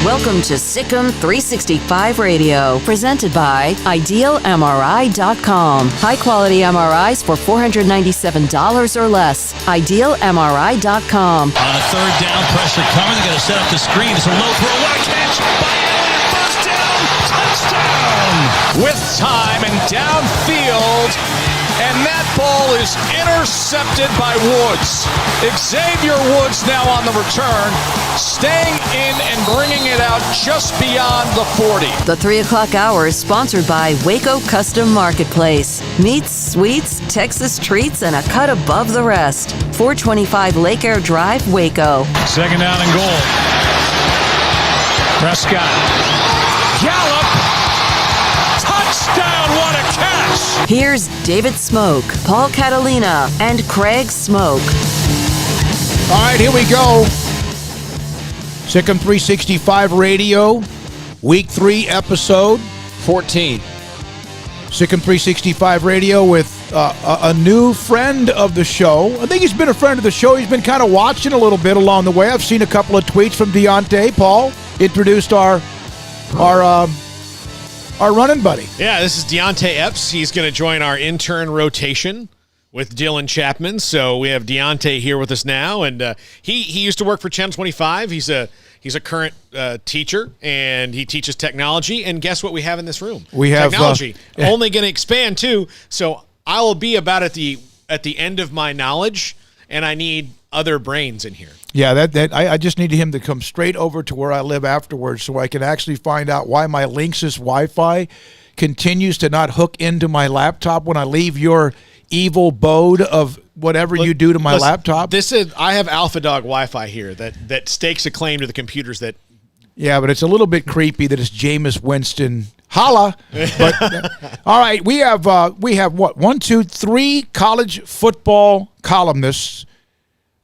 Welcome to Sikkim 365 Radio, presented by IdealMRI.com. High-quality MRIs for $497 or less. IdealMRI.com. On a third down, pressure coming. They're going to set up the screen. It's a low throw. What a catch by Allen. First down. Touchdown. With time and downfield. And that ball is intercepted by Woods. Xavier Woods now on the return, staying in and bringing it out just beyond the 40. The 3 o'clock hour is sponsored by Waco Custom Marketplace. Meats, sweets, Texas treats, and a cut above the rest. 425 Lake Air Drive, Waco. Second down and goal. Prescott. Gallup. Touchdown, what a catch! Here's David Smoke, Paul Catalina, and Craig Smoke. All right, here we go. Sikkim 365 Radio, Week 3, Episode 14. Sikkim 365 Radio with a new friend of the show. I think he's been a friend of the show. He's been kind of watching a little bit along the way. I've seen a couple of tweets from Deontay. Paul introduced our running buddy. Yeah, this is Deontay Epps. He's going to join our intern rotation with Dylan Chapman. So we have Deontay here with us now, and he used to work for Channel 25. He's a current teacher, and he teaches technology. And guess what we have in this room? We have technology. Only going to expand too. So I will be about at the end of my knowledge, and I need other brains in here. Yeah, I just need him to come straight over to where I live afterwards so I can actually find out why my Linksys Wi-Fi continues to not hook into my laptop when I leave your evil abode of whatever you do to my laptop. I have Alpha Dog Wi-Fi here that stakes a claim to the computers that. Yeah, but it's a little bit creepy that it's Jameis Winston. Holla! But all right, we have what 1, 2, 3 college football columnists.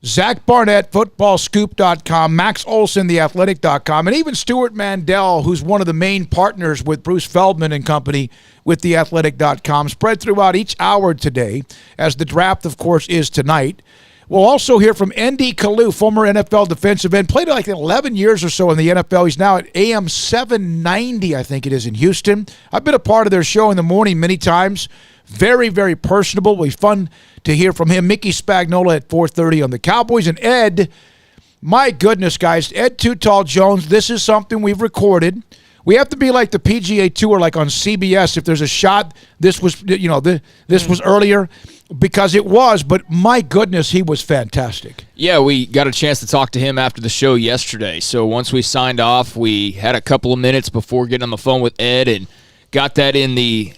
Zach Barnett, footballscoop.com, Max Olson, theathletic.com, and even Stewart Mandel, who's one of the main partners with Bruce Feldman and company with theathletic.com, spread throughout each hour today, as the draft, of course, is tonight. We'll also hear from N.D. Kalu, former NFL defensive end, played like 11 years or so in the NFL. He's now at AM 790, I think it is, in Houston. I've been a part of their show in the morning many times. Very, very personable. It'll be fun to hear from him. Mickey Spagnola at 4:30 on the Cowboys. And Ed, my goodness, guys, Ed Too Tall Jones, this is something we've recorded. We have to be like the PGA Tour, like on CBS. If there's a shot, this was, this was earlier, because it was. But my goodness, he was fantastic. Yeah, we got a chance to talk to him after the show yesterday. So once we signed off, we had a couple of minutes before getting on the phone with Ed and got that in the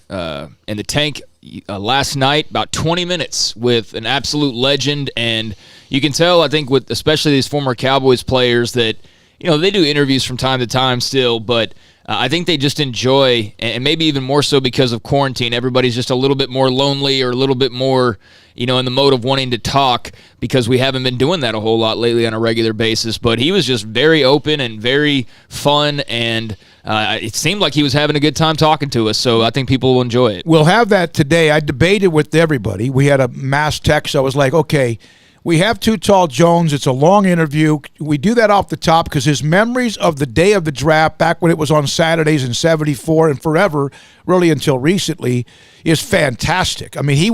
tank last night, about 20 minutes with an absolute legend. And you can tell, I think, with especially these former Cowboys players that, they do interviews from time to time still, but I think they just enjoy, and maybe even more so because of quarantine, everybody's just a little bit more lonely or a little bit more, in the mode of wanting to talk because we haven't been doing that a whole lot lately on a regular basis. But he was just very open and very fun, and it seemed like he was having a good time talking to us, so I think people will enjoy it. We'll have that today. I debated with everybody. We had a mass text. I was like, okay, we have Too Tall Jones. It's a long interview. We do that off the top because his memories of the day of the draft, back when it was on Saturdays in '74 and forever, really until recently, is fantastic. I mean, he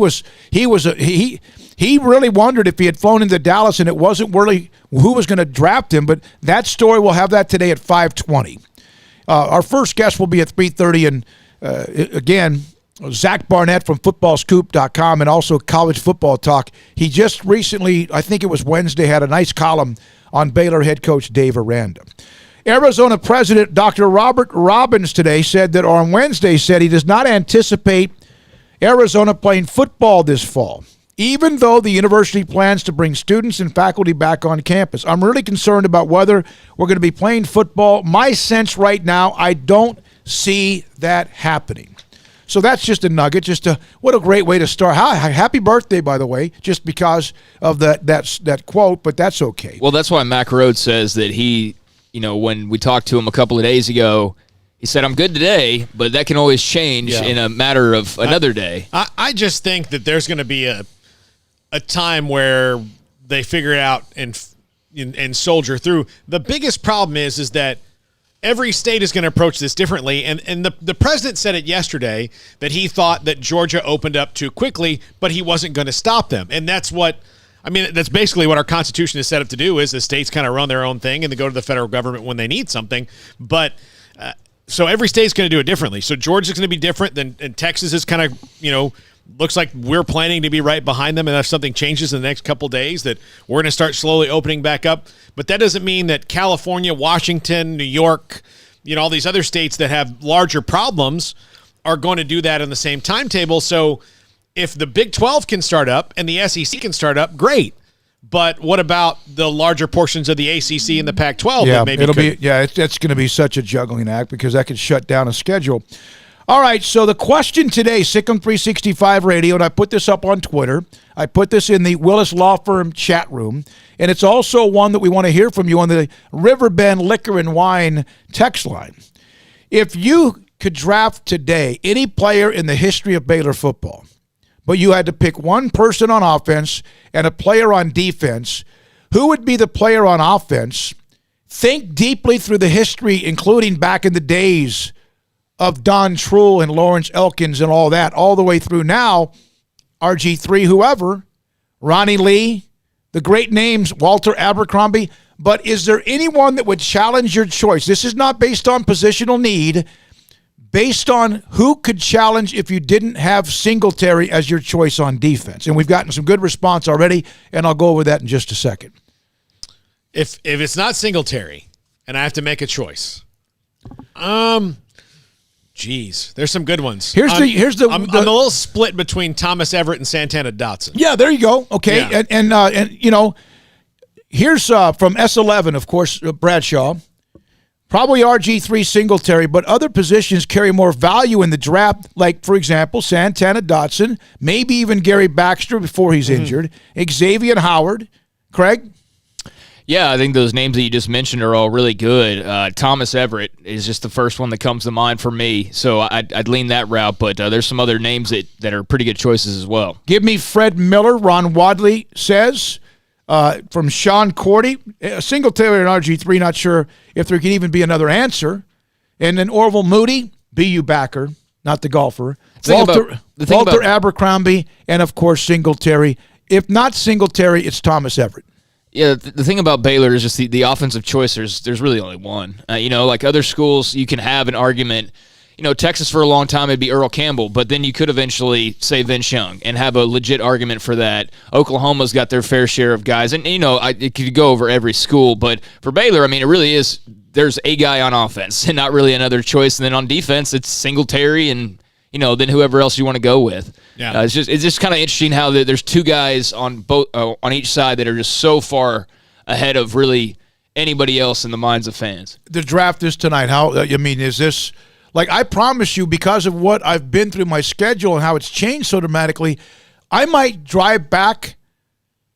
really wondered if he had flown into Dallas and it wasn't really who was going to draft him. But that story, we'll have that today at 5:20. Our first guest will be at 3:30, and again, Zach Barnett from footballscoop.com and also College Football Talk. He just recently, I think it was Wednesday, had a nice column on Baylor head coach Dave Aranda. Arizona President Dr. Robert Robbins today said that on Wednesday said he does not anticipate Arizona playing football this fall, even though the university plans to bring students and faculty back on campus. I'm really concerned about whether we're going to be playing football. My sense right now, I don't see that happening. So that's just a nugget. What a great way to start. Happy birthday, by the way, just because of that quote, but that's okay. Well, that's why Mac Rhodes says that he, when we talked to him a couple of days ago, he said, I'm good today, but that can always change in a matter of another day. I just think that there's going to be a time where they figure it out and soldier through. The biggest problem is that every state is going to approach this differently. And the president said it yesterday that he thought that Georgia opened up too quickly, but he wasn't going to stop them. And that's basically what our Constitution is set up to do, is the states kind of run their own thing and they go to the federal government when they need something. But so every state's going to do it differently. So Georgia's going to be different and Texas is kind of, looks like we're planning to be right behind them. And if something changes in the next couple days, that we're going to start slowly opening back up. But that doesn't mean that California, Washington, New York, all these other states that have larger problems are going to do that in the same timetable. So if the Big 12 can start up and the SEC can start up, great. But what about the larger portions of the ACC and the Pac-12? Yeah, that that's going to be such a juggling act because that could shut down a schedule. All right, so the question today, Sikkim 365 Radio, and I put this up on Twitter. I put this in the Willis Law Firm chat room, and it's also one that we want to hear from you on the Riverbend Liquor and Wine text line. If you could draft today any player in the history of Baylor football, but you had to pick one person on offense and a player on defense, who would be the player on offense? Think deeply through the history, including back in the days of Don Truhl and Lawrence Elkins and all that, all the way through now, RG3, whoever, Ronnie Lee, the great names, Walter Abercrombie. But is there anyone that would challenge your choice? This is not based on positional need, based on who could challenge if you didn't have Singletary as your choice on defense. And we've gotten some good response already, and I'll go over that in just a second. If it's not Singletary and I have to make a choice, geez, there's some good ones. I'm a little split between Thomas Everett and Santana Dotson. Yeah, there you go. Okay, yeah. and here's from S11, of course, Bradshaw. Probably RG3 Singletary, but other positions carry more value in the draft, like, for example, Santana Dotson, maybe even Gary Baxter before he's injured, Xavier Howard. Craig? Yeah, I think those names that you just mentioned are all really good. Thomas Everett is just the first one that comes to mind for me, so I'd lean that route, but there's some other names that are pretty good choices as well. Give me Fred Miller, Ron Wadley says. From Sean Cordy, Singletary and RG3, not sure if there can even be another answer. And then Orville Moody, BU backer, not the golfer. Walter Abercrombie, and of course Singletary. If not Singletary, it's Thomas Everett. Yeah, the thing about Baylor is just the offensive choice. There's really only one. Like other schools, you can have an argument. Texas for a long time, it'd be Earl Campbell, but then you could eventually say Vince Young and have a legit argument for that. Oklahoma's got their fair share of guys, and, it could go over every school, but for Baylor, it really is, there's a guy on offense and not really another choice, and then on defense, it's Singletary and, then whoever else you want to go with. Yeah. It's just kind of interesting how there's two guys on each side that are just so far ahead of really anybody else in the minds of fans. The draft is tonight. Is this... Like, I promise you, because of what I've been through my schedule and how it's changed so dramatically, I might drive back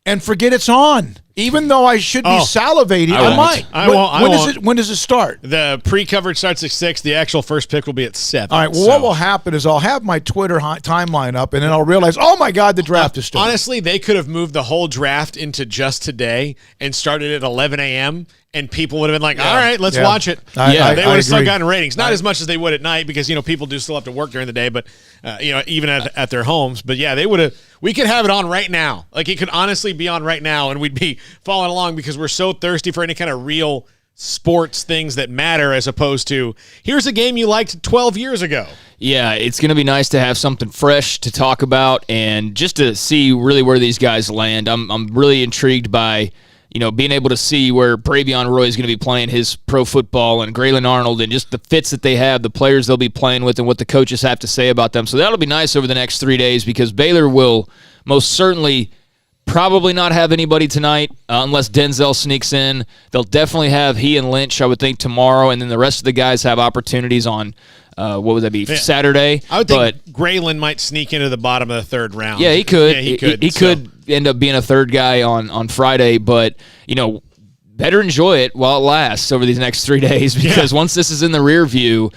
and forget it's on. Even though I should be salivating, I might. I won't. When does it start? The pre-coverage starts at 6. The actual first pick will be at 7. All right, well, what will happen is I'll have my Twitter timeline up, and then I'll realize, oh, my God, the draft is starting. Honestly, they could have moved the whole draft into just today and started at 11 a.m., and people would have been like, all right, let's watch it. They would have still gotten ratings. Not as much as they would at night because, people do still have to work during the day, but, even at their homes. But, yeah, we could have it on right now. Like, it could honestly be on right now, and we'd be following along because we're so thirsty for any kind of real sports things that matter as opposed to, here's a game you liked 12 years ago. Yeah, it's going to be nice to have something fresh to talk about and just to see really where these guys land. I'm really intrigued by being able to see where Bravion Roy is going to be playing his pro football and Graylin Arnold and just the fits that they have, the players they'll be playing with, and what the coaches have to say about them. So that'll be nice over the next 3 days because Baylor will most certainly probably not have anybody tonight unless Denzel sneaks in. They'll definitely have he and Lynch, I would think, tomorrow, and then the rest of the guys have opportunities on Saturday. I would think Graylin might sneak into the bottom of the third round. Yeah, he could. He could end up being a third guy on Friday, but, better enjoy it while it lasts over these next 3 days because once this is in the rear view,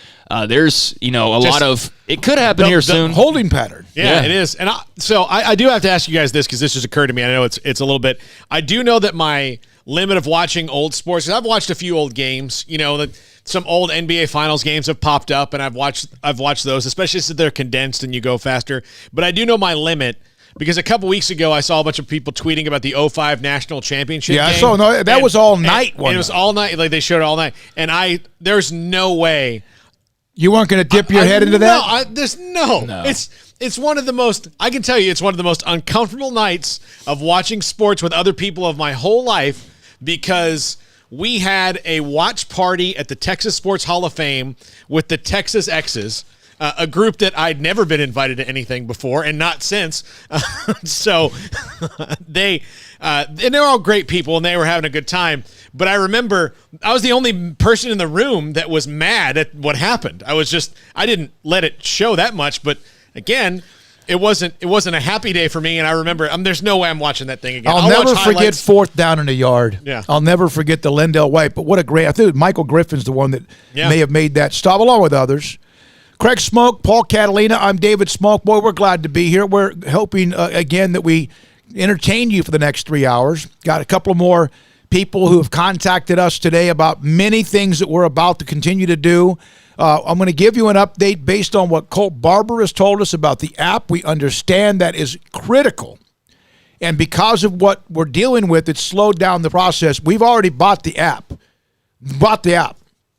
there's, lot of – it could happen here soon. Holding pattern. Yeah, it is. And I do have to ask you guys this because this just occurred to me. I know it's a little bit – I do know that my limit of watching old sports – I've watched a few old games, the some old NBA Finals games have popped up, and I've watched those, especially since they're condensed and you go faster. But I do know my limit. Because a couple weeks ago, I saw a bunch of people tweeting about the 05 National Championship game. I saw. No, that was all night. And it was all night. Like, they showed it all night. And there's no way. You weren't going to dip your head into that? No. It's one of the most, I can tell you, it's one of the most uncomfortable nights of watching sports with other people of my whole life, because we had a watch party at the Texas Sports Hall of Fame with the Texas X's. A group that I'd never been invited to anything before, and not since. So and they're all great people, and they were having a good time. But I remember I was the only person in the room that was mad at what happened. I didn't let it show that much, but again, it wasn't a happy day for me. And I remember, there's no way I'm watching that thing again. I'll never forget fourth down in the yard. Yeah. I'll never forget the Lindell White. But what a great, I think Michael Griffin's the one that may have made that stop, along with others. Craig Smoke, Paul Catalina, I'm David Smoke. Boy, we're glad to be here. We're hoping, again, that we entertain you for the next 3 hours. Got a couple more people who have contacted us today about many things that we're about to continue to do. I'm going to give you an update based on what Colt Barber has told us about the app. We understand that is critical. And because of what we're dealing with, it's slowed down the process. We've already bought the app.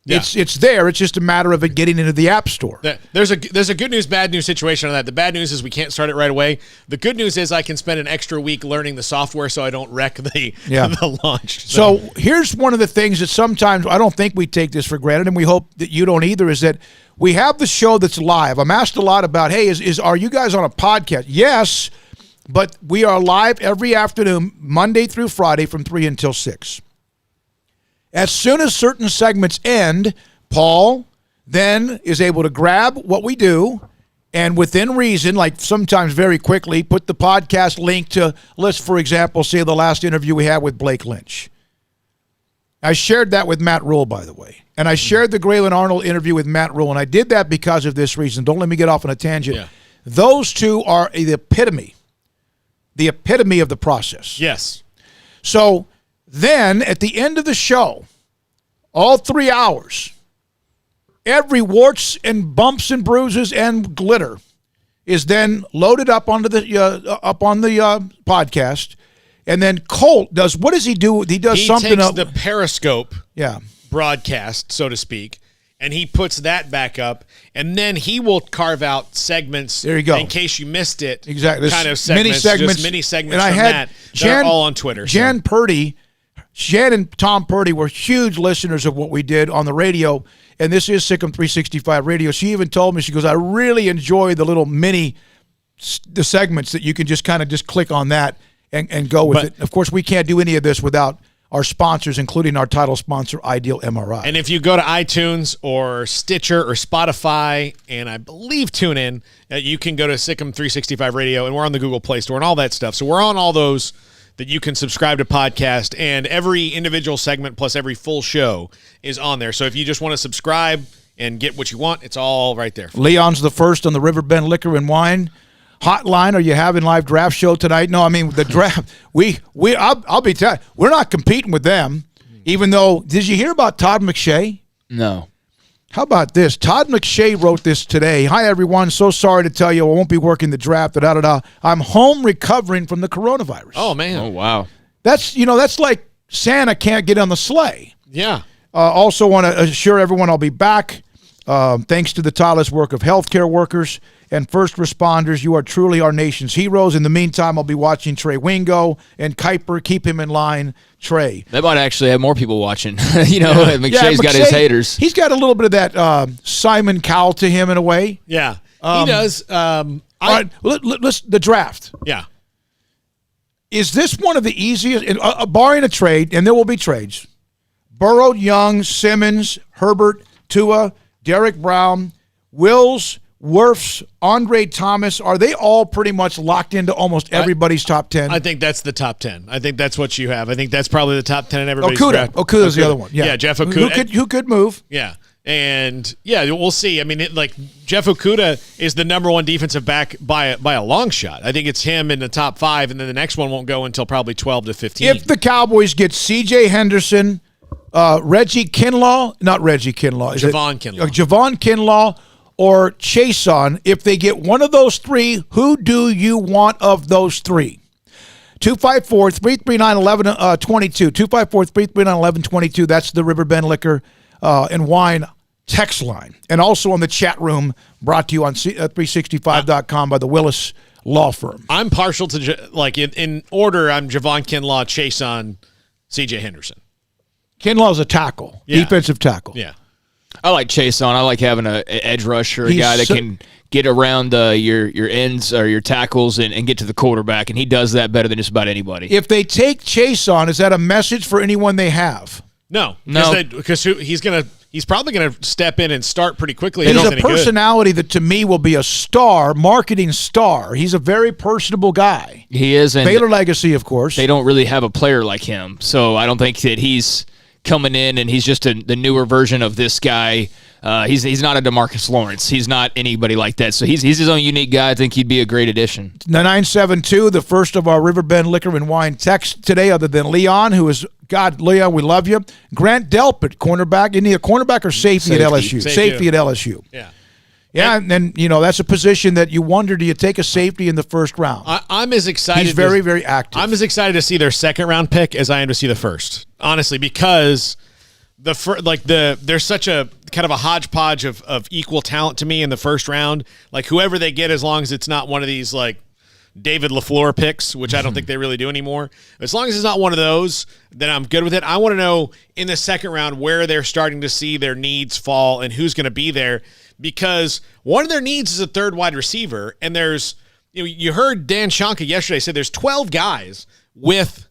Yeah. It's there. It's just a matter of it getting into the App Store. There's a good news, bad news situation on that. The bad news is we can't start it right away. The good news is I can spend an extra week learning the software so I don't wreck the launch. So here's one of the things that sometimes I don't think we take this for granted, and we hope that you don't either, is that we have the show that's live. I'm asked a lot about, hey, are you guys on a podcast? Yes, but we are live every afternoon, Monday through Friday from 3 until 6. As soon as certain segments end, Paul then is able to grab what we do and within reason, like sometimes very quickly, put the podcast link to, let's, for example, say the last interview we had with Blake Lynch. I shared that with Matt Rule, by the way. And I shared the Graylin Arnold interview with Matt Rule, and I did that because of this reason. Don't let me get off on a tangent. Yeah. Those two are the epitome of the process. Yes. So then, at the end of the show, all 3 hours, every warts and bumps and bruises and glitter is then loaded up onto the podcast, and then Colt does, what does he do? He takes the Periscope broadcast, so to speak, and he puts that back up, and then he will carve out segments. There you go. In case you missed it. Exactly. Kind of segments, mini segments and from that are all on Twitter. Jan and Tom Purdy were huge listeners of what we did on the radio, and this is Sikkim 365 Radio. She even told me, she goes, I really enjoy the little the segments that you can just kind of just click on that and go with it. Of course, we can't do any of this without our sponsors, including our title sponsor, Ideal MRI. And if you go to iTunes or Stitcher or Spotify, and I believe TuneIn, you can go to Sikkim 365 Radio, and we're on the Google Play Store and all that stuff. So we're on all those that you can subscribe to podcast, and every individual segment plus every full show is on there. So if you just want to subscribe and get what you want, it's all right there. Leon's the first on the Riverbend Liquor and Wine hotline. Are you having live draft show tonight? No, I mean the draft. I'll be telling you, we're not competing with them. Even though, did you hear about Todd McShay? No. How about this? Todd McShay wrote this today. Hi everyone. So sorry to tell you I won't be working the draft. I'm home recovering from the coronavirus. Oh man. Oh wow. That's like Santa can't get on the sleigh. Yeah. Also want to assure everyone I'll be back. Thanks to the tireless work of healthcare workers and first responders, you are truly our nation's heroes. In the meantime, I'll be watching Trey Wingo and Kuiper. Keep him in line, Trey. They might actually have more people watching. McShay's got his haters. He's got a little bit of that Simon Cowell to him in a way. Yeah, he does. All right, the draft. Yeah. Is this one of the easiest, barring a trade, and there will be trades, Burrow, Young, Simmons, Herbert, Tua, Derek Brown, Wills, Wirfs, Andre Thomas, are they all pretty much locked into almost everybody's top 10? I think that's the top 10. I think that's what you have. I think that's probably the top 10 in everybody's draft. Okuda's the other one. Yeah, Jeff Okudah. Who could move. Yeah. And, we'll see. I mean, Jeff Okudah is the number one defensive back by a long shot. I think it's him in the top 5, and then the next one won't go until probably 12 to 15. If the Cowboys get C.J. Henderson, Reggie Kinlaw, not Reggie Kinlaw. Javon Kinlaw. Javon Kinlaw or Chason. If they get one of those three, who do you want of those three? 254-339-1122. 254-339-1122. That's the Riverbend Liquor and Wine text line. And also on the chat room, brought to you on 365.com by the Willis Law Firm. I'm partial to, in order, I'm Javon Kinlaw, Chason, C.J. Henderson. Kinlaw's a tackle, defensive tackle. Yeah. I like Chase on. I like having an edge rusher, a guy that can get around your ends or your tackles and get to the quarterback, and he does that better than just about anybody. If they take Chase on, is that a message for anyone they have? No. Because he's probably going to step in and start pretty quickly. He's a personality that to me will be a star, marketing star. He's a very personable guy. He is. And Baylor legacy, of course. They don't really have a player like him, so I don't think that he's coming in and he's just the newer version of this guy. He's not a DeMarcus Lawrence. He's not anybody like that. So he's his own unique guy. I think he'd be a great addition. 972, the first of our Riverbend Liquor and Wine text today, other than Leon, who is, God, Leon, we love you. Grant Delpit, cornerback. Isn't he a cornerback or safety at LSU? Safety at LSU. Yeah. Yeah, and then, that's a position that you wonder, do you take a safety in the first round? I'm as excited. He's very, very active. I'm as excited to see their second-round pick as I am to see the first, honestly, because there's such a kind of a hodgepodge of equal talent to me in the first round. Like, whoever they get, as long as it's not one of these, David LaFleur picks, which I don't think they really do anymore. As long as it's not one of those, then I'm good with it. I want to know in the second round where they're starting to see their needs fall and who's going to be there, because one of their needs is a third wide receiver, and there's, you heard Dan Shonka yesterday say there's 12 guys with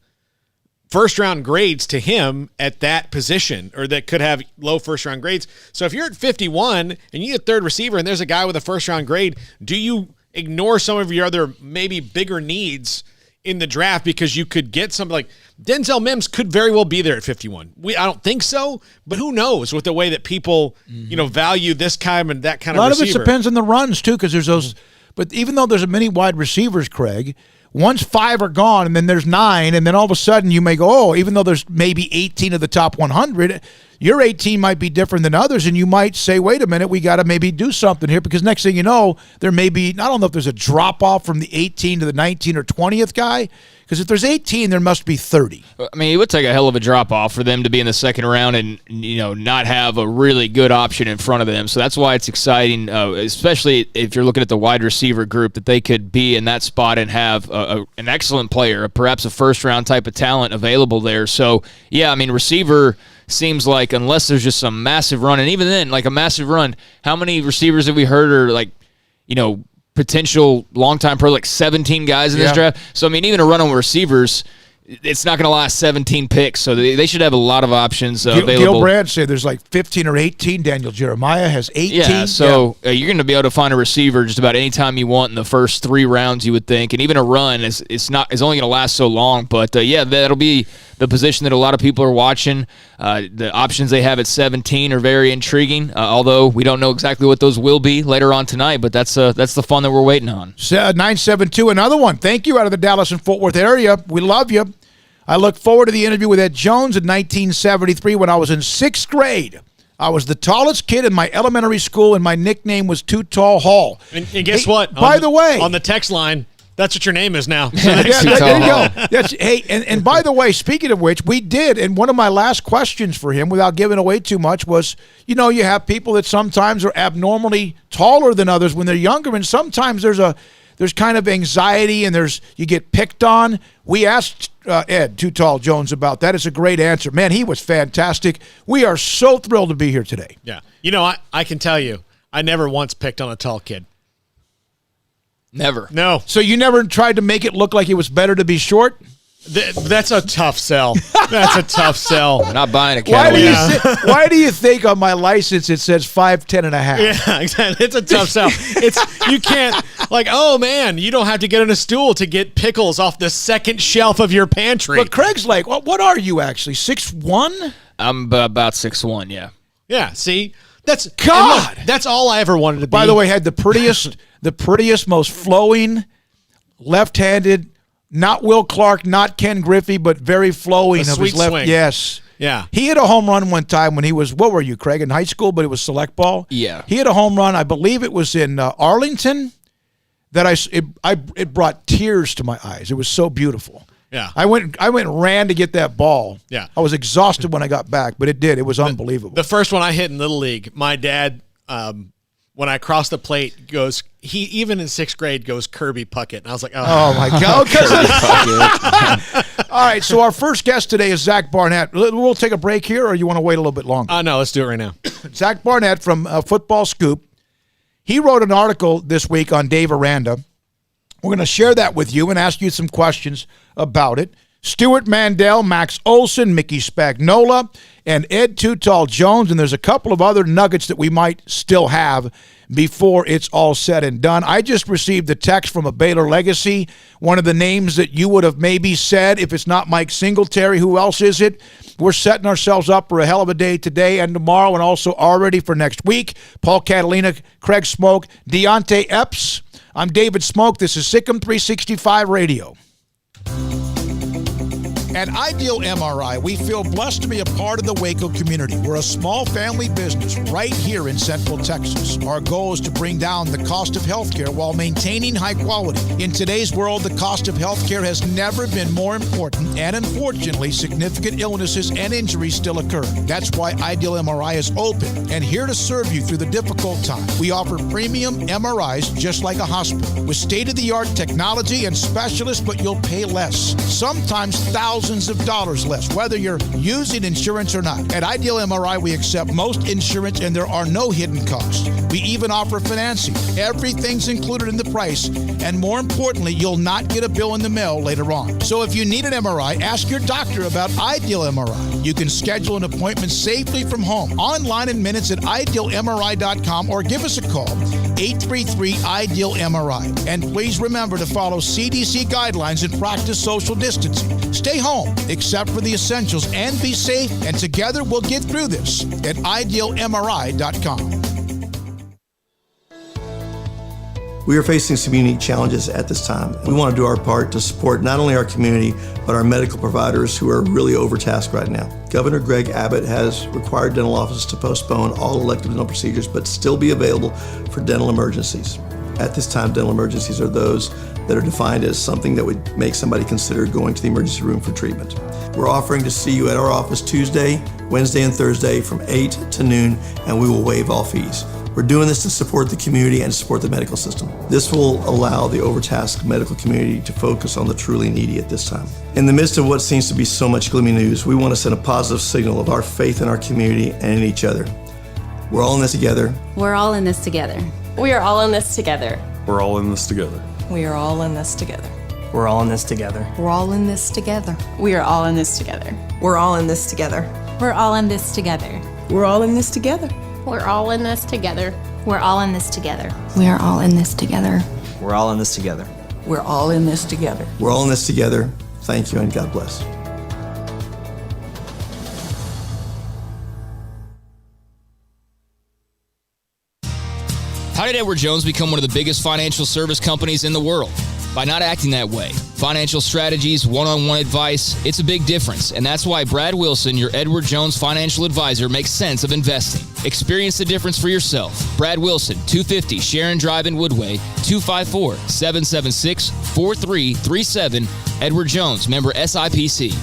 first-round grades to him at that position, or that could have low first-round grades. So if you're at 51 and you need a third receiver and there's a guy with a first-round grade, do you ignore some of your other maybe bigger needs in the draft because you could get something like Denzel Mims could very well be there at 51. I don't think so, but who knows with the way that people, value this kind and that kind of receiver. A lot of it depends on the runs, too, because there's those. But even though there's many wide receivers, Craig, once 5 are gone and then there's 9, and then all of a sudden you may go, even though there's maybe 18 of the top 100, your 18 might be different than others, and you might say, wait a minute, we got to maybe do something here, because next thing you know, there may be, I don't know if there's a drop-off from the 18 to the 19 or 20th guy, because if there's 18, there must be 30. I mean, it would take a hell of a drop-off for them to be in the second round and, not have a really good option in front of them. So that's why it's exciting, especially if you're looking at the wide receiver group, that they could be in that spot and have an excellent player, perhaps a first-round type of talent available there. So, yeah, I mean, receiver seems like, unless there's just some massive run, and even then, like a massive run, how many receivers have we heard are potential long-time pro, 17 guys in this draft? So, I mean, even a run on receivers, it's not going to last 17 picks, so they should have a lot of options available. Gil Brand said there's 15 or 18. Daniel Jeremiah has 18. Yeah, so you're going to be able to find a receiver just about any time you want in the first 3 rounds, you would think, and even a run is only going to last so long. But that'll be the position that a lot of people are watching. The options they have at 17 are very intriguing, although we don't know exactly what those will be later on tonight. But that's the fun that we're waiting on. 972, another one. Thank you, out of the Dallas and Fort Worth area. We love you. I look forward to the interview with Ed Jones in 1973 when I was in 6th grade. I was the tallest kid in my elementary school, and my nickname was Too Tall Hall. And guess what? By the way, on the text line, that's what your name is now. There you go. Hey, and by the way, speaking of which, we did, and one of my last questions for him, without giving away too much, was, you have people that sometimes are abnormally taller than others when they're younger, and sometimes there's kind of anxiety and you get picked on. We asked Ed Too Tall Jones about that. It's a great answer. Man, he was fantastic. We are so thrilled to be here today. Yeah. I can tell you, I never once picked on a tall kid. Never. No. So you never tried to make it look like it was better to be short? That's a tough sell. That's a tough sell. We're not buying a Cowboys. Why do you think on my license it says 5'10" and a half? Yeah, exactly. It's a tough sell. You can't, oh man, you don't have to get on a stool to get pickles off the second shelf of your pantry. But Craig's like, what are you actually, 6'1"? I'm about 6'1", yeah. Yeah, see? That's God. Look, that's all I ever wanted to be. By the way, had the prettiest, most flowing, left-handed, not Will Clark, not Ken Griffey, but very flowing a of sweet his left. swing. Yes. Yeah. He hit a home run one time when he was, what were you, Craig, in high school, but it was select ball? Yeah. He hit a home run, I believe it was in Arlington, that it brought tears to my eyes. It was so beautiful. Yeah. I went and ran to get that ball. Yeah. I was exhausted when I got back, but it did. It was unbelievable. The first one I hit in Little League, my dad, when I crossed the plate, goes, he even in 6th grade goes Kirby Puckett. And I was like, oh my God. All right, so our first guest today is Zach Barnett. We'll take a break here, or you want to wait a little bit longer? No, let's do it right now. Zach Barnett from Football Scoop. He wrote an article this week on Dave Aranda. We're going to share that with you and ask you some questions about it. Stewart, Mandel, Max Olson, Mickey Spagnola, and Ed Too Tall Jones, and there's a couple of other nuggets that we might still have before it's all said and done. I just received a text from a Baylor legacy, one of the names that you would have maybe said if it's not Mike Singletary. Who else is it? We're setting ourselves up for a hell of a day today and tomorrow, and also already for next week. Paul Catalina, Craig Smoke, Deontay Epps. I'm David Smoke. This is Sikkim 365 Radio. At Ideal MRI, we feel blessed to be a part of the Waco community. We're a small family business right here in Central Texas. Our goal is to bring down the cost of healthcare while maintaining high quality. In today's world, the cost of healthcare has never been more important, and unfortunately, significant illnesses and injuries still occur. That's why Ideal MRI is open and here to serve you through the difficult time. We offer premium MRIs just like a hospital with state-of-the-art technology and specialists, but you'll pay less. Sometimes thousands of dollars less, whether you're using insurance or not. At Ideal MRI, we accept most insurance and there are no hidden costs. We even offer financing. Everything's included in the price, and more importantly, you'll not get a bill in the mail later on. So if you need an MRI, ask your doctor about Ideal MRI. You can schedule an appointment safely from home, online in minutes at idealmri.com, or give us a call, 833-IDEAL-MRI. And please remember to follow CDC guidelines and practice social distancing. Stay home, except for the essentials, and be safe, and together we'll get through this at idealmri.com. We are facing some unique challenges at this time. We want to do our part to support not only our community, but our medical providers who are really overtasked right now. Governor Greg Abbott has required dental offices to postpone all elective dental procedures, but still be available for dental emergencies. At this time, dental emergencies are those that are defined as something that would make somebody consider going to the emergency room for treatment. We're offering to see you at our office Tuesday, Wednesday, and Thursday from 8 to noon, and we will waive all fees. We're doing this to support the community and to support the medical system. This will allow the overtasked medical community to focus on the truly needy at this time. In the midst of what seems to be so much gloomy news, we want to send a positive signal of our faith in our community and in each other. We're all in this together. We're all in this together. We are all in this together. We're all in this together. We are all in this together. We're all in this together. We're all in this together. We are all in this together. We're all in this together. We're all in this together. We're all in this together. We're all in this together. We're all in this together. We are all in this together. We're all in this together. We're all in this together. We're all in this together. Thank you and God bless. How did Edward Jones become one of the biggest financial service companies in the world? By not acting that way. Financial strategies, one-on-one advice, it's a big difference. And that's why Brad Wilson, your Edward Jones financial advisor, makes sense of investing. Experience the difference for yourself. Brad Wilson, 250 Sharon Drive in Woodway, 254-776-4337. Edward Jones, member SIPC.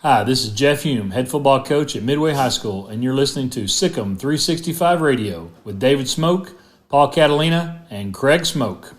Hi, this is Jeff Hume, head football coach at Midway High School, and you're listening to Sikkim 365 Radio with David Smoke, Paul Catalina, and Craig Smoke.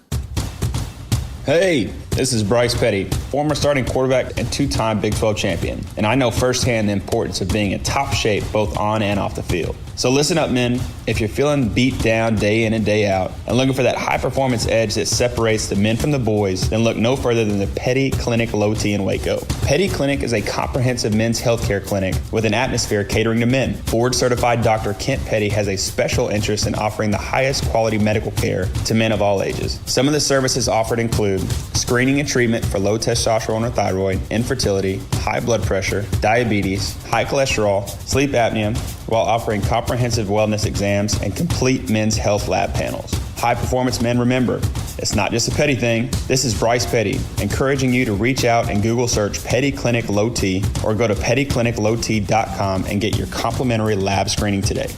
Hey, this is Bryce Petty, former starting quarterback and two-time Big 12 champion, and I know firsthand the importance of being in top shape both on and off the field. So listen up, men. If you're feeling beat down day in and day out and looking for that high-performance edge that separates the men from the boys, then look no further than the Petty Clinic Low T in Waco. Petty Clinic is a comprehensive men's healthcare clinic with an atmosphere catering to men. Board-certified Dr. Kent Petty has a special interest in offering the highest quality medical care to men of all ages. Some of the services offered include screening and treatment for low testosterone or thyroid, infertility, high blood pressure, diabetes, high cholesterol, sleep apnea, while offering comprehensive wellness exams and complete men's health lab panels. High performance men, remember, it's not just a Petty thing. This is Bryce Petty, encouraging you to reach out and Google search Petty Clinic Low T or go to pettycliniclowt.com and get your complimentary lab screening today.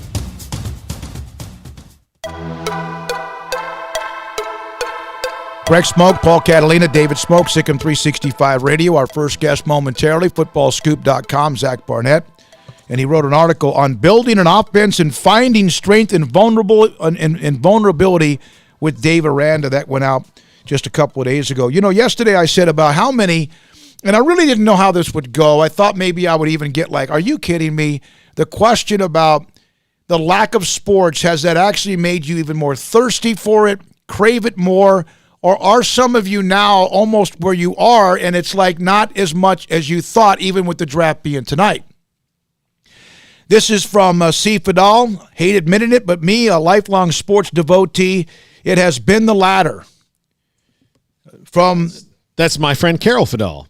Greg Smoke, Paul Catalina, David Smoke, Sikkim 365 Radio. Our first guest momentarily, footballscoop.com, Zach Barnett. And he wrote an article on building an offense and finding strength and vulnerability with Dave Aranda. That went out just a couple of days ago. You know, yesterday I said about how many, and I really didn't know how this would go. I thought maybe I would even get like, are you kidding me? The question about the lack of sports, has that actually made you even more thirsty for it, crave it more? Or are some of you now almost where you are and it's like not as much as you thought, even with the draft being tonight? This is from C. Fidal. Hate admitting it, but me, a lifelong sports devotee, it has been the latter. That's my friend Carol Fidal.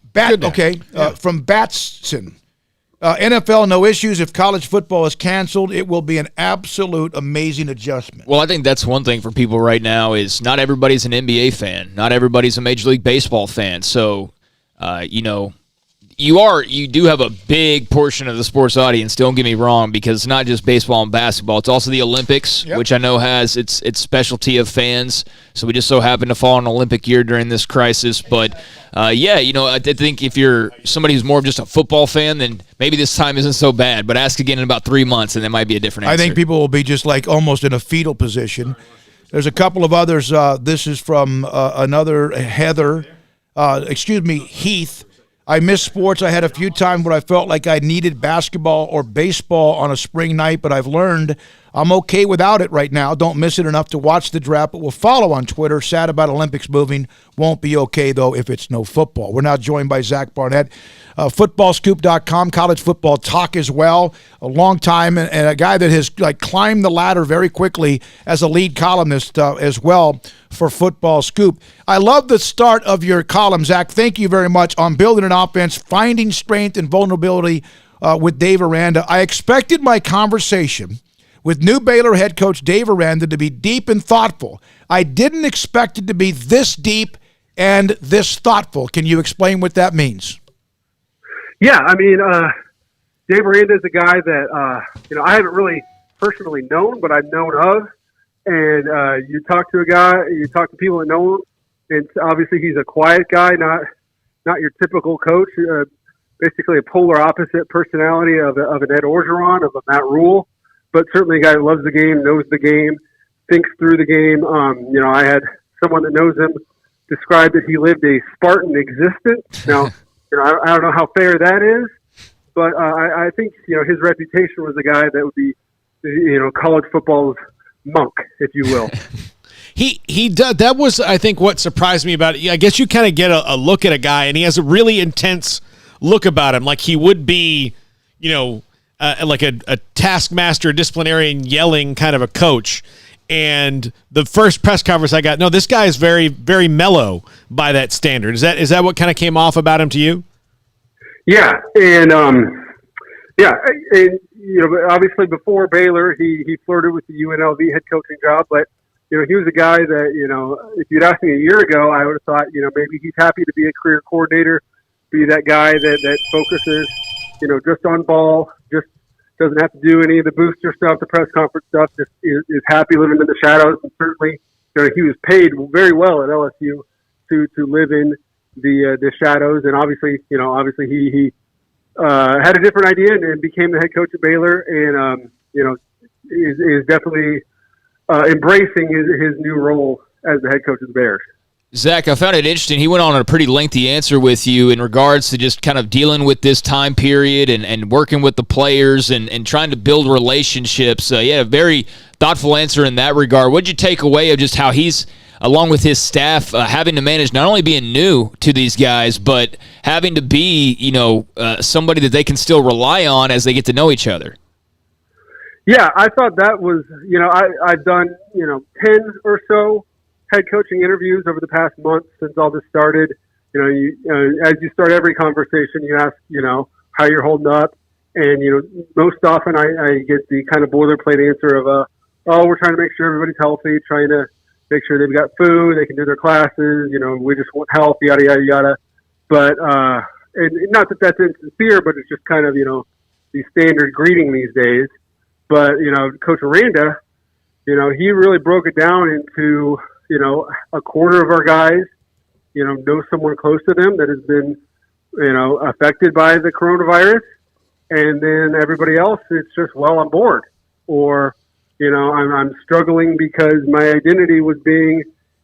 From Batson. NFL, no issues. If college football is canceled, it will be an absolute amazing adjustment. Well, I think that's one thing for people right now is not everybody's an NBA fan. Not everybody's a Major League Baseball fan. So, you do have a big portion of the sports audience, don't get me wrong, because it's not just baseball and basketball. It's also the Olympics, which I know has its specialty of fans. So we just so happen to fall in an Olympic year during this crisis. But, I think if you're somebody who's more of just a football fan, then maybe this time isn't so bad. But ask again in about 3 months, and there might be a different answer. I think people will be just like almost in a fetal position. There's a couple of others. This is from another Heath. I miss sports. I had a few times where I felt like I needed basketball or baseball on a spring night, but I've learned I'm okay without it right now. Don't miss it enough to watch the draft, but we'll follow on Twitter. Sad about Olympics moving. Won't be okay, though, if it's no football. We're now joined by Zach Barnett. Footballscoop.com, college football talk as well. A long time, and a guy that has climbed the ladder very quickly as a lead columnist as well for Football Scoop. I love the start of your column, Zach. Thank you very much on building an offense, finding strength and vulnerability with Dave Aranda. I expected my conversation with new Baylor head coach Dave Aranda to be deep and thoughtful. I didn't expect it to be this deep and this thoughtful. Can you explain what that means? Yeah, I mean, Dave Aranda is a guy that, I haven't really personally known, but I've known of. And you talk to people that know him, and obviously he's a quiet guy, not your typical coach, basically a polar opposite personality of an Ed Orgeron, of a Matt Rule. But certainly a guy who loves the game, knows the game, thinks through the game. I had someone that knows him describe that he lived a Spartan existence. Now, I don't know how fair that is, but I think, his reputation was a guy that would be, college football's monk, if you will. He does. That was, I think, what surprised me about it. I guess you kind of get a look at a guy, and he has a really intense look about him, like he would be, like a taskmaster, disciplinarian, yelling kind of a coach. And the first press conference I got, no, this guy is very, very mellow by that standard. Is that what kind of came off about him to you? Yeah, and obviously before Baylor, he flirted with the UNLV head coaching job, but he was a guy that if you'd asked me a year ago, I would have thought maybe he's happy to be a career coordinator, be that guy that focuses just on ball, just doesn't have to do any of the booster stuff, the press conference stuff, just is happy living in the shadows. And certainly, he was paid very well at LSU to live in the shadows. And obviously he had a different idea and became the head coach at Baylor, and is definitely embracing his new role as the head coach of the Bears. Zach, I found it interesting. He went on a pretty lengthy answer with you in regards to just kind of dealing with this time period and working with the players and trying to build relationships. He had a very thoughtful answer in that regard. What did you take away of just how he's, along with his staff, having to manage not only being new to these guys, but having to be, somebody that they can still rely on as they get to know each other? Yeah, I thought that was, I've done, 10 or so head coaching interviews over the past month since all this started. As you start every conversation, you ask, how you're holding up. And, most often I get the kind of boilerplate answer of, we're trying to make sure everybody's healthy, trying to make sure they've got food, they can do their classes. We just want health, yada yada yada. But and not that that's insincere, but it's just kind of the standard greeting these days. But Coach Aranda, he really broke it down into a quarter of our guys know someone close to them that has been affected by the coronavirus, and then everybody else is just well on board. Or I'm struggling because my identity was being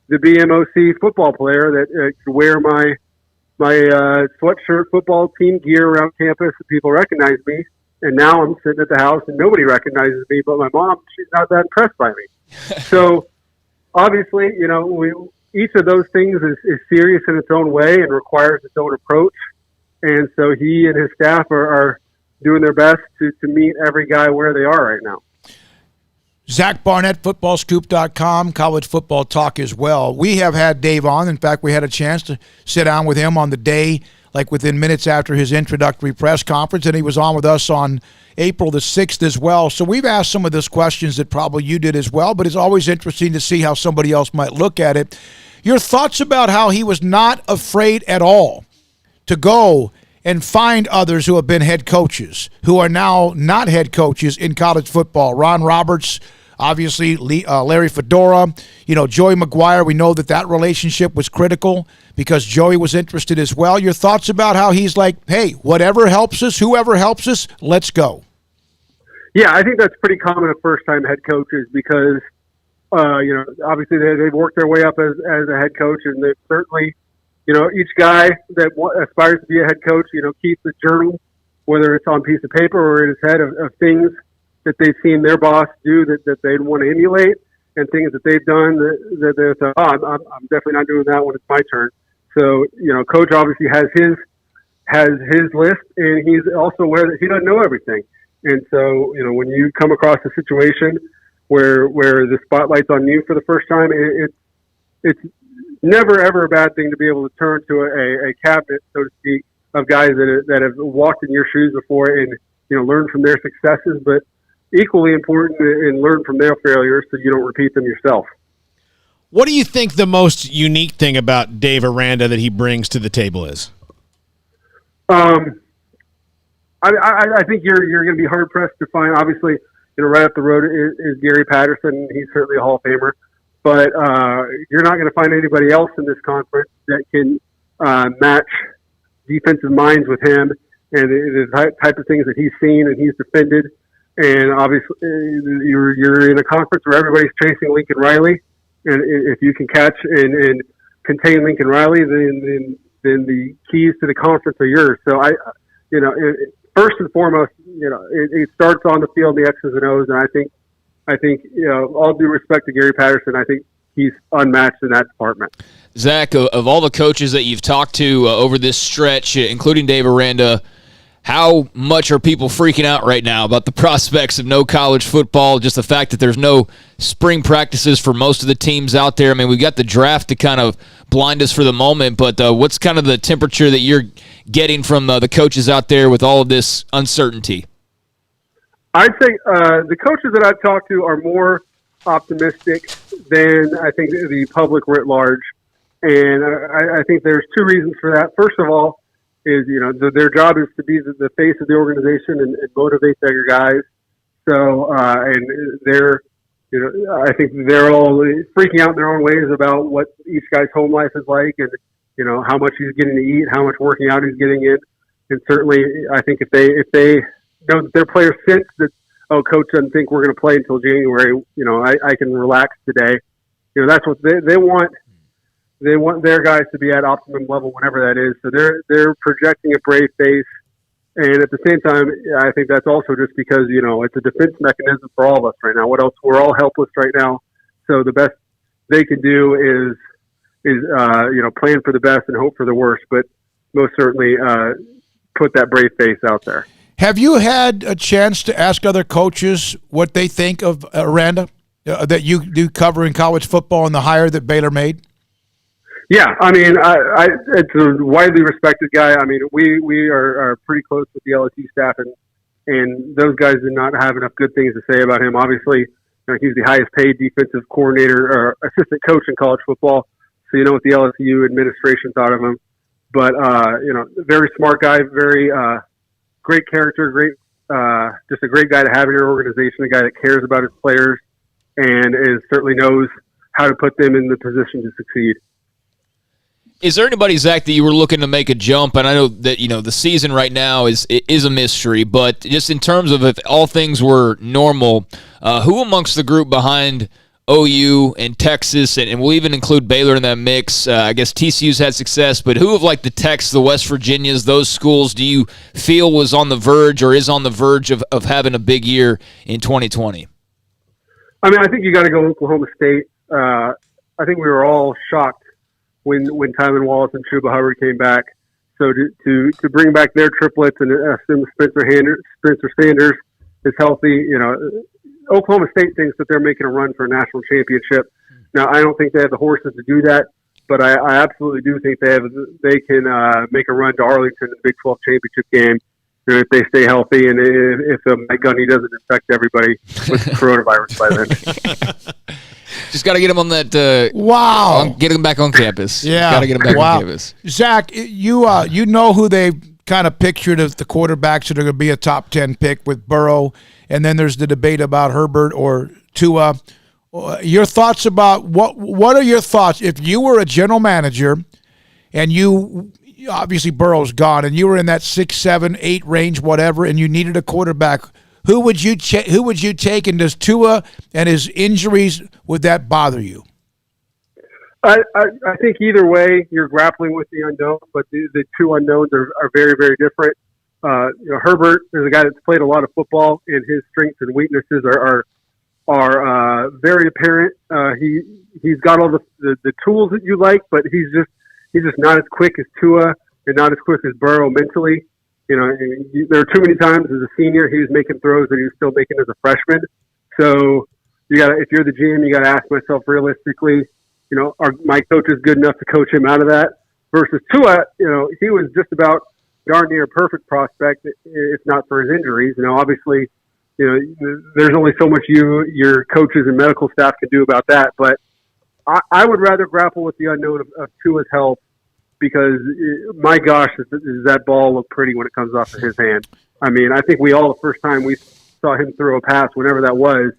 the BMOC football player that could wear my sweatshirt football team gear around campus and people recognize me. And now I'm sitting at the house and nobody recognizes me, but my mom, she's not that impressed by me. So obviously, each of those things is serious in its own way and requires its own approach. And so he and his staff are doing their best to meet every guy where they are right now. Zach Barnett, footballscoop.com, college football talk as well. We have had Dave on. In fact, we had a chance to sit down with him on the day, like within minutes after his introductory press conference, and he was on with us on April the 6th as well. So we've asked some of those questions that probably you did as well, but it's always interesting to see how somebody else might look at it. Your thoughts about how he was not afraid at all to go and find others who have been head coaches, who are now not head coaches in college football. Ron Roberts, obviously Larry Fedora, Joey McGuire. We know that relationship was critical because Joey was interested as well. Your thoughts about how he's like, hey, whatever helps us, whoever helps us, let's go. Yeah, I think that's pretty common of first-time head coaches because, obviously they've worked their way up as a head coach, and they've certainly, each guy that aspires to be a head coach, keeps a journal, whether it's on a piece of paper or in his head of things that they've seen their boss do that they'd want to emulate, and things that they've done that they thought, I'm definitely not doing that when it's my turn. So, coach obviously has his list, and he's also aware that he doesn't know everything. And so, when you come across a situation where the spotlight's on you for the first time, it's never ever a bad thing to be able to turn to a cabinet, so to speak, of guys that have walked in your shoes before and learn from their successes, but equally important and learn from their failures so you don't repeat them yourself. What do you think the most unique thing about Dave Aranda that he brings to the table is? I think you're going to be hard pressed to find. Obviously, right up the road is Gary Patterson. He's certainly a Hall of Famer, but you're not going to find anybody else in this conference that can match defensive minds with him and the type of things that he's seen and he's defended. And obviously, you're in a conference where everybody's chasing Lincoln Riley, and if you can catch and contain Lincoln Riley, then the keys to the conference are yours. So first and foremost, it starts on the field, the X's and O's, and I think all due respect to Gary Patterson, I think he's unmatched in that department. Zach, of all the coaches that you've talked to over this stretch, including Dave Aranda, how much are people freaking out right now about the prospects of no college football, just the fact that there's no spring practices for most of the teams out there? I mean, we've got the draft to kind of blind us for the moment, but what's kind of the temperature that you're getting from the coaches out there with all of this uncertainty? I'd say the coaches that I've talked to are more optimistic than I think the public writ large. And I think there's two reasons for that. First of all, is their job is to be the face of the organization and motivate their guys. So and they're I think they're all freaking out in their own ways about what each guy's home life is like, and how much he's getting to eat, how much working out he's getting in. And certainly, I think if they know that their players sense that, oh, coach doesn't think we're going to play until January, I can relax today. That's what they want. They want their guys to be at optimum level whenever that is. So they're projecting a brave face. And at the same time, I think that's also just because, it's a defense mechanism for all of us right now. What else? We're all helpless right now. So the best they can do is plan for the best and hope for the worst, but most certainly put that brave face out there. Have you had a chance to ask other coaches what they think of Aranda that you do cover in college football and the hire that Baylor made? Yeah, I mean, it's a widely respected guy. I mean, we are pretty close with the LSU staff, and those guys did not have enough good things to say about him. Obviously, he's the highest paid defensive coordinator or assistant coach in college football. So you know what the LSU administration thought of him. But, very smart guy, very great character, just a great guy to have in your organization, a guy that cares about his players and certainly knows how to put them in the position to succeed. Is there anybody, Zach, that you were looking to make a jump? And I know that, the season right now is a mystery, but just in terms of if all things were normal, who amongst the group behind OU and Texas, and we'll even include Baylor in that mix, I guess TCU's had success, but who of like the Techs, the West Virginias, those schools do you feel was on the verge or is on the verge of having a big year in 2020? I mean, I think you got to go Oklahoma State. I think we were all shocked when Tylen Wallace and Chuba Hubbard came back. So to bring back their triplets and assume Spencer Sanders is healthy, Oklahoma State thinks that they're making a run for a national championship. Now, I don't think they have the horses to do that, but I absolutely do think they can make a run to Arlington in the Big 12 championship game if they stay healthy and if Mike Gundy doesn't infect everybody with coronavirus by then. Just got to get him on that. Get him back on campus. Yeah, got to get him back on campus. Zach, you know who they kind of pictured as the quarterbacks that are going to be a top 10 pick with Burrow, and then there's the debate about Herbert or Tua. Your thoughts about what are your thoughts if you were a general manager and you obviously Burrow's gone and you were in that 6, 7, 8 range, whatever, and you needed a quarterback? Who would you take, and does Tua and his injuries, would that bother you? I think either way you're grappling with the unknown, but the two unknowns are very, very different. Herbert is a guy that's played a lot of football, and his strengths and weaknesses are very apparent. He's got all the tools that you like, but he's just not as quick as Tua and not as quick as Burrow mentally. There are too many times as a senior he was making throws that he was still making as a freshman. So if you're the GM, you got to ask myself realistically, are my coaches good enough to coach him out of that? Versus Tua, he was just about darn near a perfect prospect, if not for his injuries. Obviously, there's only so much your coaches and medical staff can do about that. But I would rather grapple with the unknown of Tua's health, because my gosh, does that ball look pretty when it comes off of his hand. I mean, I think the first time we saw him throw a pass, whenever that was,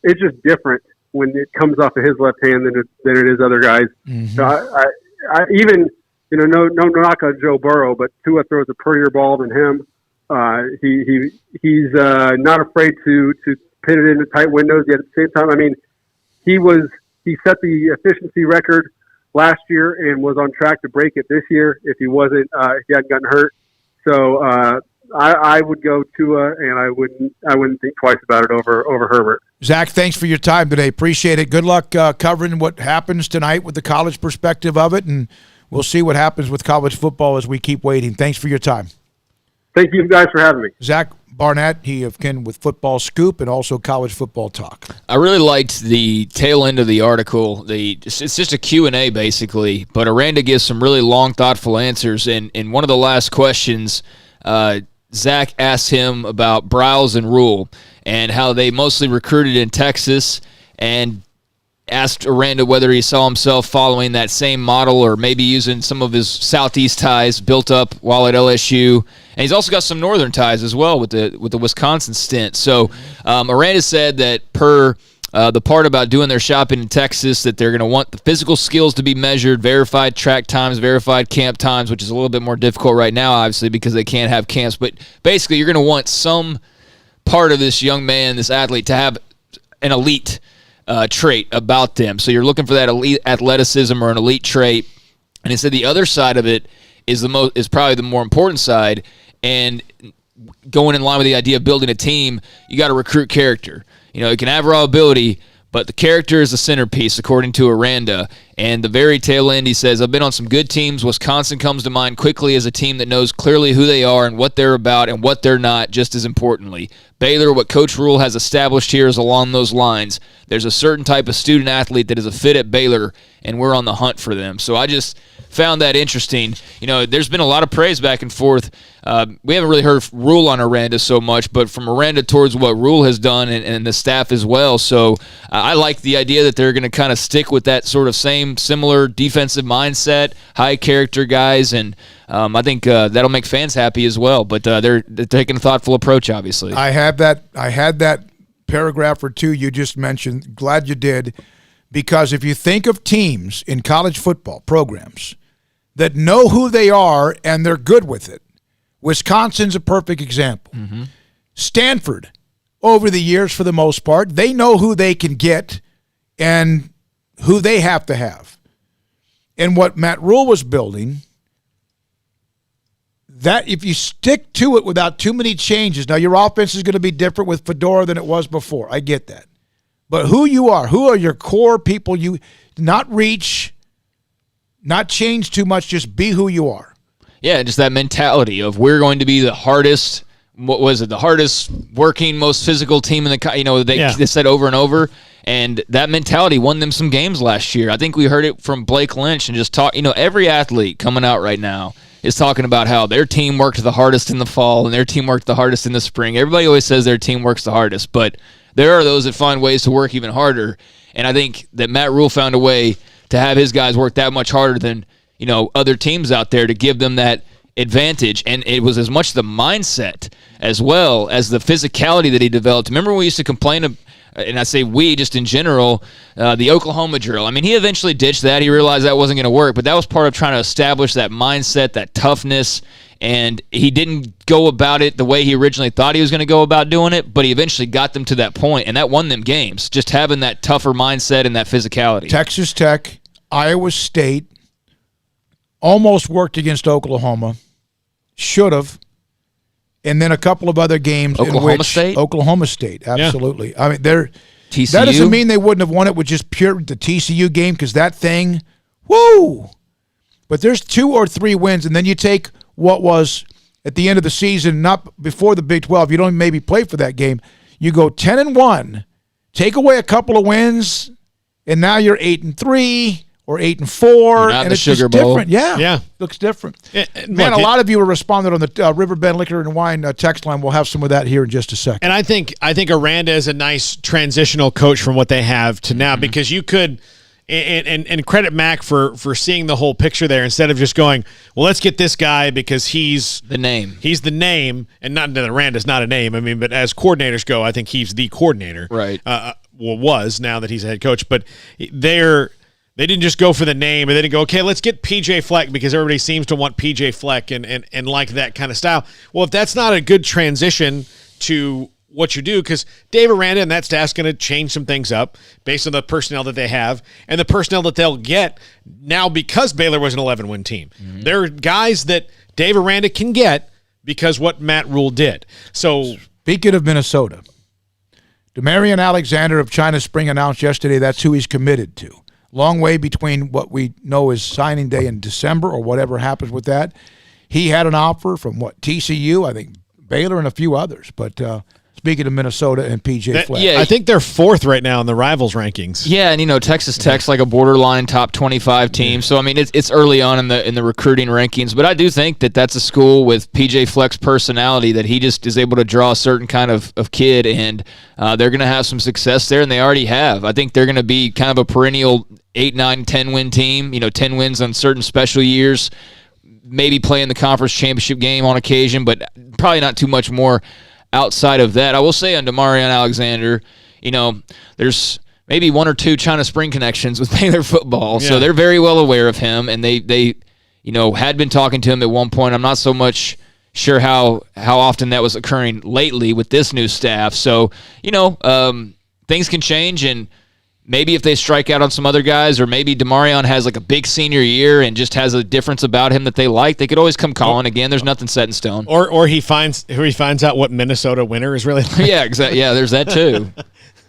it's just different when it comes off of his left hand than it is other guys. Mm-hmm. So I even, no knock on Joe Burrow, but Tua throws a prettier ball than him. He's not afraid to pin it into tight windows, yet at the same time, I mean, he set the efficiency record last year and was on track to break it this year if he hadn't gotten hurt. So I would go Tua, and I wouldn't think twice about it over Herbert. Zach, thanks for your time today. Appreciate it. Good luck covering what happens tonight with the college perspective of it, and we'll see what happens with college football as we keep waiting. Thanks for your time. Thank you guys for having me. Zach Barnett, he of Ken with Football Scoop and also College Football Talk. I really liked the tail end of the article. It's just a Q&A basically, but Aranda gives some really long, thoughtful answers. And in one of the last questions, Zach asked him about Briles and Rule and how they mostly recruited in Texas, and asked Aranda whether he saw himself following that same model or maybe using some of his Southeast ties built up while at LSU. And he's also got some Northern ties as well with the Wisconsin stint. So Aranda said that per the part about doing their shopping in Texas, that they're going to want the physical skills to be measured, verified track times, verified camp times, which is a little bit more difficult right now, obviously, because they can't have camps. But basically, you're going to want some part of this young man, this athlete, to have an elite trait about them. So you're looking for that elite athleticism or an elite trait. And he said the other side of it is probably the more important side. And going in line with the idea of building a team, you got to recruit character. You can have raw ability, but the character is the centerpiece, according to Aranda. And the very tail end, he says, I've been on some good teams. Wisconsin comes to mind quickly as a team that knows clearly who they are and what they're about and what they're not, just as importantly. Baylor, what Coach Rule has established here is along those lines. There's a certain type of student athlete that is a fit at Baylor, and we're on the hunt for them. So I just found that interesting. There's been a lot of praise back and forth. We haven't really heard Rule on Aranda so much, but from Aranda towards what Rule has done and the staff as well. So I like the idea that they're going to kind of stick with that sort of similar defensive mindset, high character guys, and I think that'll make fans happy as well. But they're taking a thoughtful approach, obviously. I had that paragraph or two you just mentioned. Glad you did, because if you think of teams in college football programs that know who they are and they're good with it, Wisconsin's a perfect example. Mm-hmm. Stanford, over the years for the most part, they know who they can get and who they have to have. And what Matt Rule was building, that if you stick to it without too many changes, now your offense is going to be different with Fedora than it was before. I get that. But who are your core people, you not reach, not change too much, just be who you are. Yeah, just that mentality of we're going to be the hardest, the hardest working, most physical team in the, they said over and over. And that mentality won them some games last year. I think we heard it from Blake Lynch and just talk, every athlete coming out right now is talking about how their team worked the hardest in the fall and their team worked the hardest in the spring. Everybody always says their team works the hardest, but there are those that find ways to work even harder. And I think that Matt Rule found a way to have his guys work that much harder than, other teams out there to give them that advantage. And it was as much the mindset as well as the physicality that he developed. Remember when we used to complain, and I say we just in general, the Oklahoma drill. I mean, he eventually ditched that. He realized that wasn't going to work, but that was part of trying to establish that mindset, that toughness, and he didn't go about it the way he originally thought he was going to go about doing it, but he eventually got them to that point, and that won them games, just having that tougher mindset and that physicality. Texas Tech, Iowa State, almost worked against Oklahoma, should have, and then a couple of other games Oklahoma State, absolutely. Yeah. I mean, TCU? That doesn't mean they wouldn't have won it with just pure the TCU game, because that thing, woo! But there's 2 or 3 wins, and then you take what was at the end of the season, not before the Big 12, you don't maybe play for that game. You go 10-1, take away a couple of wins, and now you're 8-3 or 8-4, and it's just different. Yeah, looks different. Man, a lot of you were responding on the Riverbend Liquor and Wine text line. We'll have some of that here in just a second. And I think Aranda is a nice transitional coach from what they have to now, because you could. And credit Mac for seeing the whole picture there, instead of just going, well, let's get this guy because he's the name. He's the name, and not that Aranda's not a name. I mean, but as coordinators go, I think he's the coordinator. Right. Was now that he's a head coach, but they didn't just go for the name, and they didn't go, okay, let's get PJ Fleck because everybody seems to want PJ Fleck and like that kind of style. Well, if that's not a good transition to what you do, because Dave Aranda and that staff's going to change some things up based on the personnel that they have and the personnel that they'll get now, because Baylor was an 11-win team. Mm-hmm. There are guys that Dave Aranda can get because what Matt Rule did. So, speaking of Minnesota, Demarion Alexander of China Spring announced yesterday that's who he's committed to. Long way between what we know is signing day in December or whatever happens with that. He had an offer from TCU, I think Baylor and a few others, but speaking of Minnesota and PJ Fleck. Yeah, I think they're 4th right now in the Rivals rankings. Yeah, and Texas Tech's like a borderline top 25 team. So I mean, it's early on in the recruiting rankings, but I do think that that's a school with PJ Fleck's personality that he just is able to draw a certain kind of kid, and they're going to have some success there, and they already have. I think they're going to be kind of a perennial 8, 9, 10-win team. 10 wins on certain special years. Maybe playing the conference championship game on occasion, but probably not too much more outside of that. I will say on Demarion Alexander, there's maybe 1 or 2 China Spring connections with Baylor football, so they're very well aware of him, and they had been talking to him at one point. I'm not so much sure how often that was occurring lately with this new staff. So, things can change, and maybe if they strike out on some other guys, or maybe Demarion has like a big senior year and just has a difference about him that they like, they could always come calling again. There's nothing set in stone. Or he finds out what Minnesota winter is really like. Yeah, exactly. Yeah, there's that too.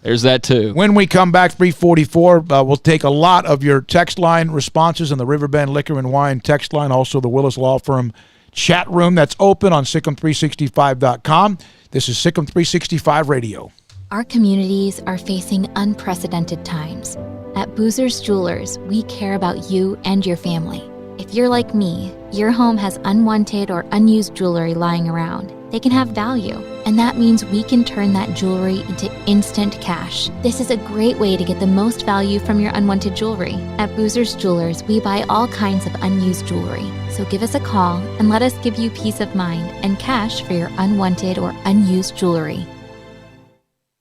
There's that too. When we come back, 344, we'll take a lot of your text line responses on the Riverbend Liquor and Wine text line, also the Willis Law Firm chat room that's open on Sikkim365.com. This is Sikkim 365 Radio. Our communities are facing unprecedented times. At Boozer's Jewelers, we care about you and your family. If you're like me, your home has unwanted or unused jewelry lying around. They can have value, and that means we can turn that jewelry into instant cash. This is a great way to get the most value from your unwanted jewelry. At Boozer's Jewelers, we buy all kinds of unused jewelry. So give us a call and let us give you peace of mind and cash for your unwanted or unused jewelry.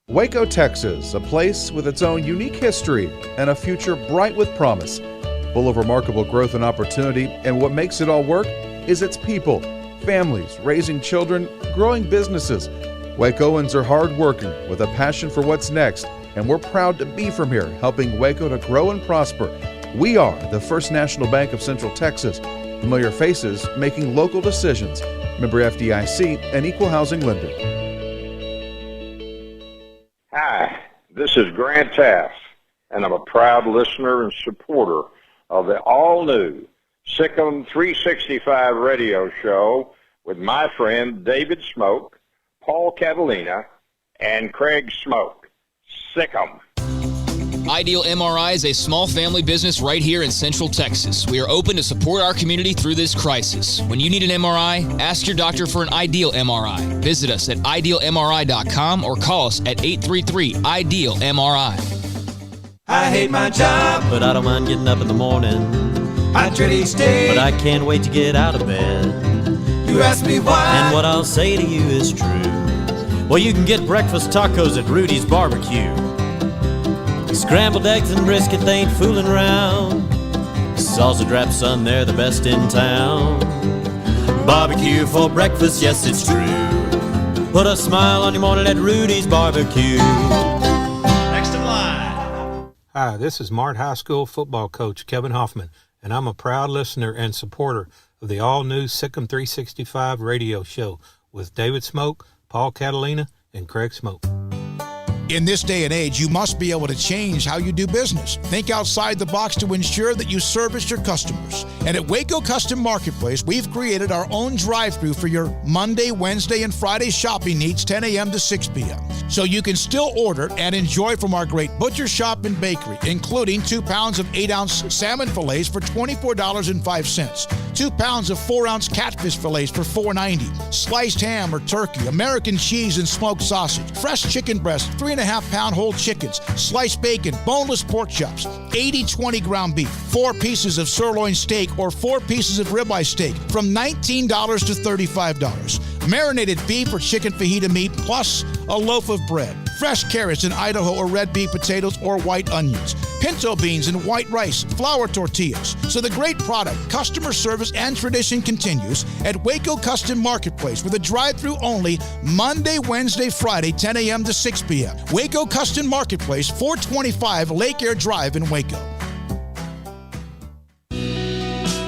Waco, Texas, a place with its own unique history and a future bright with promise. Full of remarkable growth and opportunity, and what makes it all work is its people. Families, raising children, growing businesses. Wacoans are hard-working with a passion for what's next, and we're proud to be from here, helping Waco to grow and prosper. We are the First National Bank of Central Texas. Familiar faces making local decisions. Member FDIC, an equal housing lender. Hi, this is Grant Taft, and I'm a proud listener and supporter of the all-new Sikkim 365 radio show with my friend David Smoke, Paul Catalina, and Craig Smoke. Sikkim. Ideal MRI is a small family business right here in Central Texas. We are open to support our community through this crisis. When you need an MRI, ask your doctor for an Ideal MRI. Visit us at idealmri.com or call us at 833-IDEAL-MRI. I hate my job, but I don't mind getting up in the morning. I dread each day, but I can't wait to get out of bed. You ask me why, and what I'll say to you is true. Well, you can get breakfast tacos at Rudy's Barbecue. Scrambled eggs and brisket, they ain't fooling around. Salsa drap, son, they're the best in town. Barbecue for breakfast, yes, it's true. Put a smile on your morning at Rudy's Barbecue. Next in line. Hi, this is Mart High School football coach Kevin Hoffman, and I'm a proud listener and supporter of the all-new Sikkim 365 radio show with David Smoke, Paul Catalina, and Craig Smoke. In this day and age, you must be able to change how you do business. Think outside the box to ensure that you service your customers. And at Waco Custom Marketplace, we've created our own drive-thru for your Monday, Wednesday, and Friday shopping needs, 10 a.m. to 6 p.m. So you can still order and enjoy from our great butcher shop and bakery, including 2 pounds of 8-ounce salmon fillets for $24.05, 2 pounds of 4-ounce catfish fillets for $4.90, sliced ham or turkey, American cheese and smoked sausage, fresh chicken breast, 3.5-pound whole chickens, sliced bacon, boneless pork chops, 80/20 ground beef, 4 pieces of sirloin steak or 4 pieces of ribeye steak from $19 to $35. Marinated beef or chicken fajita meat plus a loaf of bread. Fresh carrots and Idaho or red beet potatoes or white onions. Pinto beans and white rice, flour tortillas. So the great product, customer service, and tradition continues at Waco Custom Marketplace with a drive-thru only Monday, Wednesday, Friday, 10 a.m. to 6 p.m. Waco Custom Marketplace, 425 Lake Air Drive in Waco.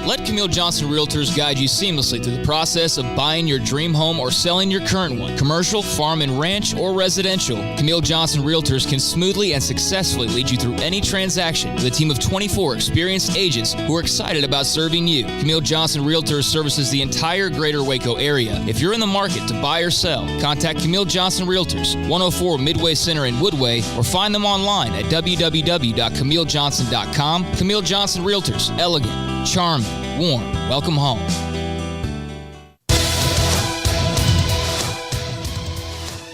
Let Camille Johnson Realtors guide you seamlessly through the process of buying your dream home or selling your current one. Commercial, farm and ranch, or residential, Camille Johnson Realtors can smoothly and successfully lead you through any transaction with a team of 24 experienced agents who are excited about serving you. Camille Johnson Realtors services the entire greater Waco area. If you're in the market to buy or sell, contact Camille Johnson Realtors, 104 Midway Center in Woodway, or find them online at www.camillejohnson.com. Camille Johnson Realtors, elegant, charming, warm. Welcome home.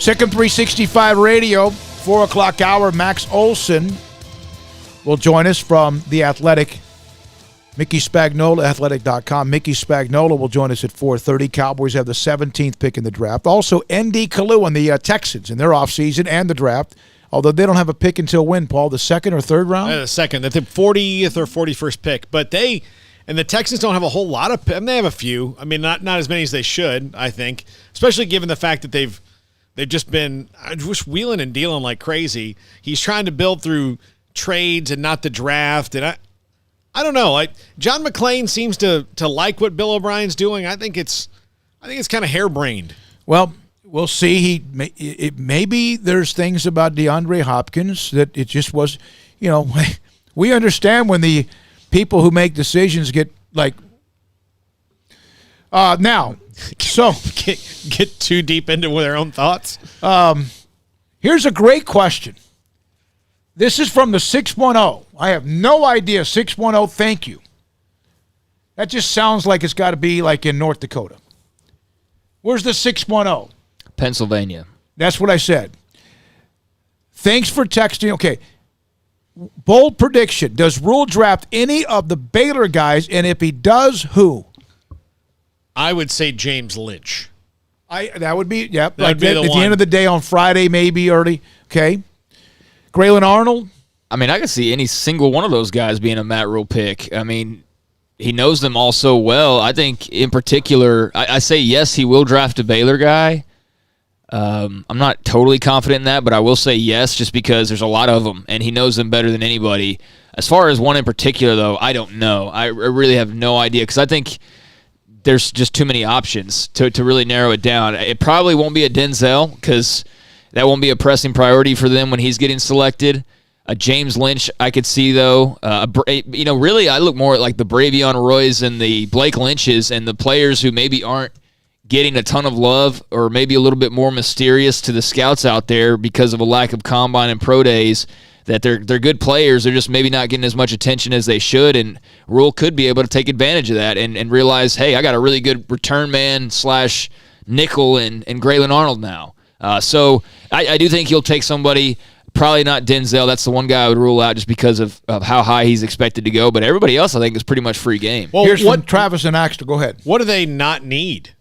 Sikkim 365 Radio, 4 o'clock hour. Max Olson will join us from The Athletic. Mickey Spagnola, athletic.com. Mickey Spagnola will join us at 4:30. Cowboys have the 17th pick in the draft. Also, ND Kalu and the Texans in their offseason and the draft. Although they don't have a pick until when, Paul? The second or third round? The second. That's the 40th or 41st pick. But the Texans don't have a whole lot of – I mean, they have a few. I mean, not as many as they should, I think, especially given the fact that they've just been just wheeling and dealing like crazy. He's trying to build through trades and not the draft. And I don't know. John McClain seems to like what Bill O'Brien's doing. I think it's kind of harebrained. Well, we'll see. Maybe there's things about DeAndre Hopkins that it just was, we understand when the people who make decisions get Now, so get too deep into their own thoughts. Here's a great question. This is from the 610. I have no idea. 610, thank you. That just sounds like it's got to be like in North Dakota. Where's the 610? Pennsylvania. That's what I said. Thanks for texting. Okay. Bold prediction. Does Rule draft any of the Baylor guys? And if he does, who? I would say James Lynch. That would be, yep. That would be at the the end of the day on Friday, maybe early. Okay. Graylin Arnold? I mean, I could see any single one of those guys being a Matt Rule pick. I mean, he knows them all so well. I think in particular, I say yes, he will draft a Baylor guy. I'm not totally confident in that, but I will say yes just because there's a lot of them, and he knows them better than anybody. As far as one in particular, though, I don't know. I really have no idea because I think there's just too many options to really narrow it down. It probably won't be a Denzel because that won't be a pressing priority for them when he's getting selected. James Lynch, I could see, though. Really, I look more at like the Bravion Roys and the Blake Lynches and the players who maybe aren't getting a ton of love or maybe a little bit more mysterious to the scouts out there because of a lack of combine and pro days, that they're good players. They're just maybe not getting as much attention as they should, and Rule could be able to take advantage of that and realize, hey, I got a really good return man / nickel and Graylin Arnold now. So I do think he'll take somebody, probably not Denzel. That's the one guy I would rule out just because of how high he's expected to go. But everybody else, I think, is pretty much free game. Well, here's from Travis and Axter. Go ahead. What do they not need?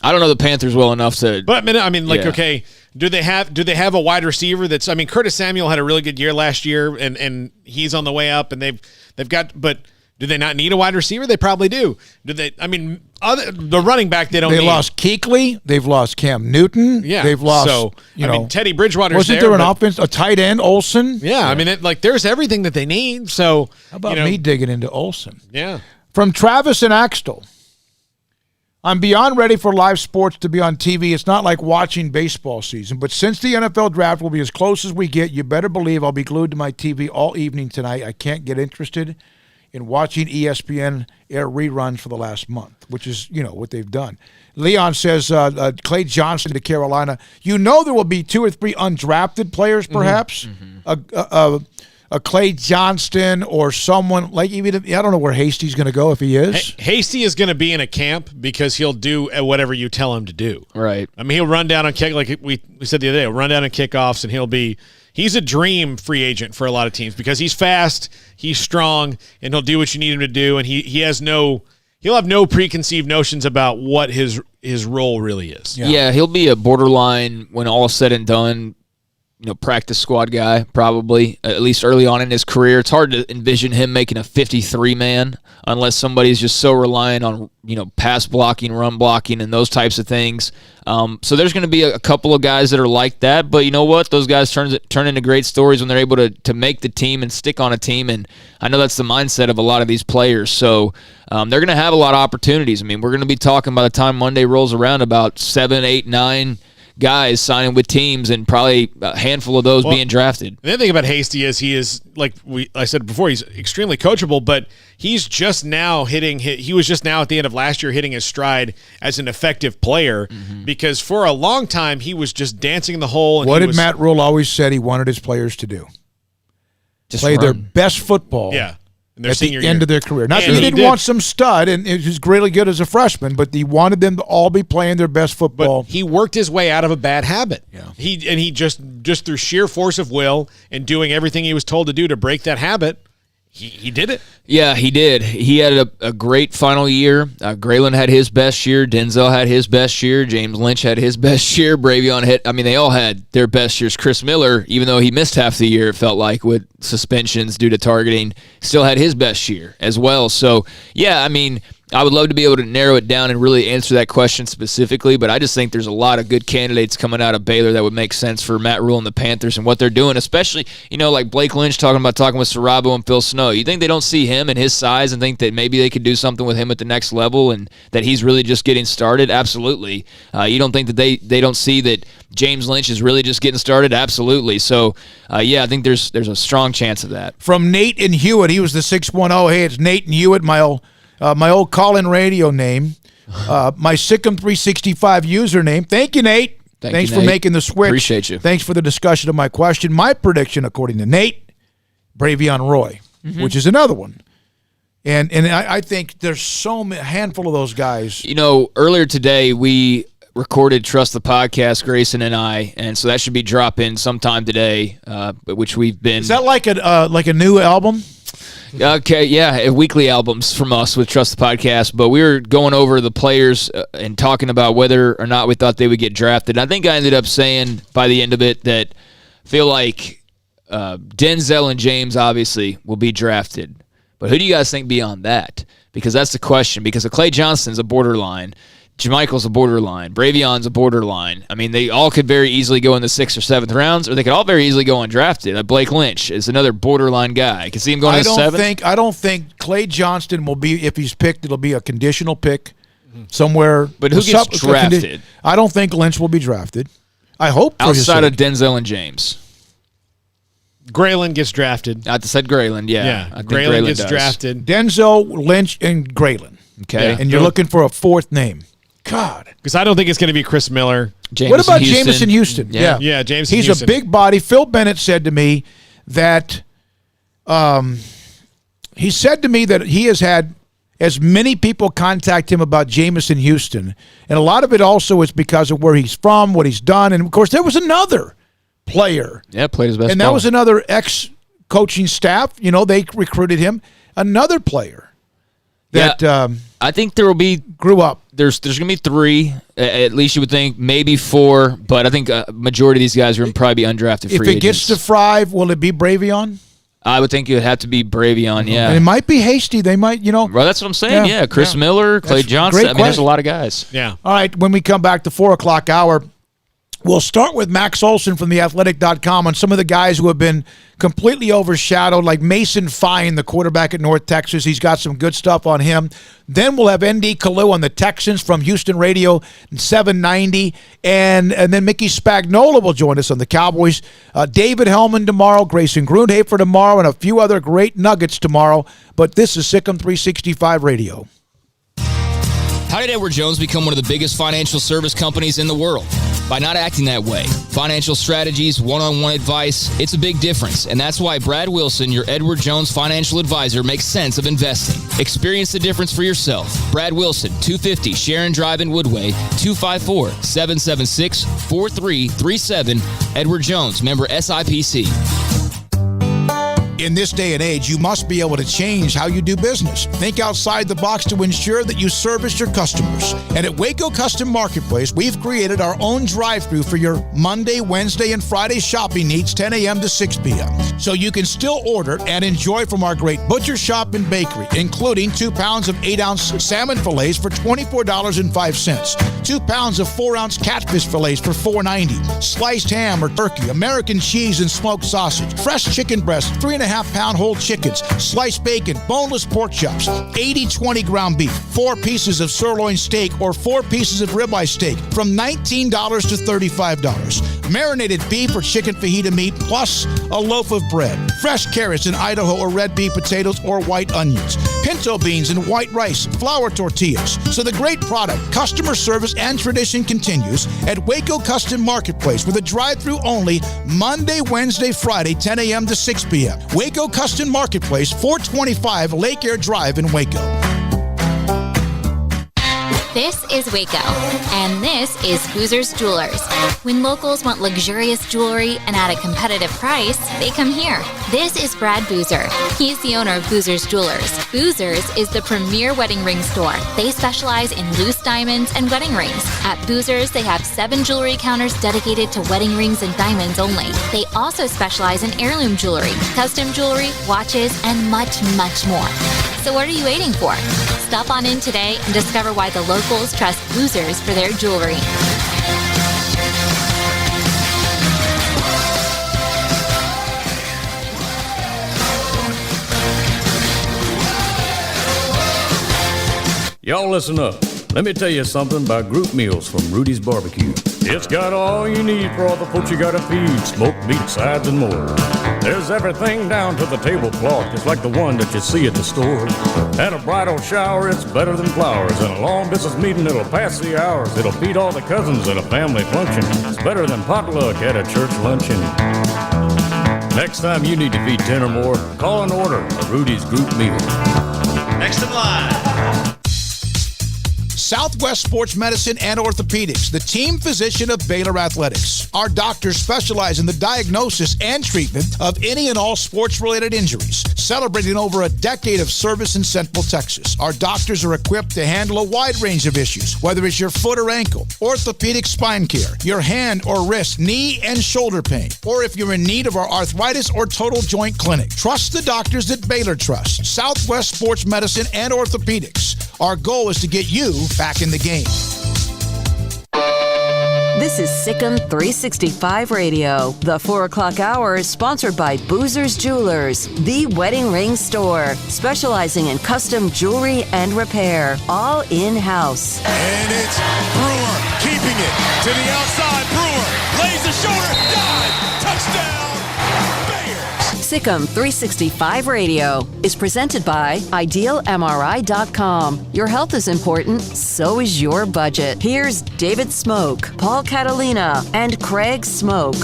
I don't know the Panthers well enough to. But I mean, okay, do they have a wide receiver that's? I mean, Curtis Samuel had a really good year last year, and he's on the way up, and they've got. But do they not need a wide receiver? They probably do. Do they? I mean, the running back they don't. They lost Kuechly. They've lost Cam Newton. Yeah, they've lost. So I mean, Teddy Bridgewater. Wasn't there an offense? A tight end, Olson. Yeah, I mean, there's everything that they need. So how about me digging into Olson? Yeah. From Travis and Axtell. I'm beyond ready for live sports to be on TV. It's not like watching baseball season, but since the NFL draft will be as close as we get, you better believe I'll be glued to my TV all evening tonight. I can't get interested in watching ESPN air reruns for the last month, which is, what they've done. Leon says Clay Johnson to Carolina. There will be 2 or 3 undrafted players, perhaps. Mm-hmm. A Clay Johnston or someone like I don't know where Hasty's going to go if he is. Hasty is going to be in a camp because he'll do whatever you tell him to do. Right. I mean, he'll run down on kick like we said the other day. He'll run down on kickoffs, and he's a dream free agent for a lot of teams because he's fast, he's strong, and he'll do what you need him to do. And he'll have no preconceived notions about what his role really is. Yeah, he'll be a borderline when all is said and done. Practice squad guy, probably, at least early on in his career. It's hard to envision him making a 53-man unless somebody's just so reliant on, pass blocking, run blocking, and those types of things. So there's going to be a couple of guys that are like that, but you know what? Those guys turn into great stories when they're able to make the team and stick on a team, and I know that's the mindset of a lot of these players. So they're going to have a lot of opportunities. I mean, we're going to be talking by the time Monday rolls around about 7, 8, 9 guys signing with teams, and probably a handful of those being drafted. The other thing about Hasty is he is, like I said before, he's extremely coachable, but he's just now he was just now at the end of last year hitting his stride as an effective player, because for a long time he was just dancing in the hole. And what did Matt Rule always said he wanted his players to do? Just play run their best football. Yeah. At the end of their career. Not that he didn't want some stud, and he was really good as a freshman, but he wanted them to all be playing their best football. But he worked his way out of a bad habit. Yeah. He just through sheer force of will and doing everything he was told to do to break that habit, he did it. Yeah, he did. He had a great final year. Graylin had his best year. Denzel had his best year. James Lynch had his best year. Bravion they all had their best years. Chris Miller, even though he missed half the year, it felt like, with suspensions due to targeting, still had his best year as well. So, yeah, I would love to be able to narrow it down and really answer that question specifically, but I just think there's a lot of good candidates coming out of Baylor that would make sense for Matt Rule and the Panthers and what they're doing, especially, like Blake Lynch talking with Sarabo and Phil Snow. You think they don't see him and his size and think that maybe they could do something with him at the next level and that he's really just getting started? Absolutely. You don't think that they don't see that James Lynch is really just getting started? Absolutely. So, I think there's a strong chance of that. From Nate and Hewitt, he was the 610. Hey, it's Nate and Hewitt, my old call-in radio name. my Sikkim365 username. Thank you, Nate. Thanks for making the switch. Appreciate you. Thanks for the discussion of my question. My prediction, according to Nate, Bravion Roy, which is another one. And I think there's a handful of those guys. You know, earlier today we recorded Trust the Podcast, Grayson and I, and so that should be dropping sometime today, which we've been... Is that like a new album? Okay, yeah, weekly albums from us with Trust the Podcast, but we were going over the players and talking about whether or not we thought they would get drafted. I think I ended up saying by the end of it that I feel like Denzel and James obviously will be drafted. But who do you guys think beyond that? Because that's the question. Because Clay Johnston's a borderline. Jermichael's a borderline. Bravion's a borderline. I mean, they all could very easily go in the 6th or 7th rounds, or they could all very easily go undrafted. Blake Lynch is another borderline guy. I can see him going in the 7th. I don't think Clay Johnston will be, if he's picked, it'll be a conditional pick somewhere. But who gets drafted? I don't think Lynch will be drafted. I hope for outside of Denzel and James. Grayland gets drafted. I said Grayland, yeah. I think Grayland gets drafted. Denzel, Lynch, and Grayland. Okay. And you're looking for a fourth name. God. Because I don't think it's going to be Chris Miller. What about Jameson Houston? Yeah, Jameson He's Houston. a big body. Phil Bennett said to me that he has had as many people contact him about Jameson Houston. And a lot of it also is because of where he's from, what he's done. And, of course, there was another player. Yeah, played his best and that was another ex-coaching staff. You know, they recruited him. Another player that I think there will be grew up. There's going to be 3, at least you would think, maybe 4, but I think a majority of these guys are going to probably be undrafted free agents. If it gets to 5, will it be Bravion? I would think it would have to be Bravion, yeah. And it might be hasty. They might, Well, that's what I'm saying, yeah. Chris Miller, Clay Johnston. I mean, there's a lot of guys. Yeah. All right, when we come back to 4 o'clock hour, we'll start with Max Olson from theathletic.com on some of the guys who have been completely overshadowed, like Mason Fine, the quarterback at North Texas. He's got some good stuff on him. Then we'll have ND Kalu on the Texans from Houston Radio 790. And then Mickey Spagnola will join us on the Cowboys. David Hellman tomorrow, Grayson Grundhafer tomorrow, and a few other great nuggets tomorrow. But this is Sikkim 365 Radio. How did Edward Jones become one of the biggest financial service companies in the world? By not acting that way. Financial strategies, one-on-one advice, it's a big difference. And that's why Brad Wilson, your Edward Jones financial advisor, makes sense of investing. Experience the difference for yourself. Brad Wilson, 250 Sharon Drive in Woodway, 254-776-4337. Edward Jones, member SIPC. In this day and age, you must be able to change how you do business. Think outside the box to ensure that you service your customers. And at Waco Custom Marketplace, we've created our own drive-thru for your Monday, Wednesday, and Friday shopping needs, 10 a.m. to 6 p.m. So you can still order and enjoy from our great butcher shop and bakery, including 2 pounds of 8-ounce salmon fillets for $24.05, 2 pounds of 4-ounce catfish fillets for $4.90, sliced ham or turkey, American cheese and smoked sausage, fresh chicken breast, 3.5-pound whole chickens, sliced bacon, boneless pork chops, 80/20 ground beef, 4 pieces of sirloin steak or 4 pieces of ribeye steak from $19 to $35. Marinated beef or chicken fajita meat plus a loaf of bread. Fresh carrots and Idaho or red beef potatoes or white onions. Pinto beans and white rice, flour tortillas. So the great product, customer service, and tradition continues at Waco Custom Marketplace with a drive-thru only Monday, Wednesday, Friday, 10 a.m. to 6 p.m. Waco Custom Marketplace, 425 Lake Air Drive in Waco. This is Waco, and this is Boozer's Jewelers. When locals want luxurious jewelry and at a competitive price, they come here. This is Brad Boozer. He's the owner of Boozer's Jewelers. Boozer's is the premier wedding ring store. They specialize in loose diamonds and wedding rings. At Boozer's, they have 7 jewelry counters dedicated to wedding rings and diamonds only. They also specialize in heirloom jewelry, custom jewelry, watches, and much, much more. So what are you waiting for? Stop on in today and discover why the locals trust Boozer's for their jewelry. Y'all listen up. Let me tell you something about group meals from Rudy's Barbecue. It's got all you need for all the folks you gotta feed. Smoked meat, sides, and more. There's everything down to the tablecloth, just like the one that you see at the store. And a bridal shower, it's better than flowers. And a long business meeting, it'll pass the hours. It'll feed all the cousins at a family function. It's better than potluck at a church luncheon. Next time you need to feed 10 or more, call and order a Rudy's Group meal. Next in line. Southwest Sports Medicine and Orthopedics, the team physician of Baylor Athletics. Our doctors specialize in the diagnosis and treatment of any and all sports-related injuries. Celebrating over a decade of service in Central Texas, our doctors are equipped to handle a wide range of issues, whether it's your foot or ankle, orthopedic spine care, your hand or wrist, knee and shoulder pain, or if you're in need of our arthritis or total joint clinic. Trust the doctors that Baylor trusts. Southwest Sports Medicine and Orthopedics. Our goal is to get you back in the game. This is Sikkim 365 Radio. The 4 o'clock hour is sponsored by Boozer's Jewelers, the wedding ring store, specializing in custom jewelry and repair, all in-house. And it's Brewer keeping it to the outside. Brewer lays the shoulder, dive, touchdown. Sikkim 365 Radio is presented by IdealMRI.com. Your health is important, so is your budget. Here's David Smoke, Paul Catalina, and Craig Smoke.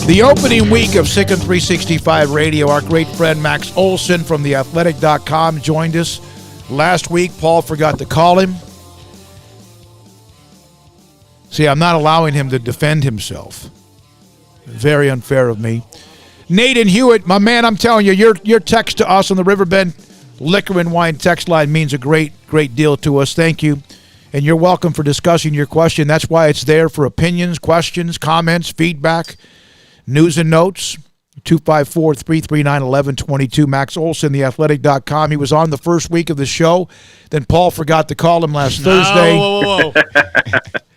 The opening week of Sikkim 365 Radio, our great friend Max Olson from theathletic.com joined us. Last week, Paul forgot to call him. See, I'm not allowing him to defend himself. Very unfair of me. Nathan Hewitt, my man, I'm telling you, your text to us on the Riverbend Liquor and Wine text line means a great deal to us. Thank you. And you're welcome for discussing your question. That's why it's there for opinions, questions, comments, feedback, news and notes. 254-339-1122. Max Olson, theathletic.com. He was on the first week of the show. Then Paul forgot to call him last Thursday. Whoa.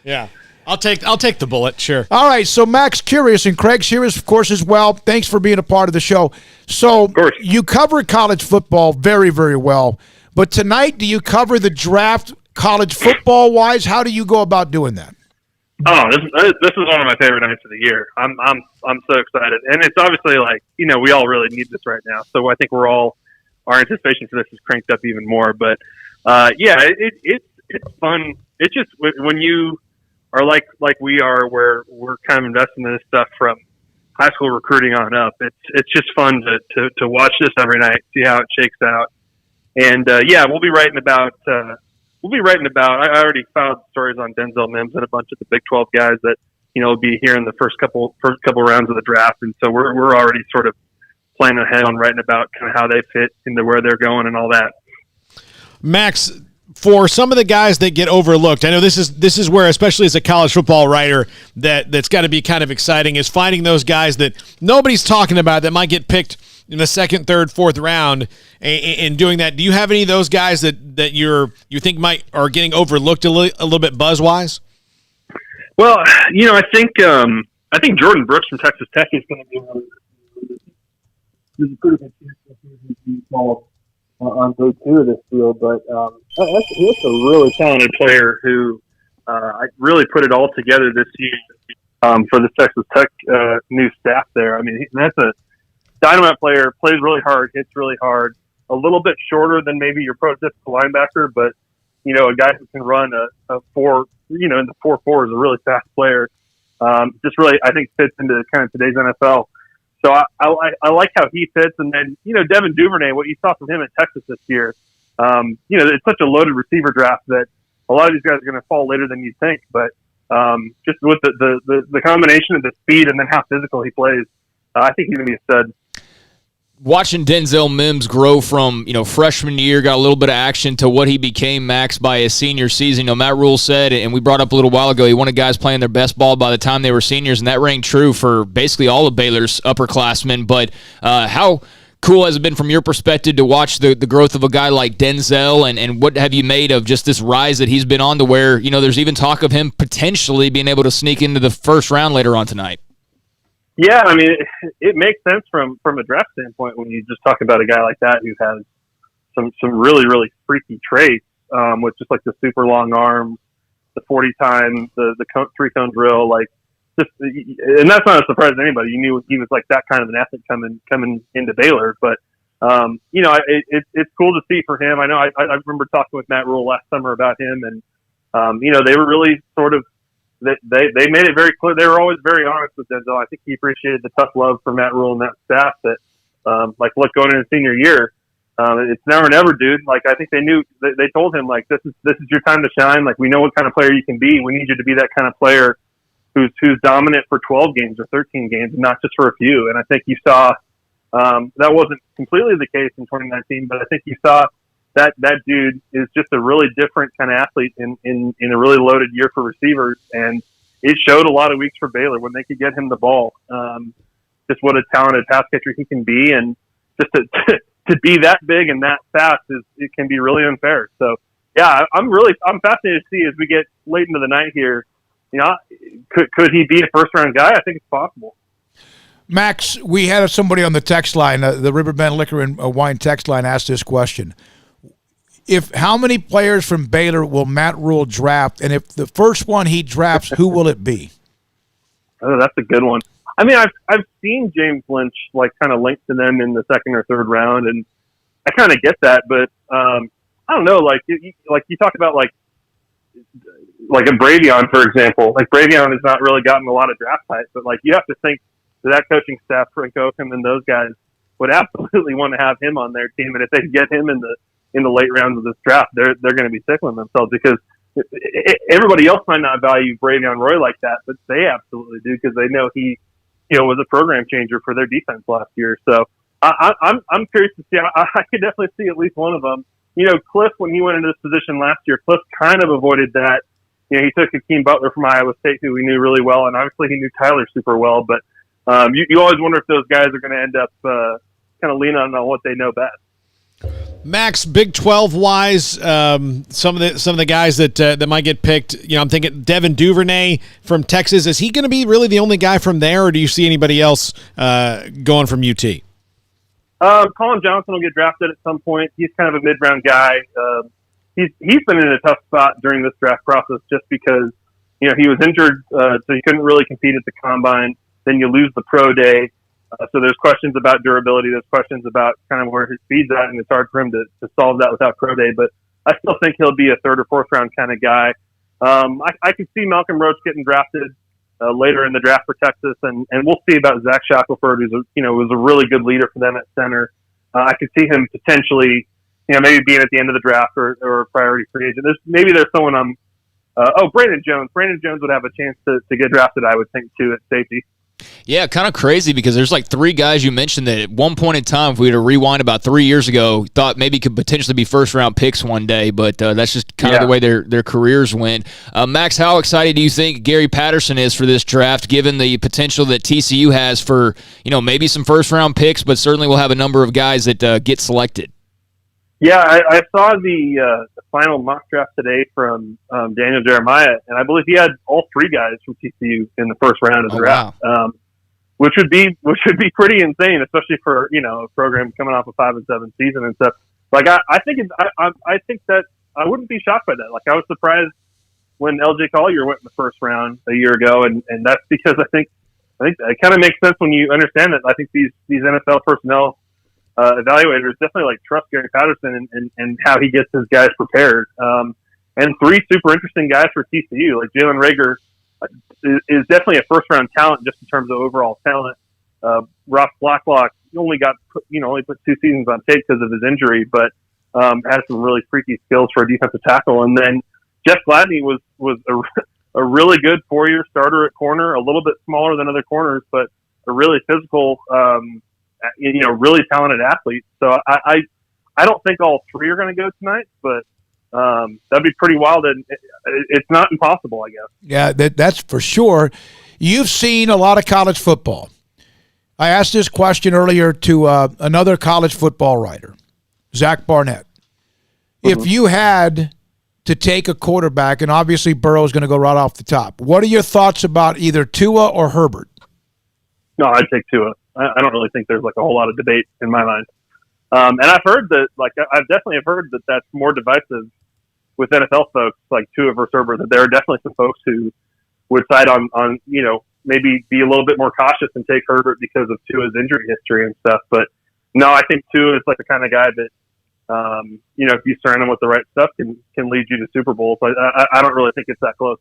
Yeah. I'll take the bullet, sure. All right, so Max, curious, and Craig's here, of course, as well. Thanks for being a part of the show. So you cover college football very, very well. But tonight, do you cover the draft college football-wise? How do you go about doing that? Oh, this is one of my favorite nights of the year. I'm so excited, and it's obviously like we all really need this right now. So I think our anticipation for this is cranked up even more. But it's fun. It's just when you are like we are, where we're kind of investing in this stuff from high school recruiting on up. It's just fun to watch this every night, see how it shakes out, and we'll be writing about. I already filed stories on Denzel Mims and a bunch of the Big 12 guys that will be here in the first couple rounds of the draft, and so we're already sort of planning ahead on writing about kind of how they fit into where they're going and all that. Max, for some of the guys that get overlooked, I know this is where, especially as a college football writer, that's got to be kind of exciting, is finding those guys that nobody's talking about that might get picked in the second, third, fourth round, and doing that. Do you have any of those guys that you think are getting overlooked a little bit buzz-wise? Well, I think Jordan Brooks from Texas Tech is going to be there's a pretty good chance that he's going to be involved on day 2 of this field, but he's a really talented player who really put it all together this year for the Texas Tech new staff there. I mean, that's a dynamite player, plays really hard, hits really hard, a little bit shorter than maybe your prototypical linebacker, but a guy who can run a 4, in the 4.4 is a really fast player. Just really, I think, fits into kind of today's NFL. So I like how he fits. And then, Devin Duvernay, what you saw from him at Texas this year, it's such a loaded receiver draft that a lot of these guys are going to fall later than you think. But just with the combination of the speed and then how physical he plays, I think he's going to be a stud. Watching Denzel Mims grow from, freshman year, got a little bit of action to what he became, Max, by his senior season. Matt Rule said, and we brought up a little while ago, he wanted guys playing their best ball by the time they were seniors, and that rang true for basically all of Baylor's upperclassmen. But how cool has it been from your perspective to watch the growth of a guy like Denzel, and what have you made of just this rise that he's been on to where, there's even talk of him potentially being able to sneak into the first round later on tonight? Yeah, I mean, it makes sense from a draft standpoint when you just talk about a guy like that who has some really, really freaky traits, with just like the super long arms, the 40 time, the 3-cone drill, like just, and that's not a surprise to anybody. You knew he was like that kind of an athlete coming into Baylor, but it's cool to see for him. I know I remember talking with Matt Rule last summer about him, and they were really sort of they made it very clear. They were always very honest with Denzel. I think he appreciated the tough love from Matt Rule and that staff. That look, going into senior year, it's now or never, dude. Like, I think they knew. They told him, like, this is your time to shine. Like, we know what kind of player you can be. We need you to be that kind of player who's dominant for 12 games or 13 games, and not just for a few. And I think you saw that wasn't completely the case in 2019, but I think you saw that dude is just a really different kind of athlete in a really loaded year for receivers, and it showed a lot of weeks for Baylor when they could get him the ball. Just what a talented pass catcher he can be, and just to be that big and that fast it can be really unfair. So yeah, I'm fascinated to see as we get late into the night here. Could he be a first round guy? I think it's possible. Max, we had somebody on the text line, the Riverbend Liquor and Wine text line, asked this question: how many players from Baylor will Matt Rule draft, and if the first one he drafts, who will it be? Oh, that's a good one. I mean, I've seen James Lynch like kind of linked to them in the second or third round, and I kind of get that, but I don't know. Like you talk about like a Bravion, for example. Like, Bravion has not really gotten a lot of draft hype, but like you have to think that coaching staff, Frank Oakham and those guys, would absolutely want to have him on their team, and if they can get him in the late rounds of this draft, they're going to be tickling themselves, because everybody else might not value Bravion Roy like that, but they absolutely do, because they know he was a program changer for their defense last year. So I'm curious to see. I could definitely see at least one of them. Cliff, when he went into this position last year, Cliff kind of avoided that. He took Hakeem Butler from Iowa State, who he knew really well, and obviously he knew Tyler super well. But you always wonder if those guys are going to end up kind of leaning on what they know best. Max, Big 12 wise, some of the guys that might get picked. I'm thinking Devin Duvernay from Texas. Is he going to be really the only guy from there, or do you see anybody else going from UT? Colin Johnson will get drafted at some point. He's kind of a mid-round guy. He's been in a tough spot during this draft process just because he was injured, so he couldn't really compete at the combine. Then you lose the pro day. So there's questions about durability. There's questions about kind of where his speed's at, and it's hard for him to solve that without pro day. But I still think he'll be a third or fourth round kind of guy. I could see Malcolm Roach getting drafted later in the draft for Texas, and we'll see about Zach Shackelford, who's was a really good leader for them at center. I could see him potentially, maybe being at the end of the draft or a priority free agent. There's someone Brandon Jones. Brandon Jones would have a chance to get drafted, I would think, too, at safety. Yeah, kind of crazy, because there's like three guys you mentioned that at one point in time, if we were to rewind about 3 years ago, thought maybe could potentially be first-round picks one day, but that's just kind of the way their careers went. Max, how excited do you think Gary Patterson is for this draft, given the potential that TCU has for maybe some first-round picks, but certainly we'll have a number of guys that get selected? Yeah, I saw the final mock draft today from Daniel Jeremiah, and I believe he had all three guys from TCU in the first round of the draft, wow. Which would be pretty insane, especially for a program coming off a 5-7 season and stuff. Like I think that I wouldn't be shocked by that. Like, I was surprised when LJ Collier went in the first round a year ago, and that's because I think it kind of makes sense when you understand that. I think these NFL personnel evaluators definitely trust Gary Patterson and how he gets his guys prepared. And three super interesting guys for TCU, like Jalen Reagor is definitely a first round talent just in terms of overall talent. Ross Blacklock only put 2 seasons on tape because of his injury, but has some really freaky skills for a defensive tackle. And then Jeff Gladney was a really good 4-year starter at corner, a little bit smaller than other corners, but a really physical, really talented athlete. So I don't think all three are going to go tonight, but that'd be pretty wild, and it's not impossible, I guess. Yeah, that's for sure. You've seen a lot of college football. I asked this question earlier to another college football writer, Zach Barnett. Mm-hmm. If you had to take a quarterback, and obviously Burrow's going to go right off the top, what are your thoughts about either Tua or Herbert? No, I'd take Tua. I don't really think there's a whole lot of debate in my mind. And I've heard that, I've definitely heard that that's more divisive with NFL folks like Tua versus Herbert, that there are definitely some folks who would side on maybe be a little bit more cautious and take Herbert because of Tua's injury history and stuff. But no, I think Tua is like the kind of guy that, if you surround him with the right stuff, can lead you to Super Bowls. But I don't really think it's that close.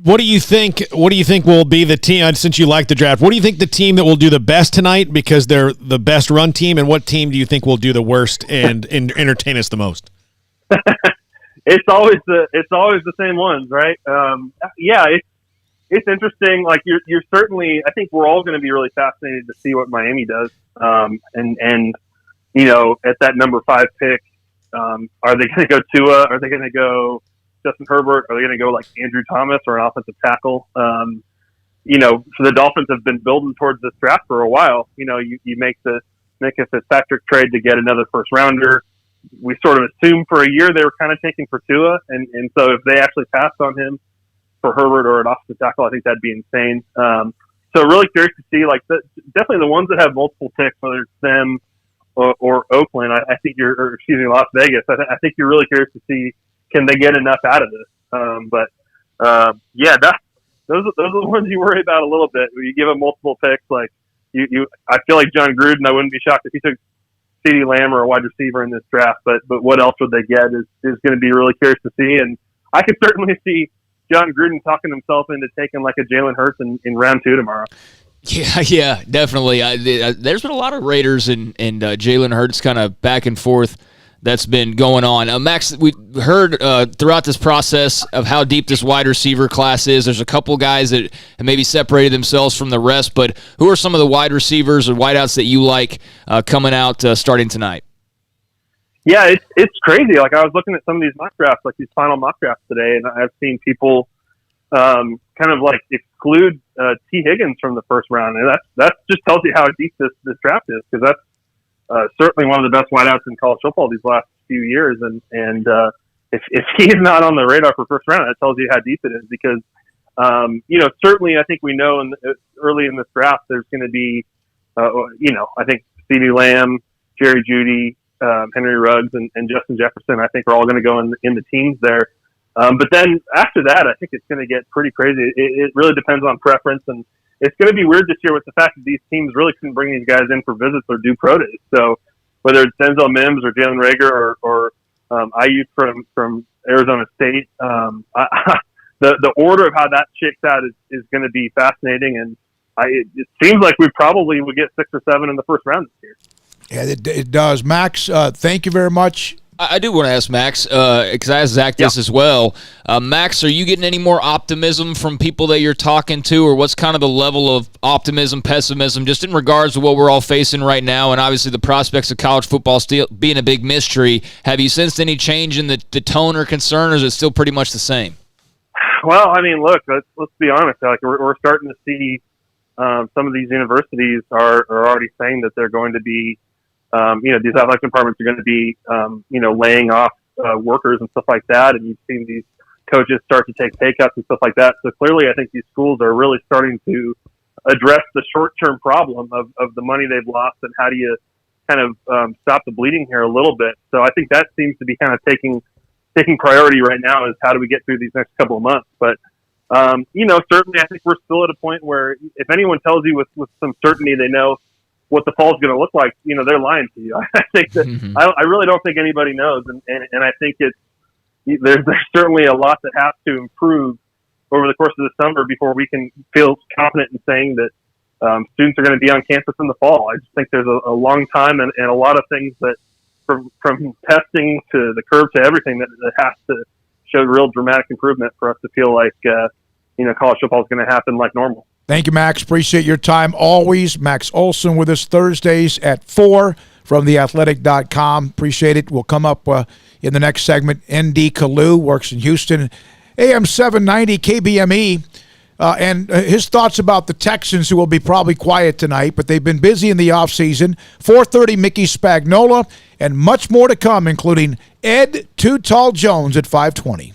What do you think will be the team, since you like the draft, what do you think the team that will do the best tonight because they're the best run team, and what team do you think will do the worst and entertain us the most? It's always the same ones, right? It's interesting. Like you're certainly, I think we're all going to be really fascinated to see what Miami does. At that number 5 pick, are they going to go Tua? Are they going to go Justin Herbert? Are they going to go like Andrew Thomas or an offensive tackle? So the Dolphins have been building towards this draft for a while. You make the Nick Fitzpatrick trade to get another first rounder. We sort of assumed for a year they were kind of taking for Tua, and so if they actually passed on him for Herbert or an offensive tackle, I think that'd be insane. So really curious to see, definitely the ones that have multiple picks, whether it's them or Oakland. I think Las Vegas. I think you're really curious to see, can they get enough out of this? Those are the ones you worry about a little bit. When you give them multiple picks, I feel like John Gruden, I wouldn't be shocked if he took CeeDee Lamb or a wide receiver in this draft, but what else would they get is going to be really curious to see. And I could certainly see John Gruden talking himself into taking like a Jalen Hurts in round 2 tomorrow. Yeah, definitely. There's been a lot of Raiders and Jalen Hurts kind of back and forth that's been going on. Max, we heard throughout this process of how deep this wide receiver class is. There's a couple guys that have maybe separated themselves from the rest, but who are some of the wide receivers or wideouts that you like coming out starting tonight? Yeah, it's crazy. Like I was looking at some of these mock drafts, like these final mock drafts today, and I've seen people kind of like exclude T. Higgins from the first round, and that just tells you how deep this draft is, because that's certainly one of the best wideouts in college football these last few years. And if he's not on the radar for first round, that tells you how deep it is, because certainly I think we know early in this draft there's going to be I think CeeDee Lamb, Jerry Jeudy, Henry Ruggs, and Justin Jefferson, I think, are all going to go in the teams there. But then after that, I think it's going to get pretty crazy. It really depends on preference, and it's going to be weird this year with the fact that these teams really couldn't bring these guys in for visits or do pro days. So whether it's Denzel Mims or Jalen Reagor or Ayuk from Arizona State, the order of how that shakes out is going to be fascinating. And it seems like we probably would get 6 or 7 in the first round this year. Yeah, it does. Max, thank you very much. I do want to ask Max, because I asked Zach this as well. Max, are you getting any more optimism from people that you're talking to, or what's kind of the level of optimism, pessimism, just in regards to what we're all facing right now, and obviously the prospects of college football still being a big mystery? Have you sensed any change in the tone or concern, or is it still pretty much the same? Well, I mean, look, let's be honest. Like we're starting to see some of these universities are already saying that they're going to be these athletic departments are going to be, laying off workers and stuff like that. And you've seen these coaches start to take pay cuts and stuff like that. So clearly I think these schools are really starting to address the short-term problem of the money they've lost, and how do you kind of stop the bleeding here a little bit. So I think that seems to be kind of taking priority right now, is how do we get through these next couple of months. But, certainly I think we're still at a point where if anyone tells you with some certainty they know what the fall is going to look like, they're lying to you. I think that I really don't think anybody knows, and I think there's certainly a lot that has to improve over the course of the summer before we can feel confident in saying that students are going to be on campus in the fall. I just think there's a long time and a lot of things that from testing to the curve to everything that has to show real dramatic improvement for us to feel like college football is going to happen like normal. Thank you, Max. Appreciate your time always. Max Olson with us Thursdays at 4 from theathletic.com. Appreciate it. We'll come up in the next segment. ND Kalu works in Houston. AM 790 KBME. And his thoughts about the Texans, who will be probably quiet tonight, but they've been busy in the offseason. 4:30, Mickey Spagnola, and much more to come, including Ed Too Tall Jones at 5:20.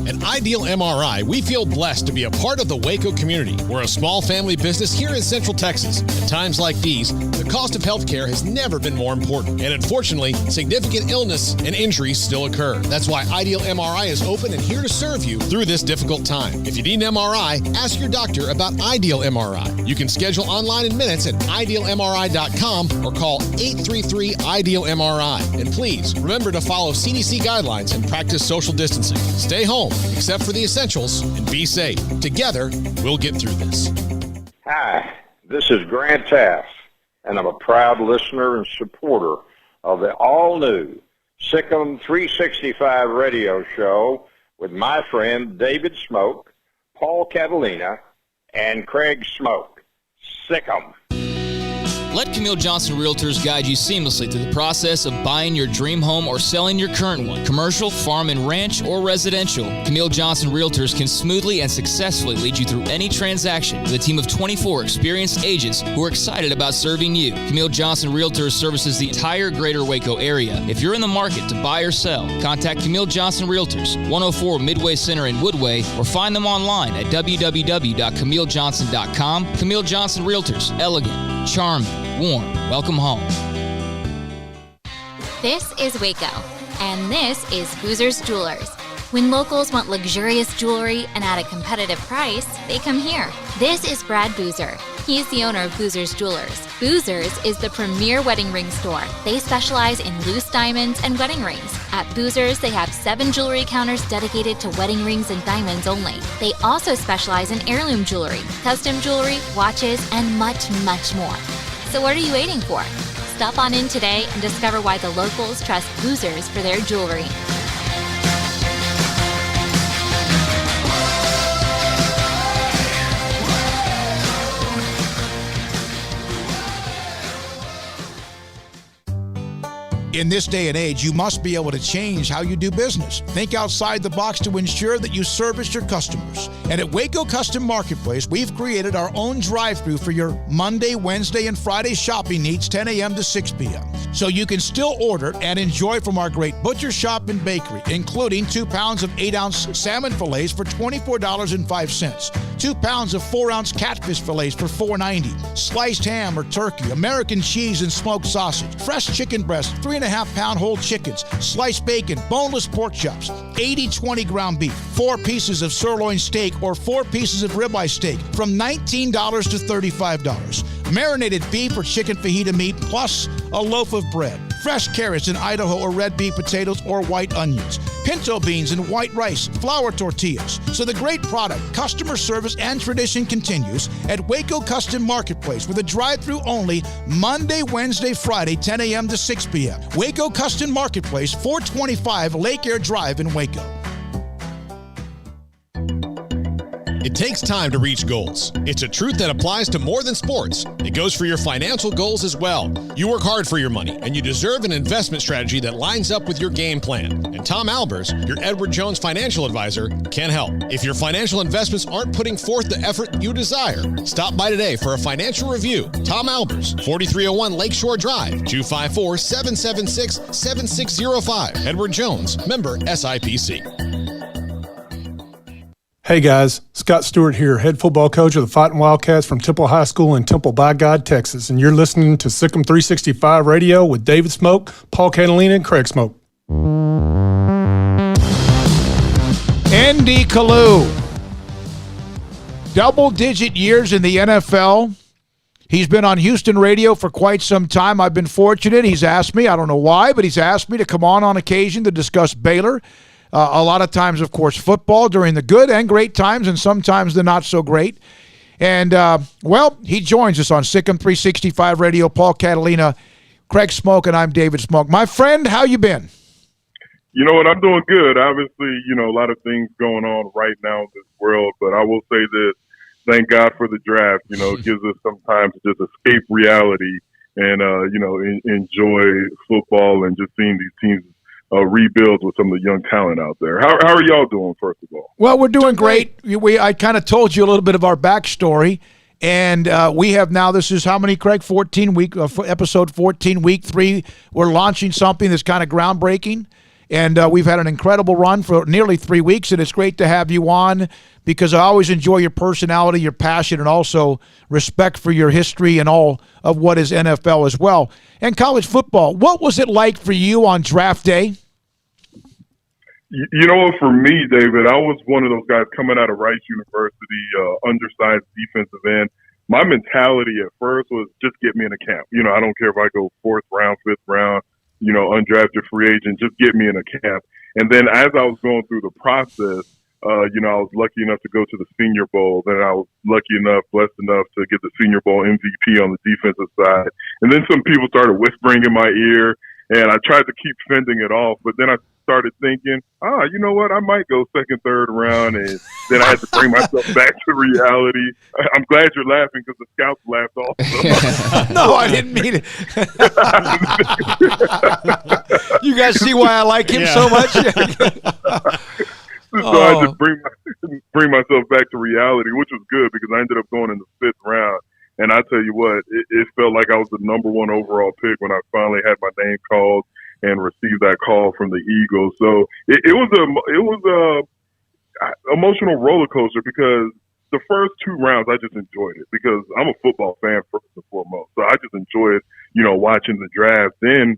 At Ideal MRI, we feel blessed to be a part of the Waco community. We're a small family business here in Central Texas. At times like these, the cost of healthcare has never been more important. And unfortunately, significant illness and injuries still occur. That's why Ideal MRI is open and here to serve you through this difficult time. If you need an MRI, ask your doctor about Ideal MRI. You can schedule online in minutes at idealmri.com or call 833-IDEAL-MRI. And please, remember to follow CDC guidelines and practice social distancing. Stay home, except for the essentials, and be safe. Together, we'll get through this. Hi, this is Grant Taft, and I'm a proud listener and supporter of the all-new Sikkim 365 radio show with my friend David Smoke, Paul Catalina, and Craig Smoke. Sikkim. Let Camille Johnson Realtors guide you seamlessly through the process of buying your dream home or selling your current one. Commercial, farm and ranch, or residential, Camille Johnson Realtors can smoothly and successfully lead you through any transaction with a team of 24 experienced agents who are excited about serving you. Camille Johnson Realtors services the entire greater Waco area. If you're in the market to buy or sell, contact Camille Johnson Realtors, 104 Midway Center in Woodway, or find them online at www.camillejohnson.com. Camille Johnson Realtors, elegant, charming, warm. Welcome home. This is Waco, and this is Boozer's Jewelers. When locals want luxurious jewelry and at a competitive price, they come here. This is Brad Boozer. He's the owner of Boozer's Jewelers. Boozer's is the premier wedding ring store. They specialize in loose diamonds and wedding rings. At Boozer's, they have 7 jewelry counters dedicated to wedding rings and diamonds only. They also specialize in heirloom jewelry, custom jewelry, watches, and much, much more. So what are you waiting for? Stop on in today and discover why the locals trust Boozer's for their jewelry. In this day and age, you must be able to change how you do business. Think outside the box to ensure that you service your customers. And at Waco Custom Marketplace, we've created our own drive-thru for your Monday, Wednesday, and Friday shopping needs, 10 a.m. to 6 p.m. So you can still order and enjoy from our great butcher shop and bakery, including 2 pounds of 8-ounce salmon fillets for $24.05, 2 pounds of 4-ounce catfish fillets for $4.90, sliced ham or turkey, American cheese and smoked sausage, fresh chicken breast, 3.5-pound whole chickens, sliced bacon, boneless pork chops, 80/20 ground beef, 4 pieces of sirloin steak or 4 pieces of ribeye steak from $19 to $35, marinated beef or chicken fajita meat plus a loaf of bread, fresh carrots in Idaho or red beet potatoes or white onions, pinto beans and white rice, flour tortillas. So the great product, customer service, and tradition continues at Waco Custom Marketplace with a drive-thru only Monday, Wednesday, Friday, 10 a.m. to 6 p.m. Waco Custom Marketplace, 425 Lake Air Drive in Waco. It takes time to reach goals. It's a truth that applies to more than sports. It goes for your financial goals as well. You work hard for your money, and you deserve an investment strategy that lines up with your game plan. And Tom Albers, your Edward Jones financial advisor, can help. If your financial investments aren't putting forth the effort you desire, stop by today for a financial review. Tom Albers, 4301 Lakeshore Drive, 254-776-7605. Edward Jones, member SIPC. Hey guys, Scott Stewart here, head football coach of the Fighting Wildcats from Temple High School in Temple by God, Texas, and you're listening to Sikkim 365 Radio with David Smoke, Paul Catalina, and Craig Smoke. Andy Kalu, double-digit years in the NFL. He's been on Houston radio for quite some time. I've been fortunate. He's asked me, I don't know why, but he's asked me to come on occasion to discuss Baylor. A lot of times, of course, football during the good and great times and sometimes the not so great. And, well, he joins us on Sikkim 365 Radio. Paul Catalina, Craig Smoke, and I'm David Smoke. My friend, how you been? You know what? I'm doing good. Obviously, you know, a lot of things going on right now in this world, but I will say this. Thank God for the draft. You know, it gives us some time to just escape reality and, you know, enjoy football and just seeing these teams rebuild with some of the young talent out there. How are y'all doing, first of all? Well, we're doing great. I kind of told you a little bit of our backstory, and we have now, this is how many, Craig? 14 week, episode 14, week 3. We're launching something that's kind of groundbreaking, And we've had an incredible run for nearly 3 weeks, and it's great to have you on because I always enjoy your personality, your passion, and also respect for your history and all of what is NFL as well. And college football, what was it like for you on draft day? You know what, for me, David, I was one of those guys coming out of Rice University, undersized defensive end. My mentality at first was just get me in a camp. You know, I don't care if I go 4th round, 5th round, you know, undrafted free agent, just get me in a camp. And then as I was going through the process, you know, I was lucky enough to go to the Senior Bowl. Then I was blessed enough to get the Senior Bowl MVP on the defensive side. And then some people started whispering in my ear, and I tried to keep fending it off. But then I started thinking, you know what, I might go 2nd, 3rd round. And then I had to bring myself back to reality. I'm glad you're laughing because the scouts laughed also. No, I didn't mean it. You guys see why I like him so much? So I had to bring myself back to reality, which was good because I ended up going in the 5th round. And I tell you what, it felt like I was the number 1 overall pick when I finally had my name called and received that call from the Eagles. So it was a emotional roller coaster because the first 2 rounds I just enjoyed it because I'm a football fan first and foremost. So I just enjoyed, you know, watching the draft. Then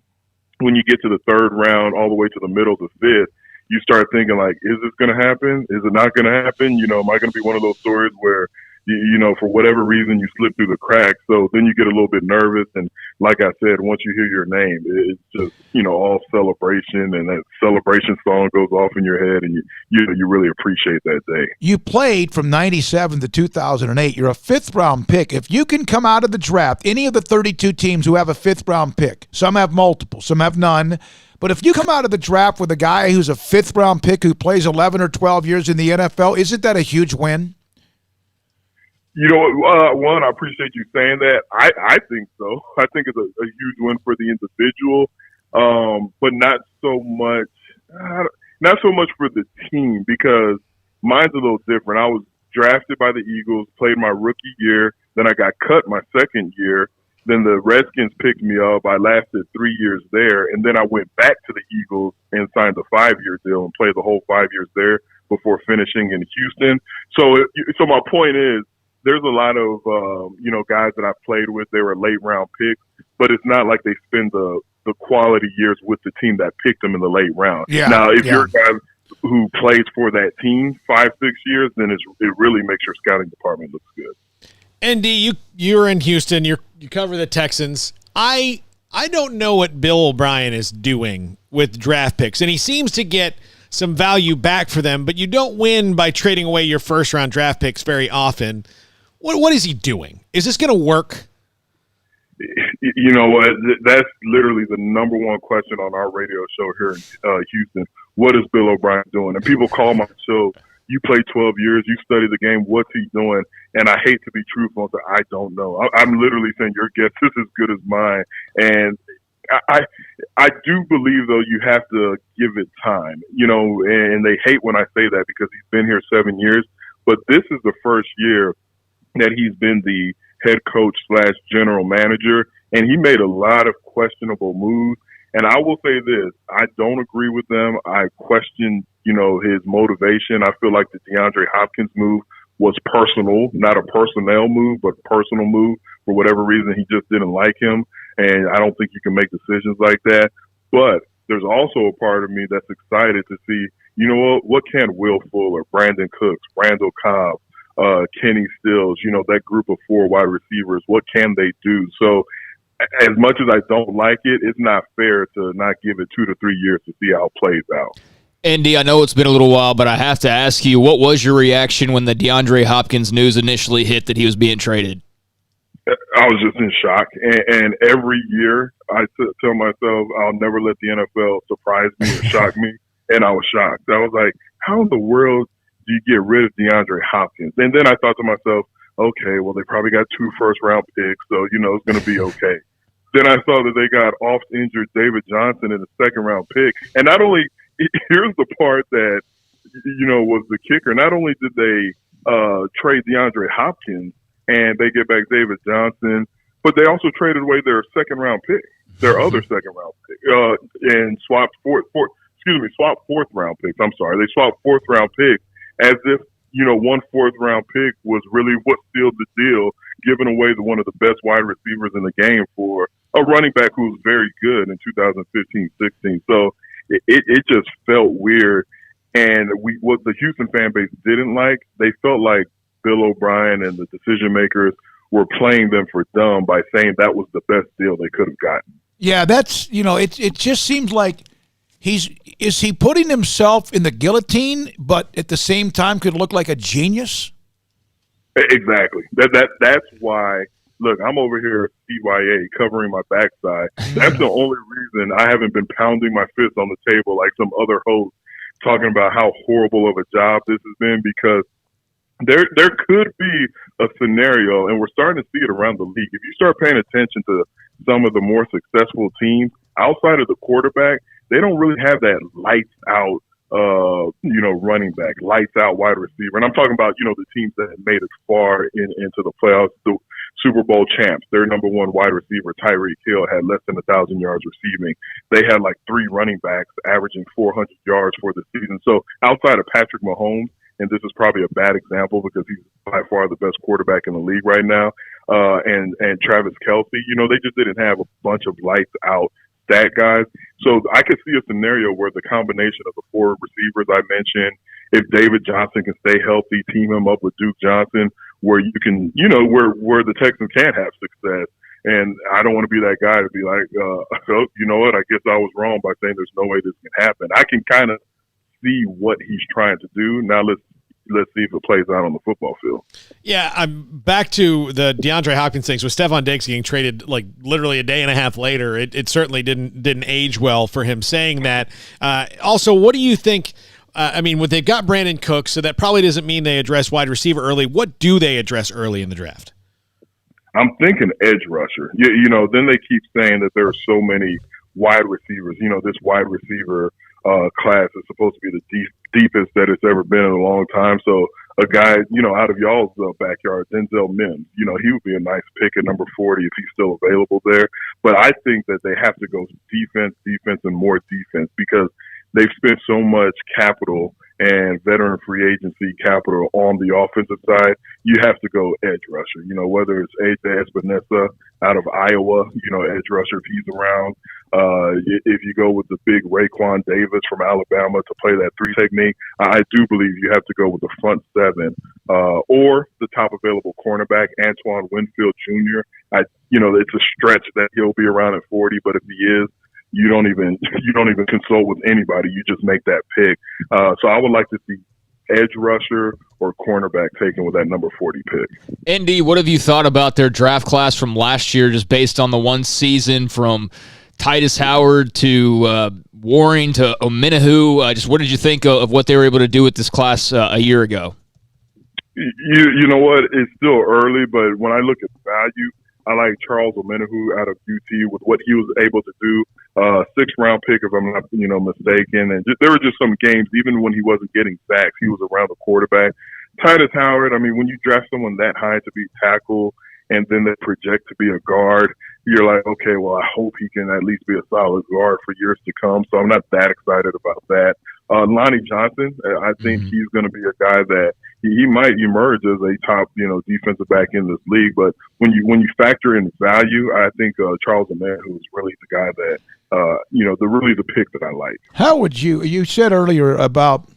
when you get to the 3rd round, all the way to the middle of the 5th, you start thinking like, is this going to happen? Is it not going to happen? You know, am I going to be one of those stories where, you know, for whatever reason you slip through the cracks? So then you get a little bit nervous. And like I said, once you hear your name, it's just, you know, all celebration, and that celebration song goes off in your head, and you really appreciate that day. You played from 97 to 2008. You're a 5th round pick. If you can come out of the draft, any of the 32 teams who have a 5th round pick, some have multiple, some have none. But if you come out of the draft with a guy who's a 5th round pick who plays 11 or 12 years in the NFL, isn't that a huge win? You know, one, I appreciate you saying that. I think so. I think it's a huge win for the individual, but not so much for the team because mine's a little different. I was drafted by the Eagles, played my rookie year, then I got cut my 2nd year. Then the Redskins picked me up. I lasted 3 years there, and then I went back to the Eagles and signed a 5-year deal and played the whole 5 years there before finishing in Houston. So my point is, there's a lot of you know, guys that I've played with. They were late round picks, but it's not like they spend the quality years with the team that picked them in the late round. Yeah, now, if you're a guy who plays for that team 5-6 years, then it really makes your scouting department look good. Andy, you're in Houston. You cover the Texans. I don't know what Bill O'Brien is doing with draft picks, and he seems to get some value back for them, but you don't win by trading away your 1st round draft picks very often. What is he doing? Is this going to work? You know what? That's literally the number 1 question on our radio show here in Houston. What is Bill O'Brien doing? And people call my show, you play 12 years, you study the game, what's he doing? And I hate to be truthful and say, I don't know. I'm literally saying your guess is as good as mine. And I do believe, though, you have to give it time, you know, and they hate when I say that because he's been here 7 years. But this is the first year that he's been the head coach / general manager, and he made a lot of questionable moves. And I will say this, I don't agree with them. I question, you know, his motivation. I feel like the DeAndre Hopkins move was personal, not a personnel move, but a personal move. For whatever reason, he just didn't like him. And I don't think you can make decisions like that. But there's also a part of me that's excited to see, you know what can Will Fuller, Brandon Cooks, Randall Cobb, Kenny Stills, you know, that group of 4 wide receivers, what can they do? So as much as I don't like it, it's not fair to not give it 2 to 3 years to see how it plays out. Andy, I know it's been a little while, but I have to ask you, what was your reaction when the DeAndre Hopkins news initially hit that he was being traded? I was just in shock. And every year I tell myself I'll never let the NFL surprise me or shock me. And I was shocked. I was like, how in the world do you get rid of DeAndre Hopkins? And then I thought to myself, okay, well, they probably got 2 first-round picks, so, you know, it's going to be okay. Then I saw that they got oft-injured David Johnson in the 2nd-round pick. And not only – here's the part that, you know, was the kicker. Not only did they trade DeAndre Hopkins and they get back David Johnson, but they also traded away their 2nd-round pick, their other 2nd-round pick, and swapped swapped fourth-round picks. I'm sorry. They swapped fourth-round picks as if, one fourth-round pick was really what sealed the deal, giving away one of the best wide receivers in the game for a running back who was very good in 2015-16. So it just felt weird. And what the Houston fan base didn't like, they felt like Bill O'Brien and the decision makers were playing them for dumb by saying that was the best deal they could have gotten. Yeah, that's, it just seems like is he putting himself in the guillotine, but at the same time could look like a genius? Exactly. That's why, look, I'm over here at CYA covering my backside. That's the only reason I haven't been pounding my fist on the table like some other hosts talking about how horrible of a job this has been, because there could be a scenario, and we're starting to see it around the league. If you start paying attention to some of the more successful teams outside of the quarterback, they don't really have that lights out, running back, lights out wide receiver. And I'm talking about, the teams that made it far into the playoffs, the Super Bowl champs. Their number one wide receiver, Tyreek Hill, had less than 1,000 yards receiving. They had like 3 running backs averaging 400 yards for the season. So outside of Patrick Mahomes, and this is probably a bad example because he's by far the best quarterback in the league right now, and Travis Kelce, they just didn't have a bunch of lights out stat guys. So I could see a scenario where the combination of the 4 receivers I mentioned, if David Johnson can stay healthy, team him up with Duke Johnson, where you can, where the Texans can have success. And I don't want to be that guy to be like, so, you know what, I guess I was wrong by saying there's no way this can happen. I can kind of see what he's trying to do. Now let's see if it plays out on the football field. Yeah, I'm back to the DeAndre Hopkins things with Stephon Diggs getting traded like literally a day and a half later. It certainly didn't age well for him saying that. Also, what do you think? They've got Brandon Cooks, so that probably doesn't mean they address wide receiver early. What do they address early in the draft? I'm thinking edge rusher. Then they keep saying that there are so many wide receivers. This wide receiver class is supposed to be the deepest that it's ever been in a long time. So a guy, out of y'all's backyard, Denzel Mims, he would be a nice pick at number 40 if he's still available there. But I think that they have to go defense, and more defense, because they've spent so much capital and veteran free agency capital on the offensive side. You have to go edge rusher, whether it's A.J. Espinosa out of Iowa, edge rusher if he's around. If you go with the big Raekwon Davis from Alabama to play that 3 technique, I do believe you have to go with the front 7 or the top available cornerback, Antoine Winfield Jr. It's a stretch that he'll be around at 40, but if he is, you don't even consult with anybody. You just make that pick. So I would like to see edge rusher or cornerback taken with that number 40 pick. ND, what have you thought about their draft class from last year, just based on the one season, from Titus Howard to Waring to Omenahu? Just what did you think of what they were able to do with this class a year ago? You know what? It's still early, but when I look at value, I like Charles Omenahu out of UT with what he was able to do. 6th-round pick, if I'm not mistaken. And there were just some games, even when he wasn't getting sacks, he was around the quarterback. Titus Howard, when you draft someone that high to be tackle and then they project to be a guard, you're like, okay, well, I hope he can at least be a solid guard for years to come. So I'm not that excited about that. Lonnie Johnson, I think he's going to be a guy that he might emerge as a top, defensive back in this league. But when you factor in value, I think Charles Omenahu is really the guy that, the pick that I like. How would you said earlier about,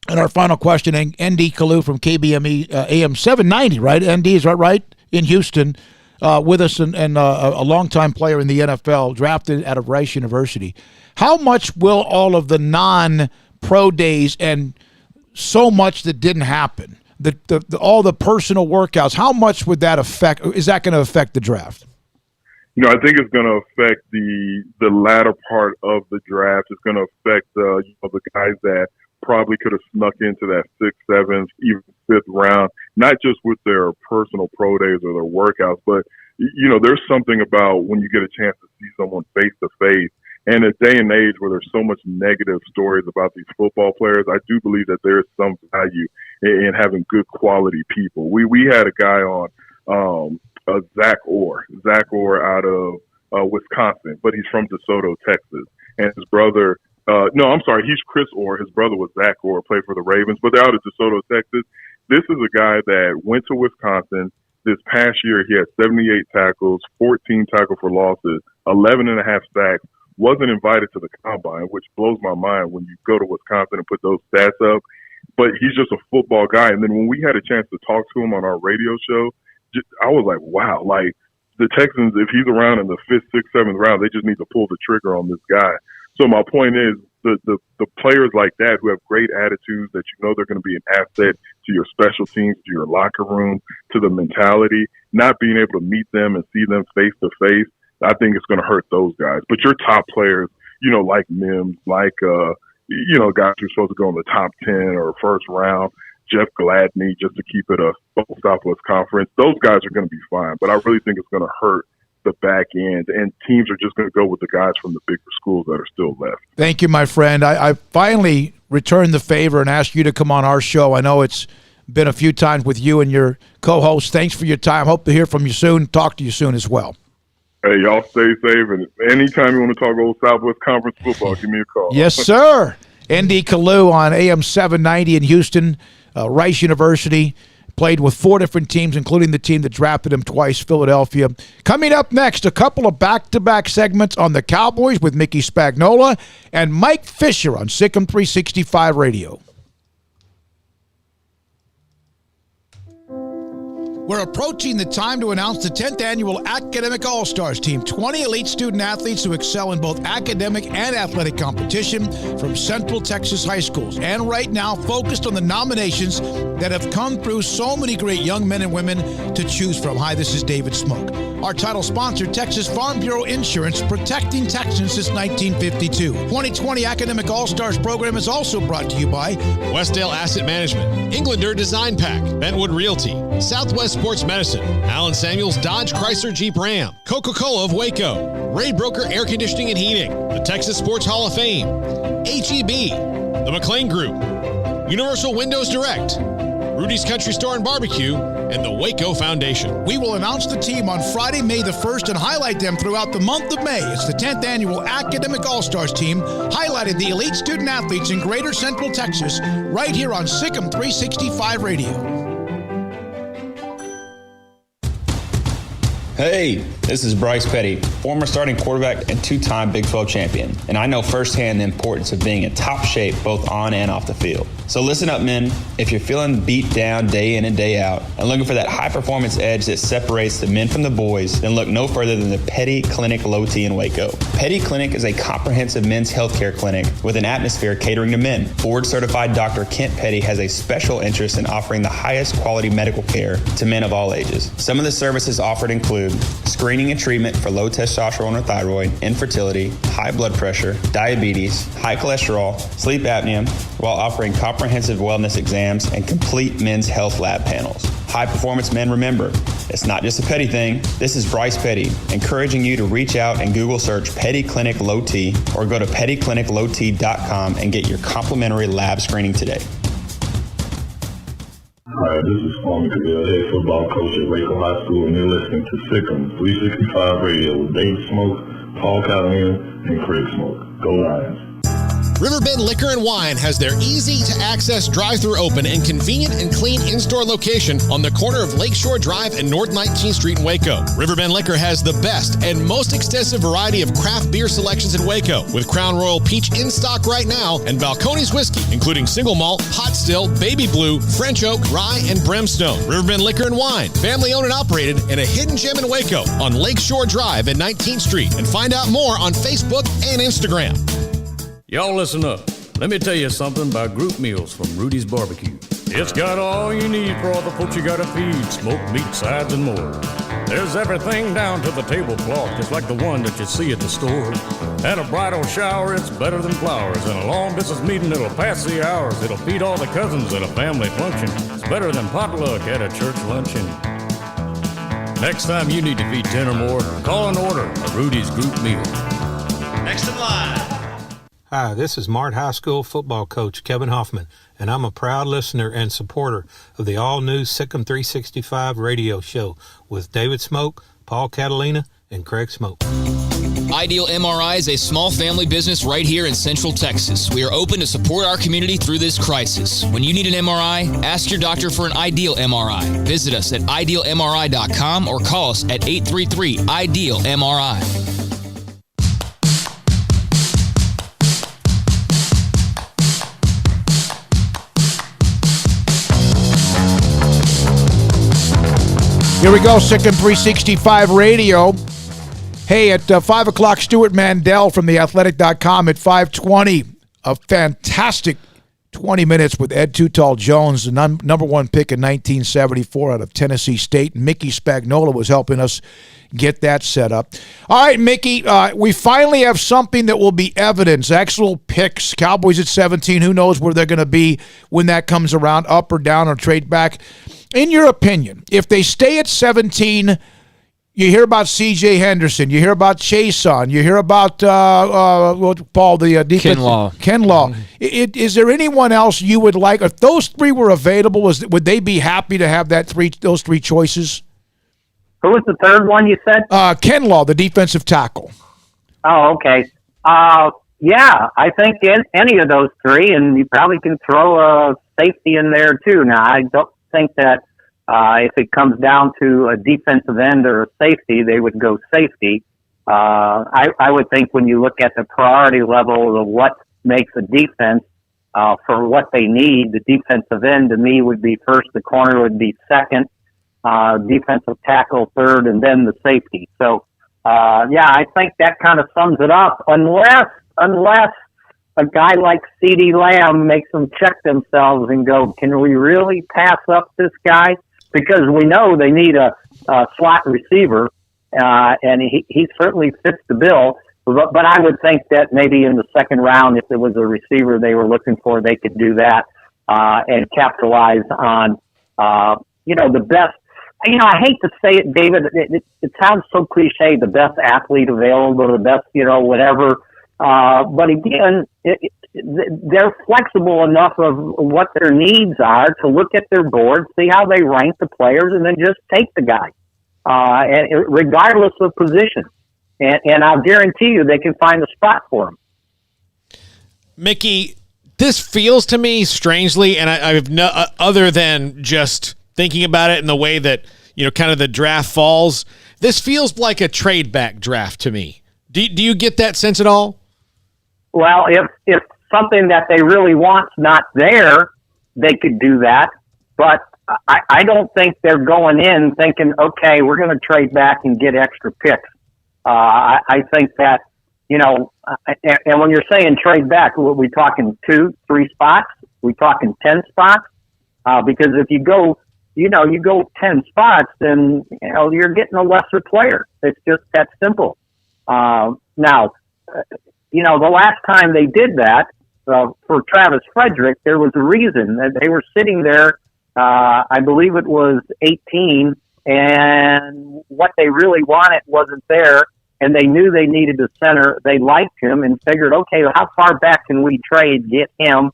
in our final question, ND Kalu from KBME AM 790, right? ND, is that right? In Houston, with us, and a longtime player in the NFL, drafted out of Rice University. How much will all of the non-pro days and so much that didn't happen, all the personal workouts, how much would that affect? Is that going to affect the draft? I think it's going to affect the latter part of the draft. It's going to affect the guys that probably could have snuck into that 6th, 7th, even 5th round, not just with their personal pro days or their workouts, but there's something about when you get a chance to see someone face to face. And in a day and age where there's so much negative stories about these football players, I do believe that there is some value in having good quality people. We had a guy on, Zach Orr out of Wisconsin, but he's from DeSoto, Texas. And his brother No, I'm sorry. He's Chris Orr. His brother was Zach Orr, played for the Ravens, but they're out of DeSoto, Texas. This is a guy that went to Wisconsin. This past year, he had 78 tackles, 14 tackle for losses, 11 and a half sacks, wasn't invited to the combine, which blows my mind when you go to Wisconsin and put those stats up. But he's just a football guy. And then when we had a chance to talk to him on our radio show, I was like, wow, like the Texans, if he's around in the 5th, 6th, 7th round, they just need to pull the trigger on this guy. So my point is the players like that who have great attitudes that you know they're going to be an asset to your special teams, to your locker room, to the mentality, not being able to meet them and see them face to face, I think it's going to hurt those guys. But your top players, you know, like Mims, like, you know, guys who are supposed to go in the top 10 or first round, Jeff Gladney, just to keep it a Southwest Conference, those guys are going to be fine. But I really think it's going to hurt the back end, and teams are just going to go with the guys from the bigger schools that are still left. Thank you, my friend. I finally returned the favor and asked you to come on our show. I know it's been a few times with you and your co-host. Thanks for your time. Hope to hear from you soon. Talk to you soon as well. Hey, y'all stay safe, and anytime you want to talk old Southwest Conference football, give me a call. Yes, sir. N.D. Kalu on AM 790 in Houston, Rice University. Played with 4 different teams, including the team that drafted him twice, Philadelphia. Coming up next, a couple of back-to-back segments on the Cowboys with Mickey Spagnola and Mike Fisher on Sikkim 365 Radio. We're approaching the time to announce the 10th annual Academic All-Stars team. 20 elite student athletes who excel in both academic and athletic competition from Central Texas high schools. And right now, focused on the nominations that have come through so many great young men and women to choose from. Hi, this is David Smoke. Our title sponsor, Texas Farm Bureau Insurance, protecting Texans since 1952. 2020 Academic All-Stars program is also brought to you by Westdale Asset Management, Englander Design Pack, Bentwood Realty, Southwest Sports Medicine, Allen Samuels Dodge Chrysler Jeep Ram, Coca-Cola of Waco, Ray Broker Air Conditioning and Heating, the Texas Sports Hall of Fame, HEB, the McLean Group, Universal Windows Direct, Rudy's Country Store and Barbecue, and the Waco Foundation. We will announce the team on Friday, May the 1st, and highlight them throughout the month of May. It's the 10th annual Academic All-Stars team, highlighting the elite student athletes in Greater Central Texas, right here on Sikkim 365 Radio. Hey, this is Bryce Petty, former starting quarterback and 2-time Big 12 champion, and I know firsthand the importance of being in top shape both on and off the field. So listen up, men. If you're feeling beat down day in and day out and looking for that high-performance edge that separates the men from the boys, then look no further than the Petty Clinic Low T in Waco. Petty Clinic is a comprehensive men's healthcare clinic with an atmosphere catering to men. Board-certified Dr. Kent Petty has a special interest in offering the highest quality medical care to men of all ages. Some of the services offered include screening and treatment for low testosterone or thyroid, infertility, high blood pressure, diabetes, high cholesterol, sleep apnea, while offering comprehensive wellness exams and complete men's health lab panels. High performance men, remember, it's not just a Petty thing. This is Bryce Petty, encouraging you to reach out and Google search Petty Clinic Low T or go to pettycliniclowt.com and get your complimentary lab screening today. Hi, this is former head football coach at Waco High School, and you're listening to Sikkim 365 Radio with David Smoke, Paul Catalina, and Craig Smoke. Go Lions. Riverbend Liquor and Wine has their easy-to-access drive-thru open and convenient and clean in-store location on the corner of Lakeshore Drive and North 19th Street in Waco. Riverbend Liquor has the best and most extensive variety of craft beer selections in Waco, with Crown Royal Peach in stock right now and Balcones Whiskey, including single malt, pot still, baby blue, French oak, rye, and brimstone. Riverbend Liquor and Wine, family-owned and operated, and a hidden gem in Waco on Lakeshore Drive and 19th Street. And find out more on Facebook and Instagram. Y'all listen up. Let me tell you something about group meals from Rudy's Barbecue. It's got all you need for all the folks you gotta feed, smoked meat, sides, and more. There's everything down to the tablecloth, just like the one that you see at the store. At a bridal shower, it's better than flowers. And a long distance meeting, it'll pass the hours. It'll feed all the cousins at a family function. It's better than potluck at a church luncheon. Next time you need to feed 10 or more, call and order a Rudy's group meal. Next in line. Hi, this is Mart High School football coach Kevin Hoffman, and I'm a proud listener and supporter of the all-new Sikkim 365 radio show with David Smoke, Paul Catalina, and Craig Smoke. Ideal MRI is a small family business right here in Central Texas. We are open to support our community through this crisis. When you need an MRI, ask your doctor for an Ideal MRI. Visit us at idealmri.com or call us at 833-IDEAL-MRI. Here we go, Sick 'Em 365 Radio. Hey, at 5 o'clock, Stewart Mandel from theathletic.com at 5:20. A fantastic 20 minutes with Ed Too Tall Jones, the number one pick in 1974 out of Tennessee State. Mickey Spagnola was helping us get that set up. All right, Mickey, we finally have something that will be evidence, actual picks. Cowboys at 17, who knows where they're going to be when that comes around, up or down or trade back. In your opinion, if they stay at 17, you hear about C.J. Henderson, you hear about Chason, you hear about Paul, the defense. Kinlaw. Is there anyone else you would like? If those three were available, would they be happy to have those three choices? Who was the third one you said? Kinlaw, the defensive tackle. Oh, okay. Yeah, I think any of those three, and you probably can throw a safety in there too. Now, I don't think that if it comes down to a defensive end or a safety, they would go safety. I would think when you look at the priority level of what makes a defense for what they need, the defensive end to me would be first, the corner would be second, defensive tackle third, and then the safety. So, yeah, I think that kind of sums it up, unless a guy like CeeDee Lamb makes them check themselves and go, can we really pass up this guy? Because we know they need a slot receiver, and he certainly fits the bill. But I would think that maybe in the second round, if there was a receiver they were looking for, they could do that and capitalize on, the best. I hate to say it, David. It sounds so cliche, the best athlete available, the best, whatever. But again, they're flexible enough of what their needs are to look at their board, see how they rank the players, and then just take the guy, and regardless of position. And I'll guarantee you they can find a spot for him. Mickey, this feels to me strangely, and I've no other than just thinking about it in the way that kind of the draft falls. This feels like a trade back draft to me. Do you get that sense at all? Well, if something that they really want's not there, they could do that. But I don't think they're going in thinking, okay, we're going to trade back and get extra picks. I think that, and when you're saying trade back, are we talking 2-3 spots? We talking 10 spots? Because if you go, you go 10 spots, then, you're getting a lesser player. It's just that simple. Now, the last time they did that, for Travis Frederick, there was a reason that they were sitting there. I believe it was 18, and what they really wanted wasn't there, and they knew they needed a center. They liked him and figured, okay, how far back can we trade, get him,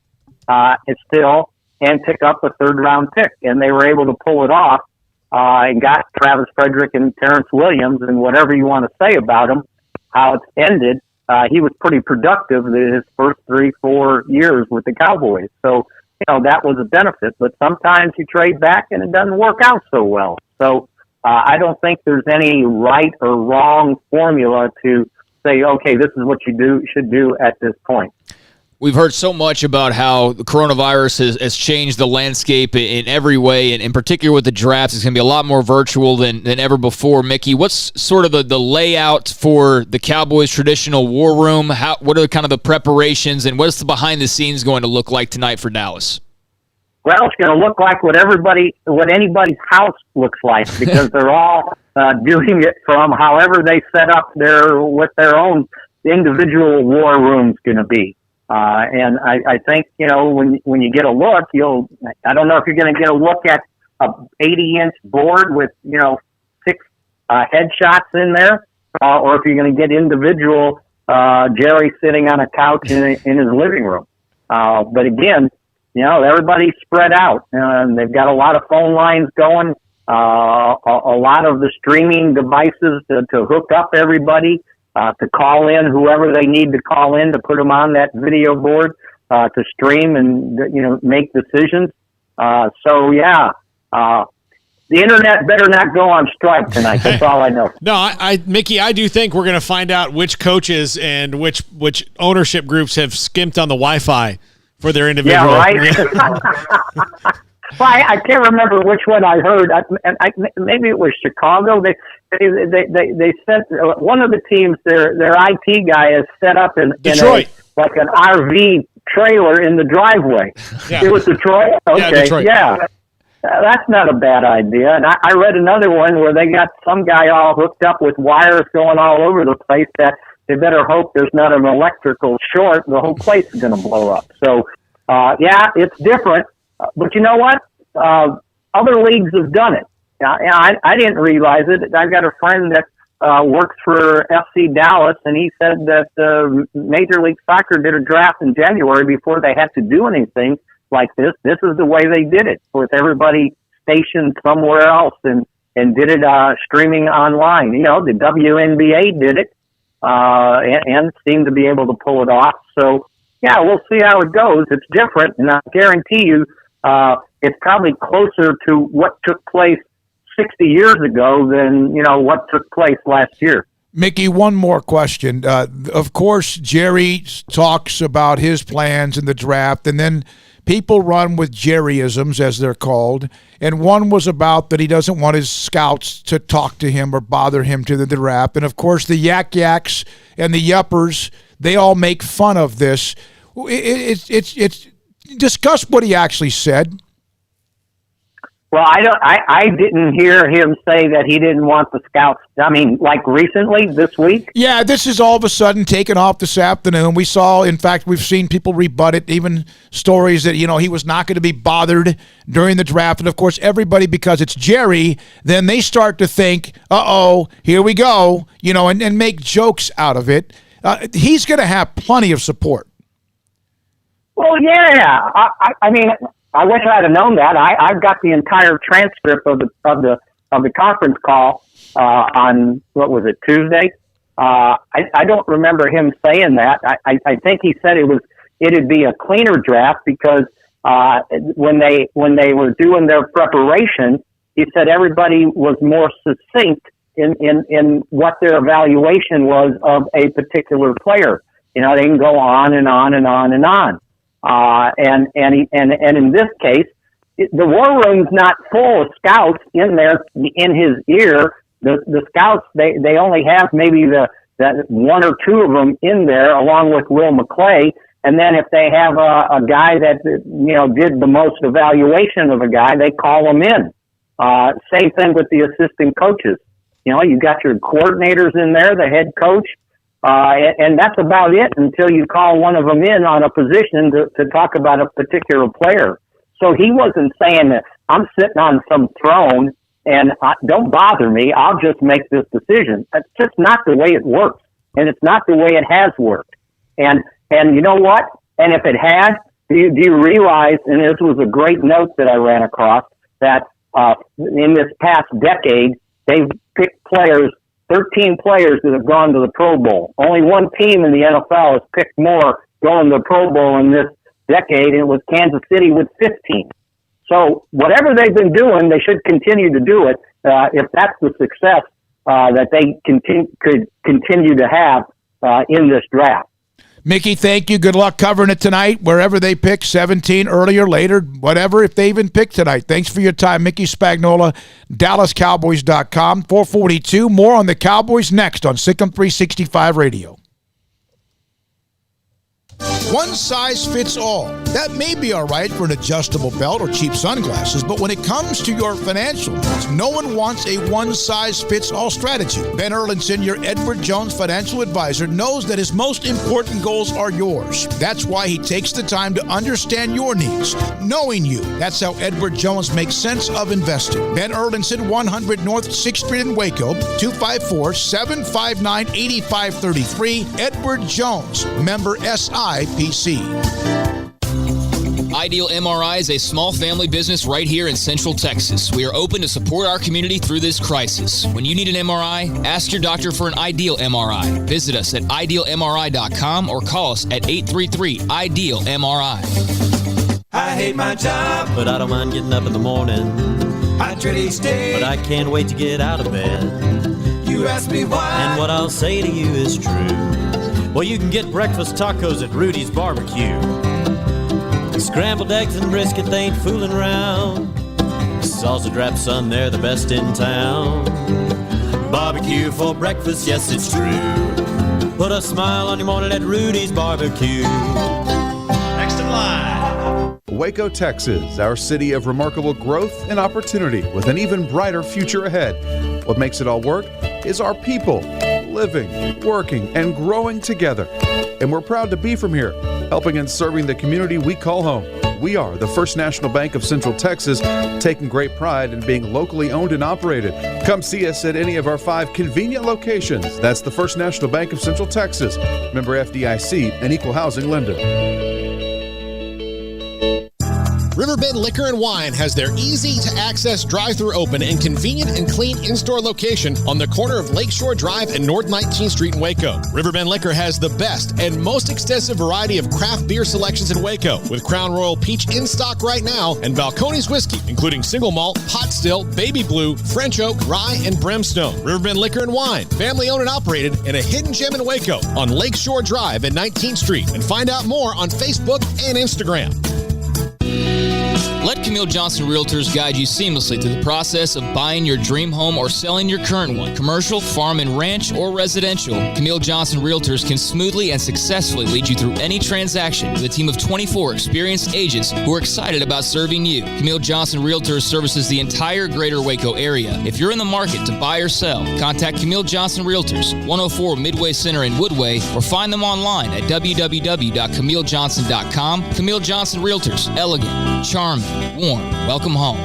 and pick up a third-round pick? And they were able to pull it off, and got Travis Frederick and Terrence Williams, and whatever you want to say about him, how it's ended. He was pretty productive in his first 3-4 years with the Cowboys. So, that was a benefit. But sometimes you trade back and it doesn't work out so well. So I don't think there's any right or wrong formula to say, okay, this is what you should do at this point. We've heard so much about how the coronavirus has changed the landscape in every way, and in particular with the drafts, it's going to be a lot more virtual than ever before. Mickey, what's sort of the layout for the Cowboys' traditional war room? What are kind of the preparations, and what's the behind-the-scenes going to look like tonight for Dallas? Well, it's going to look like what anybody's house looks like, because they're all doing it from however they set up what their own individual war room's going to be. And I think, when you get a look, I don't know if you're going to get a look at a 80-inch board with, 6 headshots in there, or if you're going to get individual Jerry sitting on a couch in his living room. But again, everybody's spread out, and they've got a lot of phone lines going, a lot of the streaming devices to hook up everybody. to call in whoever they need to call in to put them on that video board to stream and make decisions. The internet better not go on strike tonight. That's all I know. No, Mickey, I do think we're going to find out which coaches and which ownership groups have skimped on the Wi-Fi for their individual. Yeah, right. Well, I can't remember which one I heard. Maybe it was Chicago. They sent one of the teams. Their IT guy is set up in an RV trailer in the driveway. Yeah. It was Detroit. Okay, yeah, Detroit. Yeah. That's not a bad idea. And I read another one where they got some guy all hooked up with wires going all over the place that they better hope there's not an electrical short. The whole place is going to blow up. So, it's different. But you know what? Other leagues have done it. I didn't realize it. I've got a friend that works for FC Dallas, and he said that Major League Soccer did a draft in January before they had to do anything like this. This is the way they did it, with everybody stationed somewhere else and did it streaming online. The WNBA did it and seemed to be able to pull it off. So, we'll see how it goes. It's different, and I guarantee you it's probably closer to what took place 60 years ago than, what took place last year. Mickey, one more question. Of course, Jerry talks about his plans in the draft, and then people run with Jerryisms, as they're called, and one was about that he doesn't want his scouts to talk to him or bother him to the draft. And, of course, the Yaks and the Yuppers, they all make fun of this. It's discuss what he actually said. Well, I didn't hear him say that he didn't want the scouts. I mean, like recently, this week? Yeah, this is all of a sudden taken off this afternoon. We saw, in fact, we've seen people rebut it, even stories that, he was not going to be bothered during the draft. And, of course, everybody, because it's Jerry, then they start to think, here we go, and make jokes out of it. He's going to have plenty of support. Well, yeah. I mean, I wish I'd have known that. I've got the entire transcript of the conference call on, what was it, Tuesday? I don't remember him saying that. I think he said it'd be a cleaner draft because when they were doing their preparation, he said everybody was more succinct in what their evaluation was of a particular player. They can go on and on and on and on. And in this case, the war room's not full of scouts in there in his ear. The scouts, they only have maybe that one or two of them in there, along with Will McClay. And then if they have a guy that did the most evaluation of a guy, they call him in. Same thing with the assistant coaches. You got your coordinators in there, the head coach. And that's about it until you call one of them in on a position to talk about a particular player. So he wasn't saying that I'm sitting on some throne and don't bother me. I'll just make this decision. That's just not the way it works. And it's not the way it has worked. And you know what? And if it had, do you realize, and this was a great note that I ran across, that in this past decade, they've picked 13 players that have gone to the Pro Bowl. Only one team in the NFL has picked more going to the Pro Bowl in this decade, and it was Kansas City with 15. So whatever they've been doing, they should continue to do it if that's the success that they could continue to have in this draft. Mickey, thank you. Good luck covering it tonight, wherever they pick, 17, earlier, later, whatever, if they even pick tonight. Thanks for your time. Mickey Spagnola, DallasCowboys.com, 442. More on the Cowboys next on Sikkim 365 Radio. One size fits all. That may be all right for an adjustable belt or cheap sunglasses, but when it comes to your financial needs, no one wants a one-size-fits-all strategy. Ben Erlinson, your Edward Jones financial advisor, knows that his most important goals are yours. That's why he takes the time to understand your needs, knowing you. That's how Edward Jones makes sense of investing. Ben Erlinson, 100 North 6th Street in Waco, 254-759-8533. Edward Jones, member SIPC. Ideal MRI is a small family business right here in Central Texas. We are open to support our community through this crisis. When you need an MRI, ask your doctor for an Ideal MRI. Visit us at idealmri.com or call us at 833-IDEAL-MRI. I hate my job, but I don't mind getting up in the morning. I dread each day, but I can't wait to get out of bed. You ask me why, and what I'll say to you is true. Well, you can get breakfast tacos at Rudy's Barbecue. Scrambled eggs and brisket, they ain't fooling around. Sauce and drap, son, they're the best in town. Barbecue for breakfast, yes, it's true. Put a smile on your morning at Rudy's Barbecue. Next in line. Waco, Texas, our city of remarkable growth and opportunity with an even brighter future ahead. What makes it all work is our people living, working, and growing together. And we're proud to be from here, helping and serving the community we call home. We are the First National Bank of Central Texas, taking great pride in being locally owned and operated. Come see us at any of our 5 convenient locations. That's the First National Bank of Central Texas, member FDIC, and equal housing lender. Riverbend Liquor and Wine has their easy-to-access drive-thru open and convenient and clean in-store location on the corner of Lakeshore Drive and North 19th Street in Waco. Riverbend Liquor has the best and most extensive variety of craft beer selections in Waco, with Crown Royal Peach in stock right now and Balcones Whiskey, including single malt, pot still, baby blue, French oak, rye, and brimstone. Riverbend Liquor and Wine, family-owned and operated, and a hidden gem in Waco on Lakeshore Drive and 19th Street. And find out more on Facebook and Instagram. Let Camille Johnson Realtors guide you seamlessly through the process of buying your dream home or selling your current one, commercial, farm and ranch, or residential. Camille Johnson Realtors can smoothly and successfully lead you through any transaction with a team of 24 experienced agents who are excited about serving you. Camille Johnson Realtors services the entire greater Waco area. If you're in the market to buy or sell, contact Camille Johnson Realtors, 104 Midway Center in Woodway, or find them online at www.camillejohnson.com. Camille Johnson Realtors, elegant, charming, warm. Welcome home.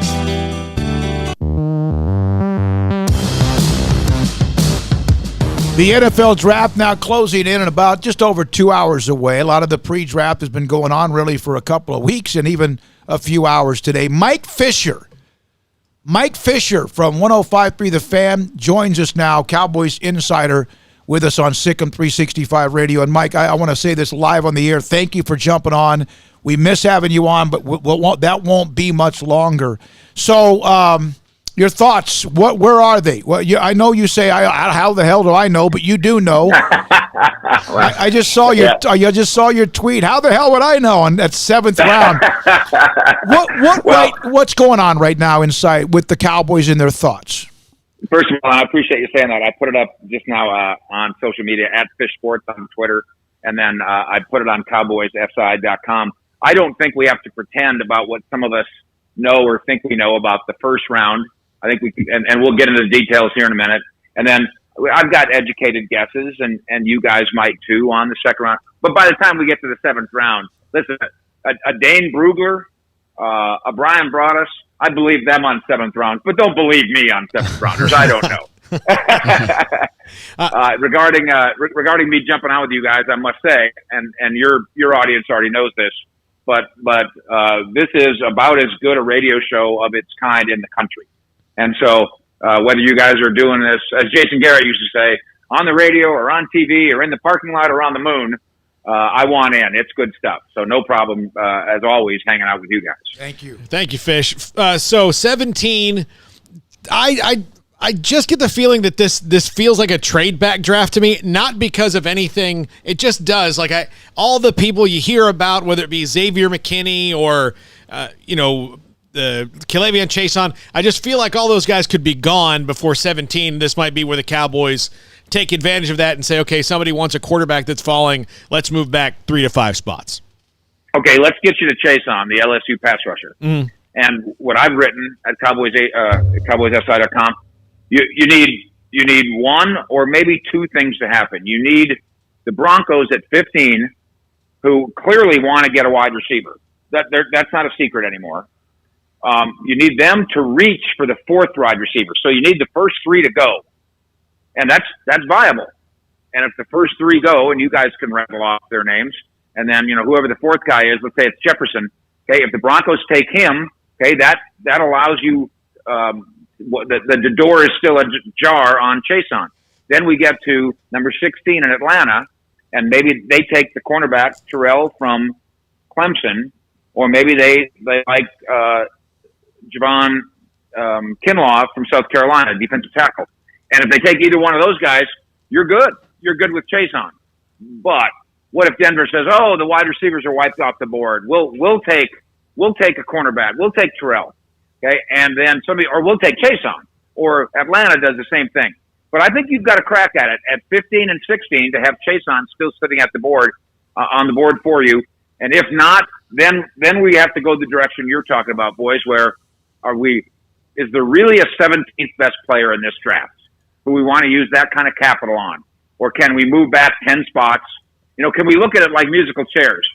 The NFL draft now closing in about just over 2 hours away. A lot of the pre-draft has been going on really for a couple of weeks and even a few hours today. Mike Fisher from 105.3 The Fan joins us now, Cowboys insider, with us on Sikkim 365 Radio. And Mike, I want to say this live on the air. Thank you for jumping on. We miss having you on, but that won't be much longer. So, your thoughts? Where are they? Well, I know you say, "How the hell do I know?" But you do know. I just saw your I just saw your tweet. How the hell would I know on that 7th round? What's going on right now inside with the Cowboys and their thoughts? First of all, I appreciate you saying that. I put it up just now on social media at Fish Sports on Twitter, and then I put it on CowboysFSI.com. I don't think we have to pretend about what some of us know or think we know about the first round. I think we can, and we'll get into the details here in a minute. And then I've got educated guesses, and you guys might too on the second round. But by the time we get to the 7th round, listen, a Dane Brugler, a Brian Broaddus, I believe them on 7th round, but don't believe me on 7th rounders. I don't know. Regarding me jumping out with you guys, I must say, and your audience already knows this, but this is about as good a radio show of its kind in the country. And so whether you guys are doing this, as Jason Garrett used to say, on the radio or on TV or in the parking lot or on the moon, I want in. It's good stuff. So no problem, as always, hanging out with you guys. Thank you. Thank you, Fish. So 17, I just get the feeling that this feels like a trade back draft to me, not because of anything. It just does. Like all the people you hear about, whether it be Xavier McKinney or, the Kalavian Chason, I just feel like all those guys could be gone before 17. This might be where the Cowboys take advantage of that and say, okay, somebody wants a quarterback that's falling. Let's move back 3 to 5 spots. Okay, let's get you to Chason, the LSU pass rusher. Mm. And what I've written at CowboysFSI.com, you need one or maybe 2 things to happen. You need the Broncos at 15, who clearly want to get a wide receiver. That's not a secret anymore. You need them to reach for the 4th wide receiver. So you need the first 3 to go. And that's viable. And if the first 3 go, and you guys can rattle off their names, and then, whoever the 4th guy is, let's say it's Jefferson, Okay, if the Broncos take him, okay, that allows you the door is still ajar on Chason. Then we get to number 16 in Atlanta, and maybe they take the cornerback Terrell from Clemson, or maybe they like Javon Kinlaw from South Carolina, defensive tackle. And if they take either one of those guys, you're good. You're good with Chason. But what if Denver says, "Oh, the wide receivers are wiped off the board. We'll take a cornerback. We'll take Terrell." Okay, and then we'll take Chason, or Atlanta does the same thing. But I think you've got a crack at it at 15 and 16 to have Chason still sitting at the board, on the board for you. And if not, then we have to go the direction you're talking about, boys. Where is there really a 17th best player in this draft who we want to use that kind of capital on? Or can we move back 10 spots? Can we look at it like musical chairs?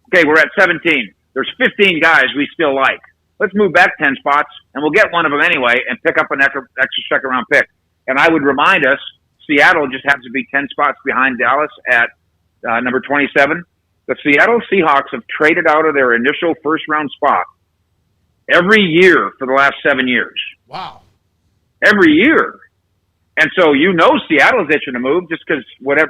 Okay, we're at 17. There's 15 guys we still like. Let's move back 10 spots, and we'll get one of them anyway and pick up an extra second-round pick. And I would remind us, Seattle just happens to be 10 spots behind Dallas at number 27. The Seattle Seahawks have traded out of their initial first-round spot every year for the last 7 years. Wow. Every year. And so Seattle's itching to move just because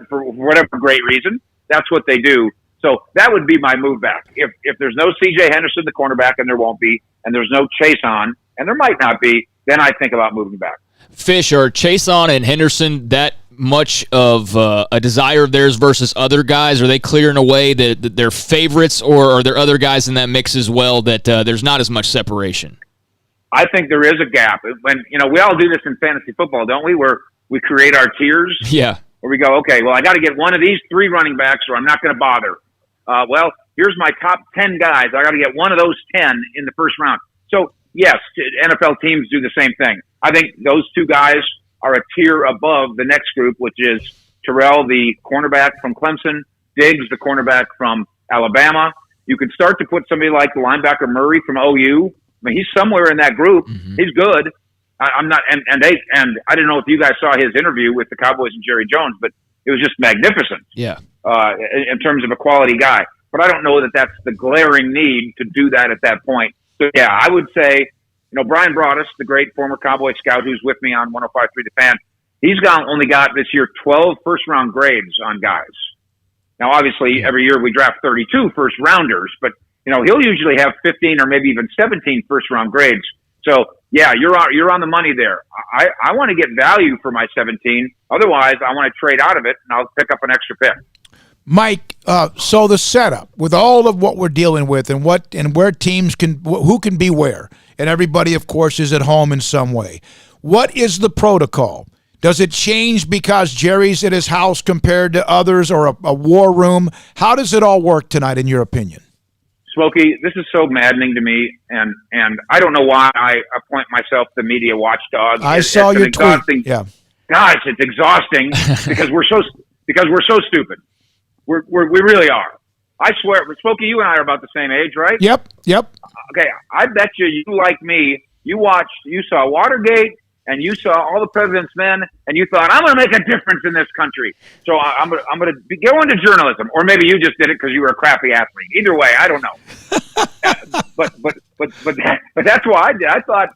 for whatever great reason, that's what they do. So that would be my move back. If there's no C.J. Henderson, the cornerback, and there won't be, and there's no Chason, and there might not be, then I think about moving back. Fish, are Chason and Henderson that much of a desire of theirs versus other guys? Are they clearing away that they're favorites, or are there other guys in that mix as well that there's not as much separation? I think there is a gap. When we all do this in fantasy football, don't we? Where we create our tiers. Yeah. Where we go, okay, well, I got to get one of these 3 running backs, or I'm not going to bother. Well, here's my top 10 guys. I got to get one of those 10 in the first round. So yes, NFL teams do the same thing. I think those 2 guys are a tier above the next group, which is Terrell, the cornerback from Clemson, Diggs, the cornerback from Alabama. You could start to put somebody like the linebacker Murray from OU. I mean, he's somewhere in that group. Mm-hmm. He's good. I'm not, and I don't know if you guys saw his interview with the Cowboys and Jerry Jones, but it was just magnificent. Yeah. In terms of a quality guy, but I don't know that that's the glaring need to do that at that point. So yeah, I would say, Brian Broaddus, the great former Cowboy scout who's with me on 105.3 The Fan, he's only got this year 12 first-round grades on guys. Now, obviously, every year we draft 32 first-rounders, but he'll usually have 15 or maybe even 17 first-round grades. So yeah, you're on the money there. I want to get value for my 17. Otherwise, I want to trade out of it and I'll pick up an extra pick. Mike, so the setup with all of what we're dealing with and where teams who can be where, and everybody, of course, is at home in some way. What is the protocol? Does it change because Jerry's at his house compared to others, or a war room? How does it all work tonight, in your opinion? Smokey, this is so maddening to me, and I don't know why I appoint myself the media watchdog. I saw your tweet. Yeah, gosh, it's exhausting because we're so stupid. We really are. I swear, Smokey, you and I are about the same age, right? Yep. Okay, I bet you like me, you saw Watergate, and you saw All the President's Men, and you thought, I'm going to make a difference in this country. So I'm going to go into journalism, or maybe you just did it because you were a crappy athlete. Either way, I don't know. but that's why I did. I thought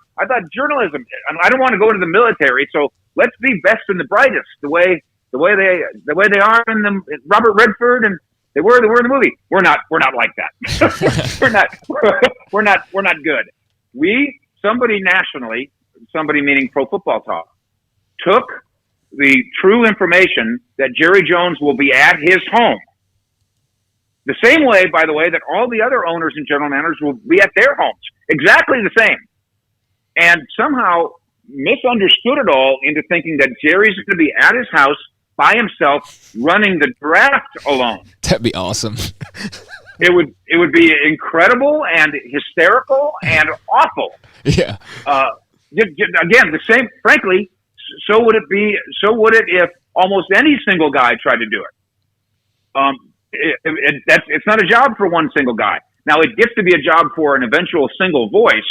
journalism. I don't want to go into the military, so let's be best and the brightest. The way they are in the Robert Redford and they were in the movie. We're not like that. we're not good. Somebody nationally, somebody meaning Pro Football Talk, took the true information that Jerry Jones will be at his home. The same way, by the way, that all the other owners and general managers will be at their homes. Exactly the same. And somehow misunderstood it all into thinking that Jerry's going to be at his house by himself running the draft alone. That'd be awesome. It would be incredible and hysterical and awful. Yeah. Again, the same, frankly, so would it be, so would it if almost any single guy tried to do it. It's not a job for one single guy. Now, it gets to be a job for an eventual single voice,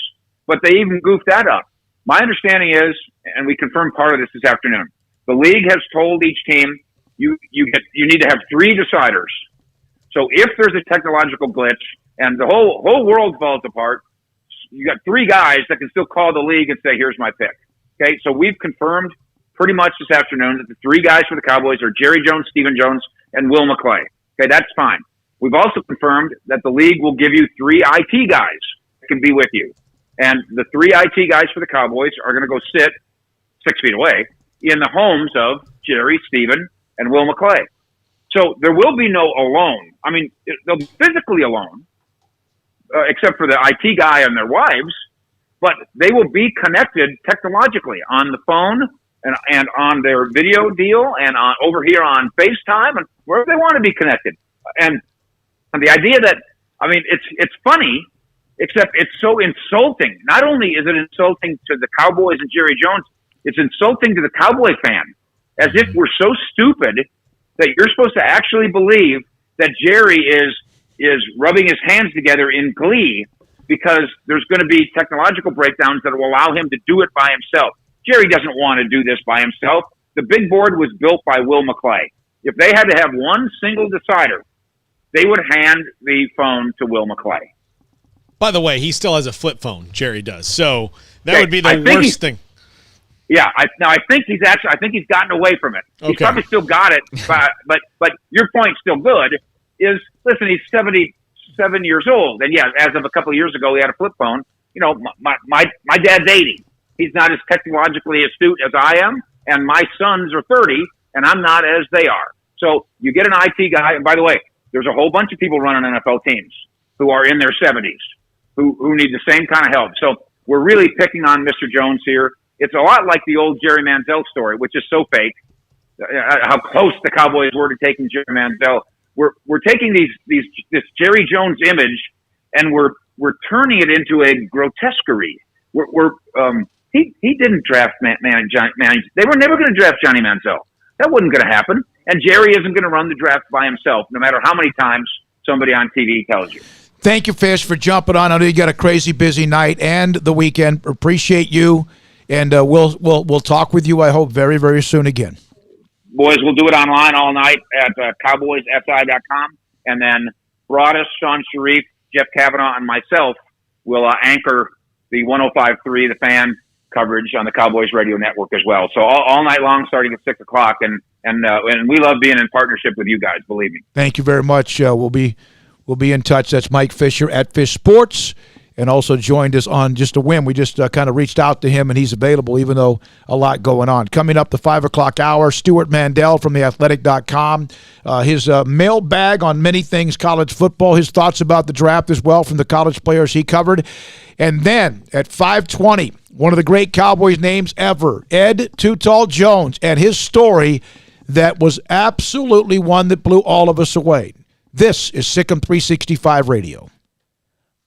but they even goofed that up. My understanding is, and we confirmed part of this afternoon, the league has told each team you need to have 3 deciders. So if there's a technological glitch and the whole world falls apart. You got 3 guys that can still call the league and say, here's my pick. Okay, so we've confirmed pretty much this afternoon that the 3 guys for the Cowboys are Jerry Jones, Stephen Jones, and Will McClay. Okay, that's fine. We've also confirmed that the league will give you 3 IT guys that can be with you. And the 3 IT guys for the Cowboys are going to go sit 6 feet away in the homes of Jerry, Stephen, and Will McClay. So there will be no alone. I mean, they'll be physically alone, except for the IT guy and their wives, but they will be connected technologically on the phone and on their video deal and on over here on FaceTime and wherever they want to be connected. And the idea that, I mean, it's funny, except it's so insulting. Not only is it insulting to the Cowboys and Jerry Jones, it's insulting to the Cowboy fan, as if we're so stupid that you're supposed to actually believe that Jerry is rubbing his hands together in glee because there's going to be technological breakdowns that will allow him to do it by himself. Jerry doesn't want to do this by himself. The big board was built by Will McClay. If they had to have one single decider, they would hand the phone to Will McClay. By the way, he still has a flip phone. Jerry does. So that would be the worst thing. Yeah, I think he's gotten away from it. Okay. He's probably still got it, but your point's still good. Is listen, he's 77 years old, and yeah, as of a couple of years ago, he had a flip phone. You know, my dad's 80. He's not as technologically astute as I am, and my sons are 30, and I'm not as they are. So you get an IT guy, and by the way, there's a whole bunch of people running NFL teams who are in their 70s who need the same kind of help. So we're really picking on Mr. Jones here. It's a lot like the old Jerry Mandel story, which is so fake. How close the Cowboys were to taking Jerry Mandel. We're taking this Jerry Jones image and we're turning it into a grotesquerie. He didn't draft They were never going to draft Johnny Manziel. That wasn't going to happen. And Jerry isn't going to run the draft by himself, no matter how many times somebody on TV tells you. Thank you, Fish, for jumping on. I know you got a crazy busy night and the weekend. Appreciate you, and we'll talk with you, I hope, very, very soon again. Boys, we'll do it online all night at cowboysfi.com, and then Broadus, Sean Sharif, Jeff Kavanaugh, and myself will anchor the 105.3 The Fan coverage on the Cowboys Radio Network as well. So all night long, starting at 6 o'clock, and we love being in partnership with you guys. Believe me. Thank you very much. We'll be in touch. That's Mike Fisher at Fish Sports, and also joined us on just a whim. We just kind of reached out to him, and he's available, even though a lot going on. Coming up the 5 o'clock hour, Stewart Mandel from theathletic.com. His mailbag on many things college football, his thoughts about the draft as well from the college players he covered. And then at 5:20, one of the great Cowboys names ever, Ed Too Tall Jones, and his story that was absolutely one that blew all of us away. This is Sikkim 365 Radio.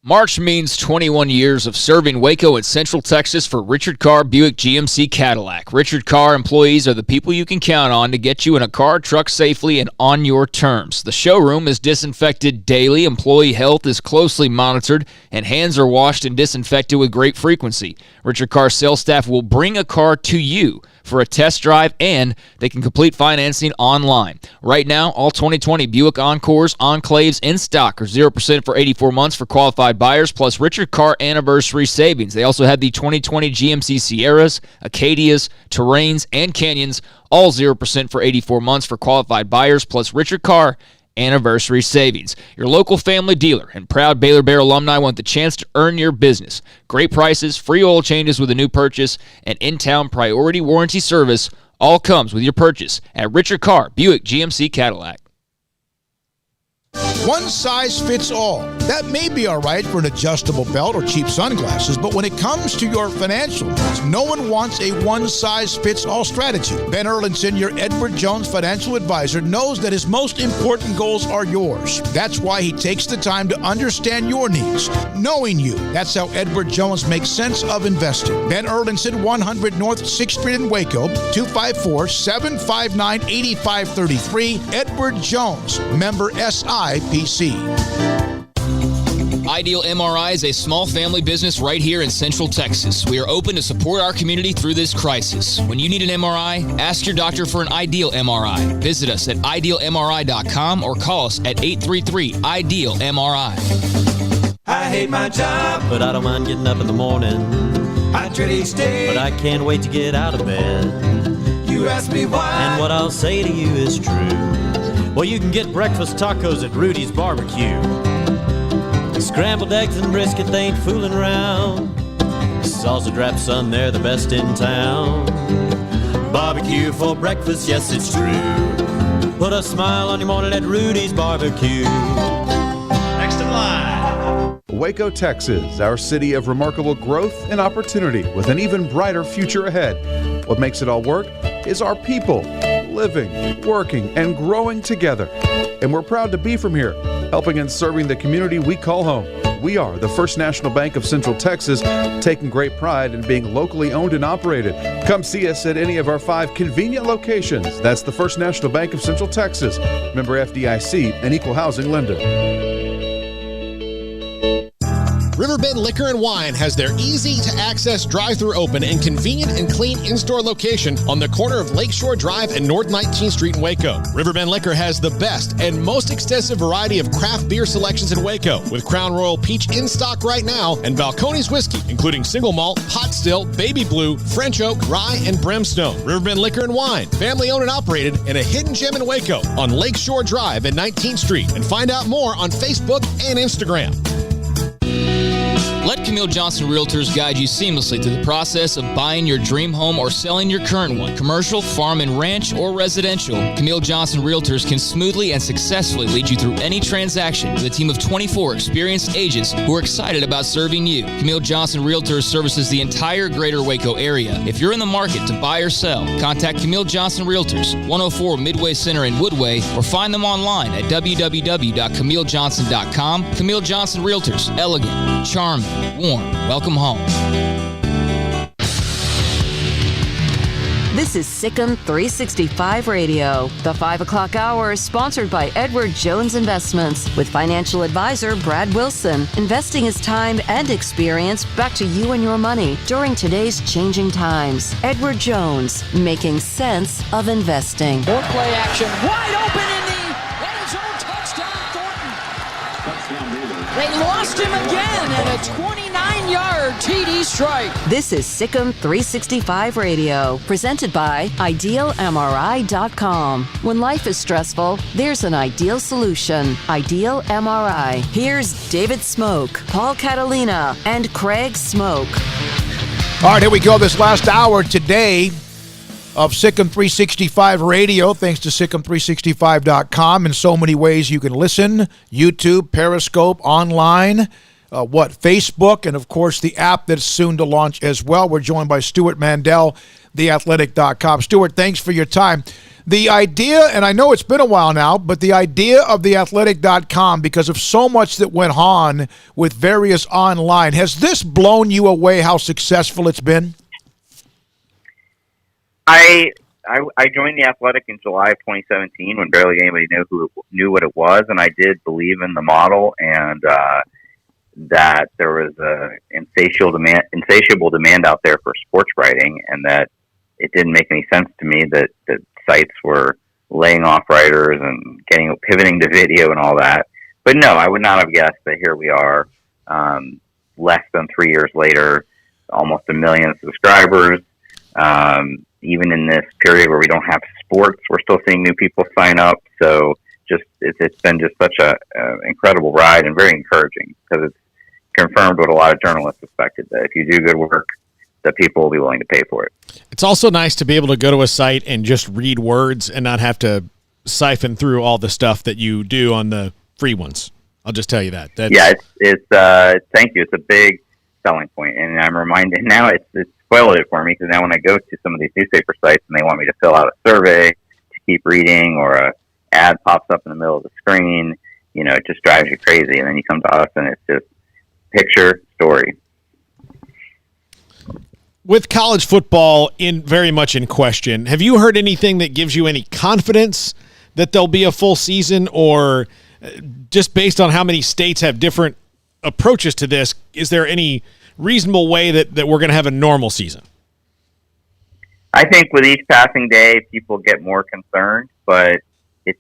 March means 21 years of serving Waco and Central Texas for Richard Carr Buick GMC Cadillac. Richard Carr employees are the people you can count on to get you in a car, truck safely and on your terms. The showroom is disinfected daily, employee health is closely monitored, and hands are washed and disinfected with great frequency. Richard Carr's sales staff will bring a car to you for a test drive, and they can complete financing online. Right now, all 2020 Buick Encores, Enclaves in stock are 0% for 84 months for qualified buyers, plus Richard Carr anniversary savings. They also have the 2020 GMC Sierras, Acadias, Terrains, and Canyons, all 0% for 84 months for qualified buyers, plus Richard Carr anniversary savings. Your local family dealer and proud Baylor Bear alumni want the chance to earn your business. Great prices, free oil changes with a new purchase, and in-town priority warranty service all comes with your purchase at Richard Carr Buick GMC Cadillac. One size fits all. That may be all right for an adjustable belt or cheap sunglasses, but when it comes to your financial needs, no one wants a one-size-fits-all strategy. Ben Erlinson, your Edward Jones financial advisor, knows that his most important goals are yours. That's why he takes the time to understand your needs, knowing you. That's how Edward Jones makes sense of investing. Ben Erlinson, 100 North 6th Street in Waco, 254-759-8533. Edward Jones, member SIPC. Ideal MRI is a small family business right here in Central Texas. We are open to support our community through this crisis. When you need an MRI, ask your doctor for an Ideal MRI. Visit us at idealmri.com or call us at 833-IDEAL-MRI. I hate my job, but I don't mind getting up in the morning. I dread each day, but I can't wait to get out of bed. You ask me why, and what I'll say to you is true. Well, you can get breakfast tacos at Rudy's Barbecue. Scrambled eggs and brisket, they ain't fooling around. Salsa drap, son, they're the best in town. Barbecue for breakfast, yes, it's true. Put a smile on your morning at Rudy's Barbecue. Next in line. Waco, Texas, our city of remarkable growth and opportunity with an even brighter future ahead. What makes it all work is our people living, working, and growing together. And we're proud to be from here, helping and serving the community we call home. We are the First National Bank of Central Texas, taking great pride in being locally owned and operated. Come see us at any of our 5 convenient locations. That's the First National Bank of Central Texas, member FDIC, and equal housing lender. Riverbend Liquor and Wine has their easy-to-access drive-thru open and convenient and clean in-store location on the corner of Lakeshore Drive and North 19th Street in Waco. Riverbend Liquor has the best and most extensive variety of craft beer selections in Waco, with Crown Royal Peach in stock right now and Balcones Whiskey, including single malt, pot still, baby blue, French oak, rye, and brimstone. Riverbend Liquor and Wine, family-owned and operated, and a hidden gem in Waco on Lakeshore Drive and 19th Street. And find out more on Facebook and Instagram. Let Camille Johnson Realtors guide you seamlessly through the process of buying your dream home or selling your current one. Commercial, farm and ranch, or residential, Camille Johnson Realtors can smoothly and successfully lead you through any transaction with a team of 24 experienced agents who are excited about serving you. Camille Johnson Realtors services the entire greater Waco area. If you're in the market to buy or sell, contact Camille Johnson Realtors, 104 Midway Center in Woodway, or find them online at www.camillejohnson.com. Camille Johnson Realtors, elegant, charming, warm. Welcome home. This is Sikkim 365 Radio. The 5 o'clock hour is sponsored by Edward Jones Investments with financial advisor Brad Wilson. Investing his time and experience back to you and your money during today's changing times. Edward Jones, making sense of investing. More play action, wide open in the end zone, touchdown Thornton. They lost him again and a 29-yard TD strike. This is Sikkim 365 Radio, presented by IdealMRI.com. When life is stressful, there's an ideal solution. Ideal MRI. Here's David Smoke, Paul Catalina, and Craig Smoke. All right, here we go. This last hour today of Sikkim 365 Radio, thanks to Sikkim365.com. In so many ways you can listen, YouTube, Periscope, online, Facebook, and of course the app that's soon to launch as well. We're joined by Stewart Mandel, theathletic.com. Stewart, thanks for your time. The idea, and I know it's been a while now, but the idea of theathletic.com, because of so much that went on with various online, has this blown you away how successful it's been? I joined the Athletic in July of 2017 when barely anybody knew what it was, and I did believe in the model and that there was a insatiable demand out there for sports writing, and that it didn't make any sense to me that sites were laying off writers and pivoting to video and all that. But no, I would not have guessed that here we are, less than 3 years later, almost 1 million subscribers. Even in this period where we don't have sports, we're still seeing new people sign up. So it's been just such a incredible ride and very encouraging, because it's confirmed what a lot of journalists suspected, that if you do good work, that people will be willing to pay for it. It's also nice to be able to go to a site and just read words and not have to siphon through all the stuff that you do on the free ones. I'll just tell you that. Thank you. It's a big selling point, and I'm reminded now. It's spoiled it for me, because now when I go to some of these newspaper sites and they want me to fill out a survey to keep reading, or a ad pops up in the middle of the screen, it just drives you crazy. And then you come to us and it's just picture, story. With college football very much in question, have you heard anything that gives you any confidence that there'll be a full season, or just based on how many states have different approaches to this, is there any reasonable way that we're going to have a normal season? I think with each passing day, people get more concerned, but it's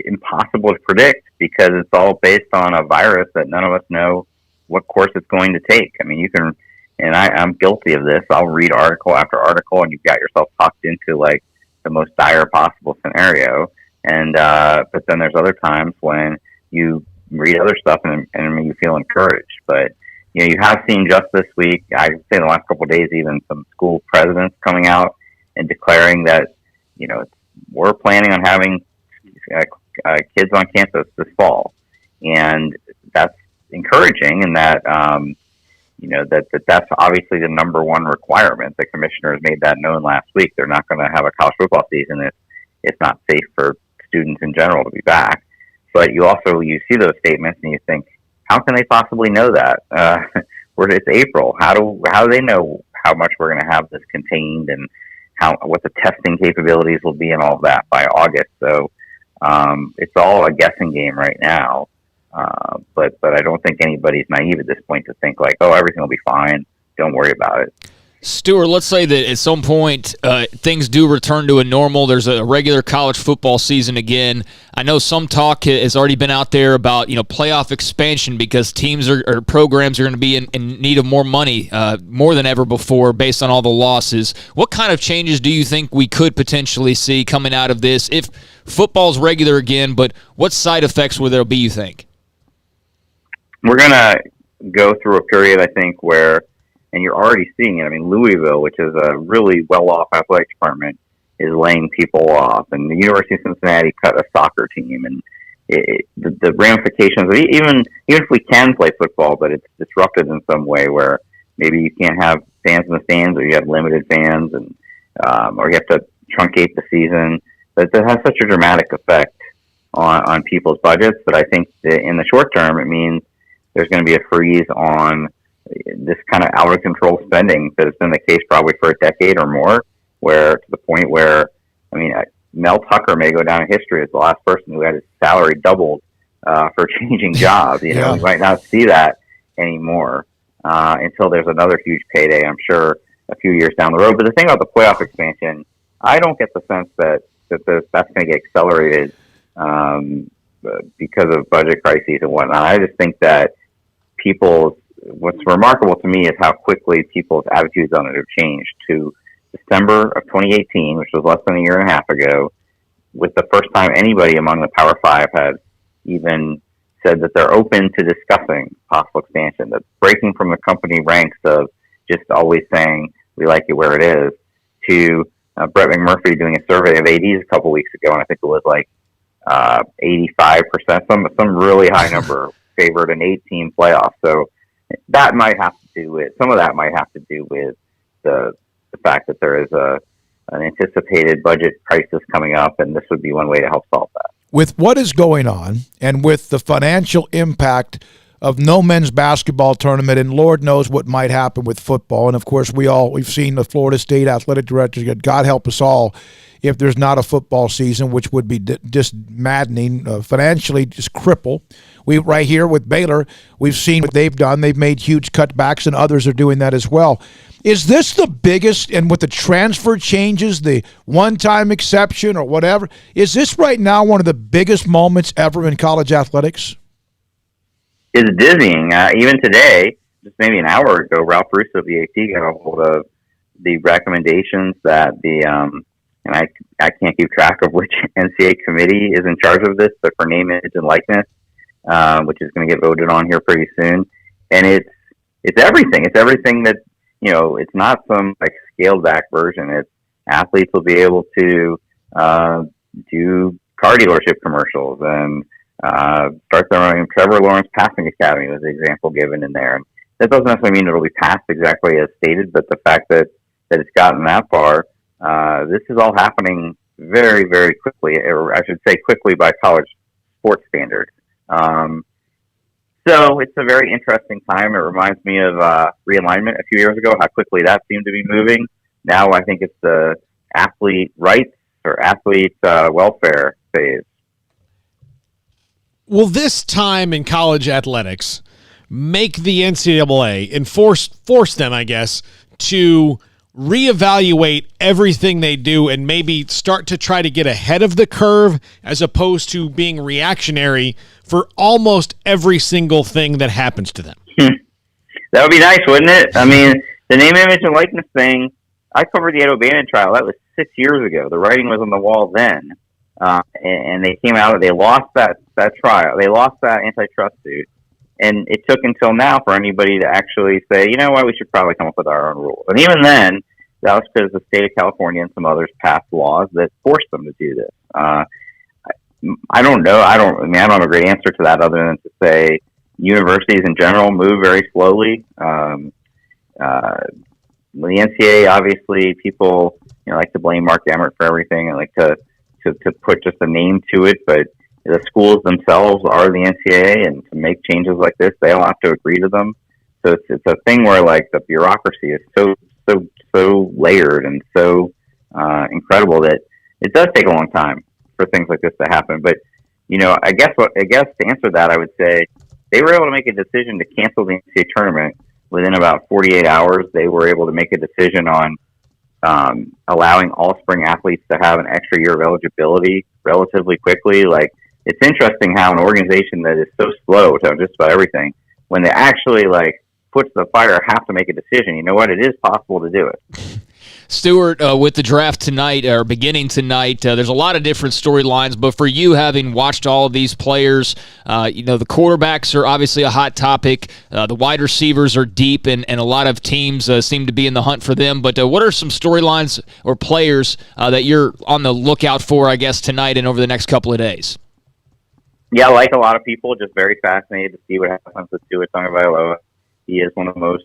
impossible to predict because it's all based on a virus that none of us know what course it's going to take. I mean, you can, and I'm guilty of this. I'll read article after article, and you've got yourself talked into like the most dire possible scenario. And but then there's other times when you read other stuff and you feel encouraged. But you know, you have seen just this week, I would say in the last couple of days, even some school presidents coming out and declaring that, you know, we're planning on having kids on campus this fall, and that's encouraging. And that you know, that's obviously the number one requirement. The commissioners made that known last week. They're not going to have a college football season if it's not safe for students in general to be back. But you see those statements and you think, how can they possibly know that? It's April. How do they know how much we're going to have this contained and what the testing capabilities will be and all of that by August? So it's all a guessing game right now. But I don't think anybody's naive at this point to think like, oh, everything will be fine. Don't worry about it. Stuart, let's say that at some point things do return to a normal. There's a regular college football season again. I know some talk has already been out there about, you know, playoff expansion because teams or programs are going to be in need of more money more than ever before based on all the losses. What kind of changes do you think we could potentially see coming out of this if football's regular again, but what side effects will there be, you think? We're going to go through a period, I think, where, and you're already seeing it. I mean, Louisville, which is a really well-off athletic department, is laying people off. And the University of Cincinnati cut a soccer team. And the ramifications, even if we can play football, but it's disrupted in some way where maybe you can't have fans in the stands or you have limited fans and or you have to truncate the season. That has such a dramatic effect on people's budgets that I think that in the short term, it means there's going to be a freeze on this kind of out of control spending that has been the case probably for a decade or more, where to the point where, I mean, Mel Tucker may go down in history as the last person who had his salary doubled for changing jobs. You know, we might not see that anymore until there's another huge payday, I'm sure, a few years down the road. But the thing about the playoff expansion, I don't get the sense that that's going to get accelerated because of budget crises and whatnot. I just think that what's remarkable to me is how quickly people's attitudes on it have changed to December of 2018, which was less than a year and a half ago, with the first time anybody among the Power Five had even said that they're open to discussing possible expansion, that breaking from the company ranks of just always saying, we like it where it is, to Brett McMurphy doing a survey of ADs a couple weeks ago, and I think it was like 85%, some really high number favored an 8-team playoff. So that might have to do with, some of that might have to do with the fact that there is an anticipated budget crisis coming up, and this would be one way to help solve that. With what is going on and with the financial impact of no men's basketball tournament, and Lord knows what might happen with football. And of course, we've seen the Florida State athletic directors get, God help us all, if there's not a football season, which would be just maddening, financially just cripple. We right here with Baylor, we've seen what they've done. They've made huge cutbacks, and others are doing that as well. Is this the biggest, and with the transfer changes, the one-time exception or whatever, is this right now one of the biggest moments ever in college athletics? It's dizzying. Even today, just maybe an hour ago, Ralph Russo of the AP got a hold of the recommendations that and I can't keep track of which NCAA committee is in charge of this, but for name, image, and likeness, which is going to get voted on here pretty soon. And it's everything. It's everything that, you know, it's not some like scaled back version. It's athletes will be able to do car dealership commercials and start their own. Trevor Lawrence Passing Academy was the example given in there. And that doesn't necessarily mean it'll be passed exactly as stated, but the fact that it's gotten that far, this is all happening very, very quickly, or I should say quickly by college sports standards. So it's a very interesting time. It reminds me of realignment a few years ago, how quickly that seemed to be moving. Now I think it's the athlete rights or athlete welfare phase. Will this time in college athletics make the NCAA and force them, I guess, to reevaluate everything they do and maybe start to try to get ahead of the curve as opposed to being reactionary for almost every single thing that happens to them? That would be nice, wouldn't it? I mean, the name, image, and likeness thing, I covered the Ed O'Bannon trial. That was 6 years ago. The writing was on the wall then. And they came out, they lost that trial. They lost that antitrust suit. And it took until now for anybody to actually say, you know what, we should probably come up with our own rules. And even then, that was because the state of California and some others passed laws that forced them to do this. I don't know. I don't have a great answer to that other than to say universities in general move very slowly. The NCAA, obviously, people like to blame Mark Emmert for everything and like to put just a name to it, but the schools themselves are the NCAA, and to make changes like this, they'll have to agree to them. So it's a thing where like the bureaucracy is so layered and so incredible that it does take a long time for things like this to happen. But I guess to answer that, I would say they were able to make a decision to cancel the NCAA tournament within about 48 hours. They were able to make a decision on allowing all spring athletes to have an extra year of eligibility relatively quickly. Like, it's interesting how an organization that is so slow to just about everything, when they actually puts the fire, have to make a decision. You know what? It is possible to do it. Stewart, with the draft tonight, or beginning tonight, there's a lot of different storylines, but for you, having watched all of these players, the quarterbacks are obviously a hot topic. The wide receivers are deep, and a lot of teams seem to be in the hunt for them. But what are some storylines or players that you're on the lookout for, I guess, tonight and over the next couple of days? Yeah, like a lot of people, just very fascinated to see what happens with Stewart Tagovailoa. He is one of the most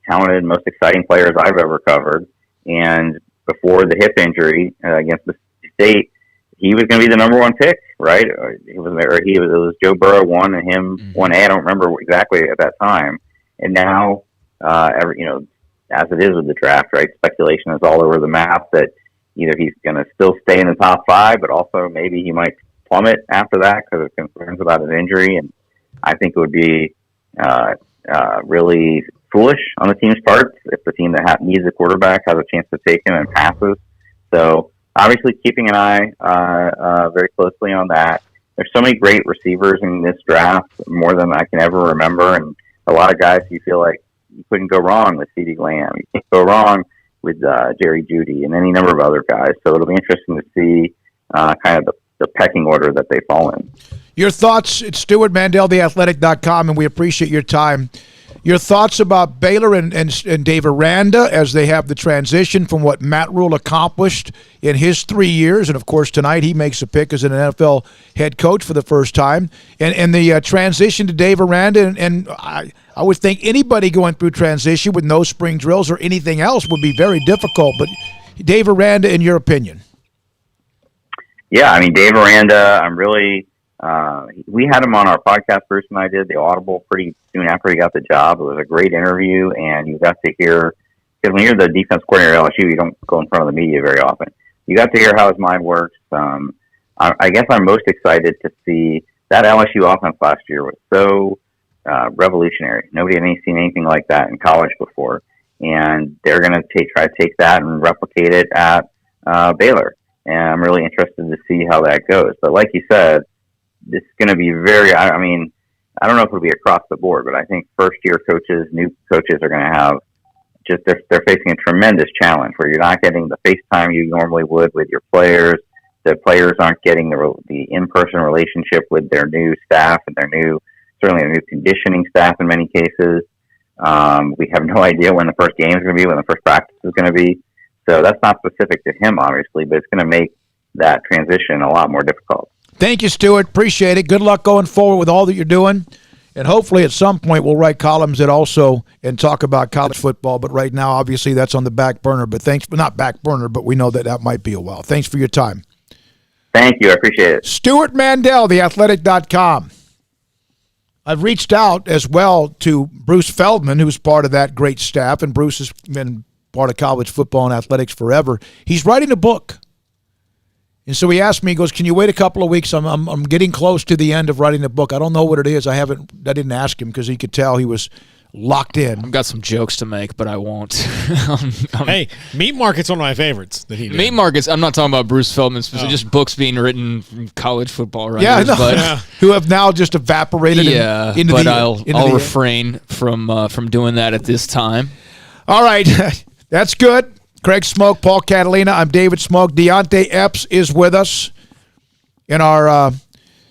talented, most exciting players I've ever covered. And before the hip injury against the state, he was going to be the number one pick, right? It was Joe Burrow 1 and him 1A. I don't remember exactly at that time. And now, as it is with the draft, right? Speculation is all over the map that either he's going to still stay in the top 5, but also maybe he might plummet after that because of concerns about his injury. And I think it would be really foolish on the team's part if the team that needs a quarterback has a chance to take him and passes. So obviously keeping an eye very closely on that. There's so many great receivers in this draft, more than I can ever remember, and a lot of guys you feel like you couldn't go wrong with CeeDee Lamb. You can't go wrong with Jerry Jeudy and any number of other guys. So it'll be interesting to see kind of the pecking order that they fall in. Your thoughts, it's Stewart Mandel, theathletic.com, and we appreciate your time. Your thoughts about Baylor and Dave Aranda as they have the transition from what Matt Rule accomplished in his 3 years, and of course tonight he makes a pick as an NFL head coach for the first time, and the transition to Dave Aranda, and I would think anybody going through transition with no spring drills or anything else would be very difficult, but Dave Aranda, in your opinion? Yeah, I mean, Dave Aranda, I'm really we had him on our podcast, Bruce and I did, the Audible, pretty soon after he got the job. It was a great interview, and you got to hear, because when you're the defense coordinator at LSU, you don't go in front of the media very often. You got to hear how his mind works. I guess I'm most excited to see that LSU offense last year was so revolutionary. Nobody had seen anything like that in college before, and they're going to try to take that and replicate it at Baylor. And I'm really interested to see how that goes. But like you said, it's going to be I don't know if it'll be across the board, but I think first-year coaches, new coaches are going to have they're facing a tremendous challenge where you're not getting the face time you normally would with your players. The players aren't getting the in-person relationship with their new staff and certainly their new conditioning staff in many cases. We have no idea when the first game is going to be, when the first practice is going to be. So that's not specific to him, obviously, but it's going to make that transition a lot more difficult. Thank you, Stewart. Appreciate it. Good luck going forward with all that you're doing. And hopefully at some point we'll write columns that also and talk about college football. But right now, obviously, that's on the back burner. But not back burner, but we know that might be a while. Thanks for your time. Thank you. I appreciate it. Stewart Mandel, theathletic.com. I've reached out as well to Bruce Feldman, who's part of that great staff, and Bruce has been part of college football and athletics forever. He's writing a book. And so he asked me, he goes, can you wait a couple of weeks? I'm getting close to the end of writing the book. I don't know what it is. I didn't ask him because he could tell he was locked in. I've got some jokes to make, but I won't. Hey, Meat Market's one of my favorites that he did. Meat Markets, I'm not talking about Bruce Feldman specifically, just books being written from college football writers. Yeah, no, who have now just evaporated into but the I'll refrain from doing that at this time. All right, that's good. Craig Smoke, Paul Catalina. I'm David Smoke. Deontay Epps is with us in our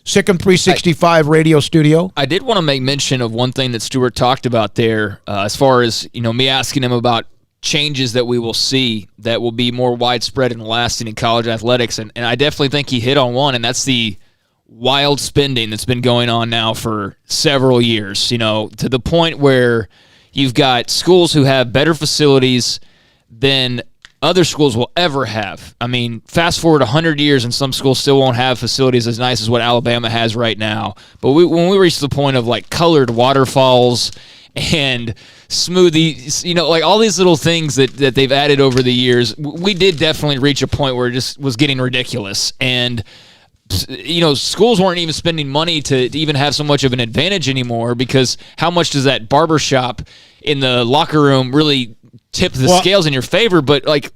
Sikkim 365 radio studio. I did want to make mention of one thing that Stewart talked about there, as far as me asking him about changes that we will see that will be more widespread and lasting in college athletics, and I definitely think he hit on one, and that's the wild spending that's been going on now for several years. To the point where you've got schools who have better facilities than other schools will ever have. I mean, fast forward 100 years and some schools still won't have facilities as nice as what Alabama has right now. But when we reach the point of like colored waterfalls and smoothies, like all these little things that they've added over the years, we did definitely reach a point where it just was getting ridiculous. And schools weren't even spending money to even have so much of an advantage anymore, because how much does that barbershop in the locker room really tip the scales in your favor? But like,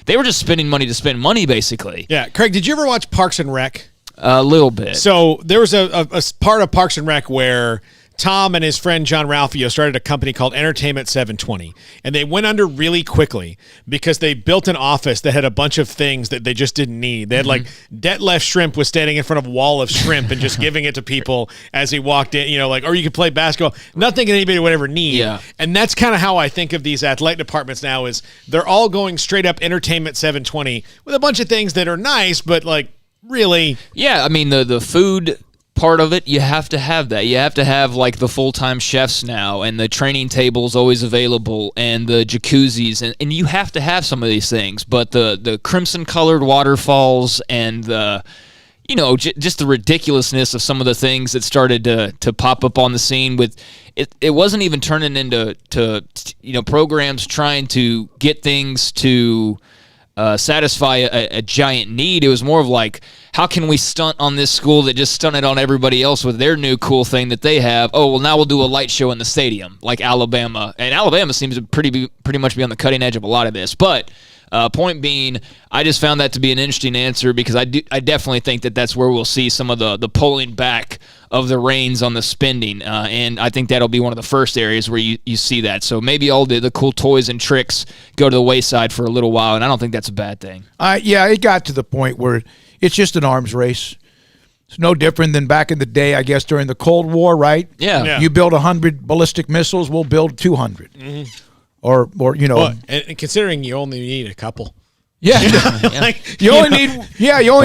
they were just spending money to spend money, basically. Yeah, Craig, did you ever watch Parks and Rec? A little bit. So there was a part of Parks and Rec where Tom and his friend John Ralphio started a company called Entertainment 720, and they went under really quickly because they built an office that had a bunch of things that they just didn't need. They had like Detlef Shrimp was standing in front of a wall of shrimp and just giving it to people as he walked in, or you could play basketball. Nothing anybody would ever need. Yeah. And that's kind of how I think of these athletic departments now, is they're all going straight up Entertainment 720 with a bunch of things that are nice, but like really. Yeah, I mean, the food part of it, you have to have that. You have to have like the full-time chefs now, and the training tables always available, and the jacuzzis, and you have to have some of these things. But the crimson-colored waterfalls and the just the ridiculousness of some of the things that started to pop up on the scene with it. It wasn't even turning into programs trying to get things to satisfy a giant need. It was more of like, how can we stunt on this school that just stunted on everybody else with their new cool thing that they have? Oh, well, now we'll do a light show in the stadium, like Alabama. And Alabama seems to pretty much be on the cutting edge of a lot of this. But point being, I just found that to be an interesting answer, because I definitely think that that's where we'll see some of the pulling back of the reins on the spending. And I think that'll be one of the first areas where you see that. So maybe all the cool toys and tricks go to the wayside for a little while, and I don't think that's a bad thing. Yeah, it got to the point where it's just an arms race. It's no different than back in the day, I guess, during the Cold War, right? Yeah. You build 100 ballistic missiles, we'll build 200. Mm-hmm. Or and considering you only need a couple. Yeah. You only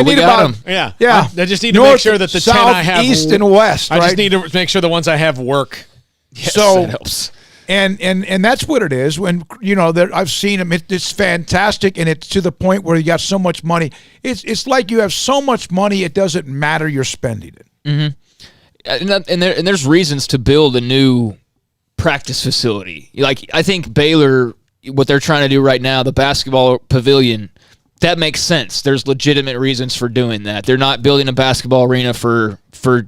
need about them. Yeah. Yeah. I just need to North, make sure that the south, 10 I have east and west, I right? just need to make sure the ones I have work. Yes, so that helps. And that's what it is. When I've seen them, it's fantastic, and it's to the point where you got so much money. It's like you have so much money, it doesn't matter, you're spending it. Mm-hmm. And there's reasons to build a new practice facility. Like, I think Baylor, what they're trying to do right now, the basketball pavilion, that makes sense. There's legitimate reasons for doing that. They're not building a basketball arena for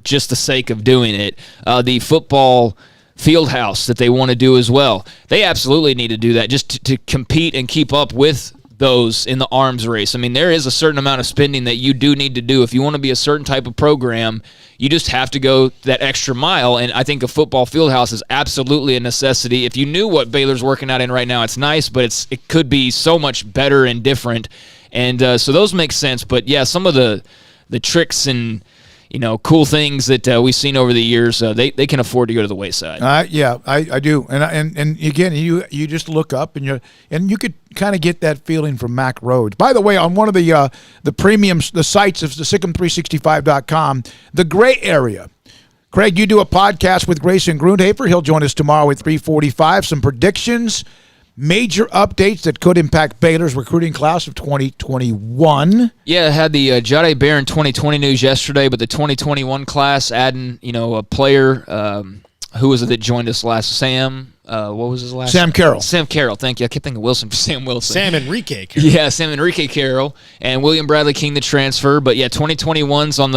just the sake of doing it. The football field house that they want to do as well, they absolutely need to do that just to compete and keep up with those in the arms race. I mean, there is a certain amount of spending that you do need to do. If you want to be a certain type of program, you just have to go that extra mile, and I think a football field house is absolutely a necessity. If you knew what Baylor's working out in right now, it's nice, but it could be so much better and different, and so those make sense. But yeah, some of the tricks and cool things that we've seen over the years, they can afford to go to the wayside. Yeah, I do, and again, you just look up and you could kind of get that feeling from Mac Rhodes. By the way, on one of the premiums, the sites of the Sikkim365.com, the gray area. Craig, you do a podcast with Grayson Grundhafer. He'll join us tomorrow at 3:45. Some predictions, major updates that could impact Baylor's recruiting class of 2021. Yeah, I had the Jade Barron 2020 news yesterday, but the 2021 class adding, a player, who was it that joined us last? Sam, what was his last Sam name? Carroll. Sam Carroll, thank you. I kept thinking Wilson for Sam Wilson. Sam Enrique Carroll. Yeah, Sam Enrique Carroll. And William Bradley King, the transfer. But yeah, 2021's on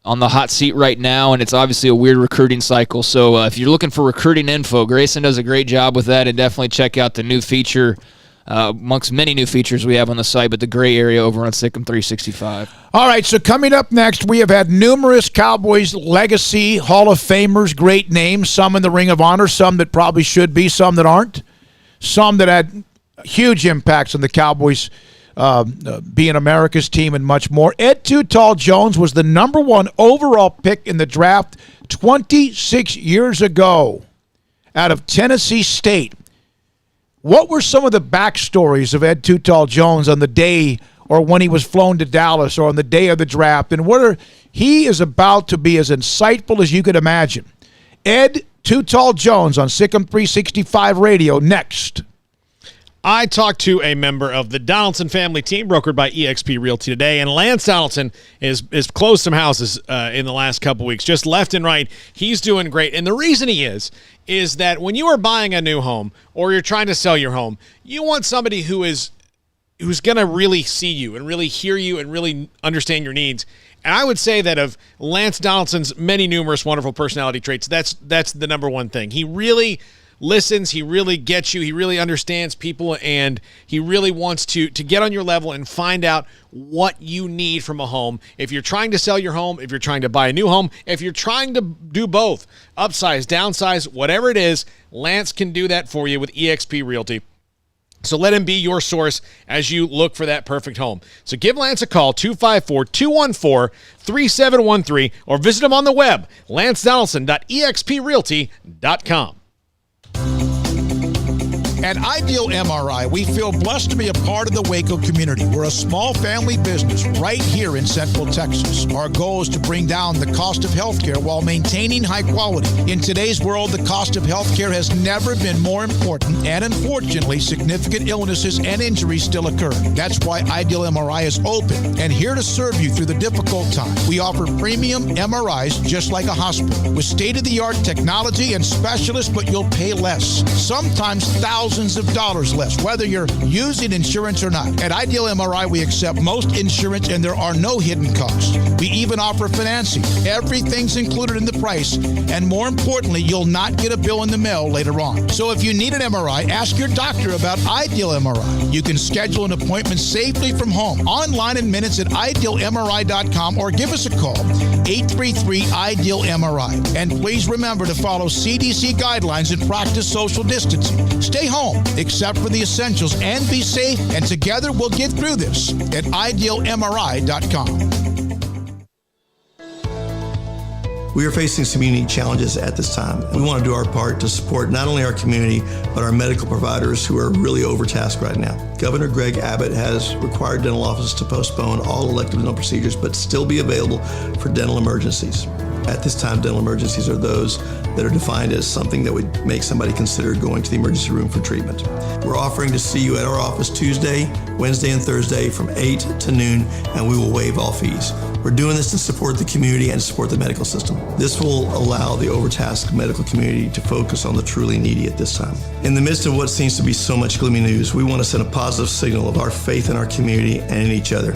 on the hot seat right now, and it's obviously a weird recruiting cycle. So if you're looking for recruiting info, Grayson does a great job with that, and definitely check out the new feature, amongst many new features we have on the site, but the gray area over on Sikkim 365. All right, so coming up next, we have had numerous Cowboys legacy Hall of Famers, great names, some in the Ring of Honor, some that probably should be, some that aren't, some that had huge impacts on the Cowboys being America's team and much more. Ed Too Tall Jones was the number 1 overall pick in the draft 26 years ago out of Tennessee State. What were some of the backstories of Ed Too Tall Jones on the day or when he was flown to Dallas or on the day of the draft? And he is about to be as insightful as you could imagine. Ed Too Tall Jones on Sikkim 365 Radio next. I talked to a member of the Donaldson family team brokered by eXp Realty today, and Lance Donaldson is closed some houses in the last couple weeks, just left and right. He's doing great, and the reason he is that when you are buying a new home or you're trying to sell your home, you want somebody who's going to really see you and really hear you and really understand your needs. And I would say that of Lance Donaldson's many numerous wonderful personality traits, that's the number one thing. He really listens, he really gets you, he really understands people, and he really wants to get on your level and find out what you need from a home. If you're trying to sell your home, if you're trying to buy a new home, if you're trying to do both, upsize, downsize, whatever it is, Lance can do that for you with eXp Realty. So let him be your source as you look for that perfect home. So give Lance a call, 254-214-3713, or visit him on the web, lancedonaldson.exprealty.com. At Ideal MRI, we feel blessed to be a part of the Waco community. We're a small family business right here in Central Texas. Our goal is to bring down the cost of healthcare while maintaining high quality. In today's world, the cost of healthcare has never been more important, and unfortunately, significant illnesses and injuries still occur. That's why Ideal MRI is open and here to serve you through the difficult time. We offer premium MRIs just like a hospital with state-of-the-art technology and specialists, but you'll pay less, sometimes thousands of dollars less, whether you're using insurance or not. At Ideal MRI, we accept most insurance and there are no hidden costs. We even offer financing. Everything's included in the price, and more importantly, you'll not get a bill in the mail later on. So if you need an MRI, ask your doctor about Ideal MRI. You can schedule an appointment safely from home, online in minutes at idealmri.com, or give us a call, 833-IDEAL-MRI. And please remember to follow CDC guidelines and practice social distancing. Stay home, except for the essentials, and be safe, and together we'll get through this at idealmri.com. We are facing some unique challenges at this time. We want to do our part to support not only our community, but our medical providers who are really overtasked right now. Governor Greg Abbott has required dental offices to postpone all elective dental procedures, but still be available for dental emergencies. At this time, dental emergencies are those that are defined as something that would make somebody consider going to the emergency room for treatment. We're offering to see you at our office Tuesday, Wednesday, and Thursday from 8 to noon, and we will waive all fees. We're doing this to support the community and support the medical system. This will allow the overtasked medical community to focus on the truly needy at this time. In the midst of what seems to be so much gloomy news, we want to send a positive signal of our faith in our community and in each other.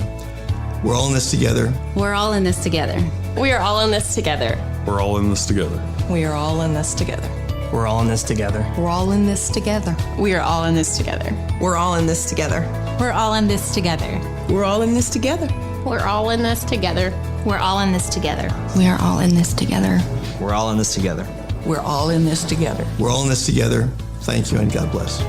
We're all in this together. We're all in this together. We are all in this together. We're all in this together. We are all in this together. We're all in this together. We're all in this together. We are all in this together. We're all in this together. We're all in this together. We're all in this together. We're all in this together. We're all in this together. We are all in this together. We're all in this together. We're all in this together. We're all in this together. Thank you and God bless.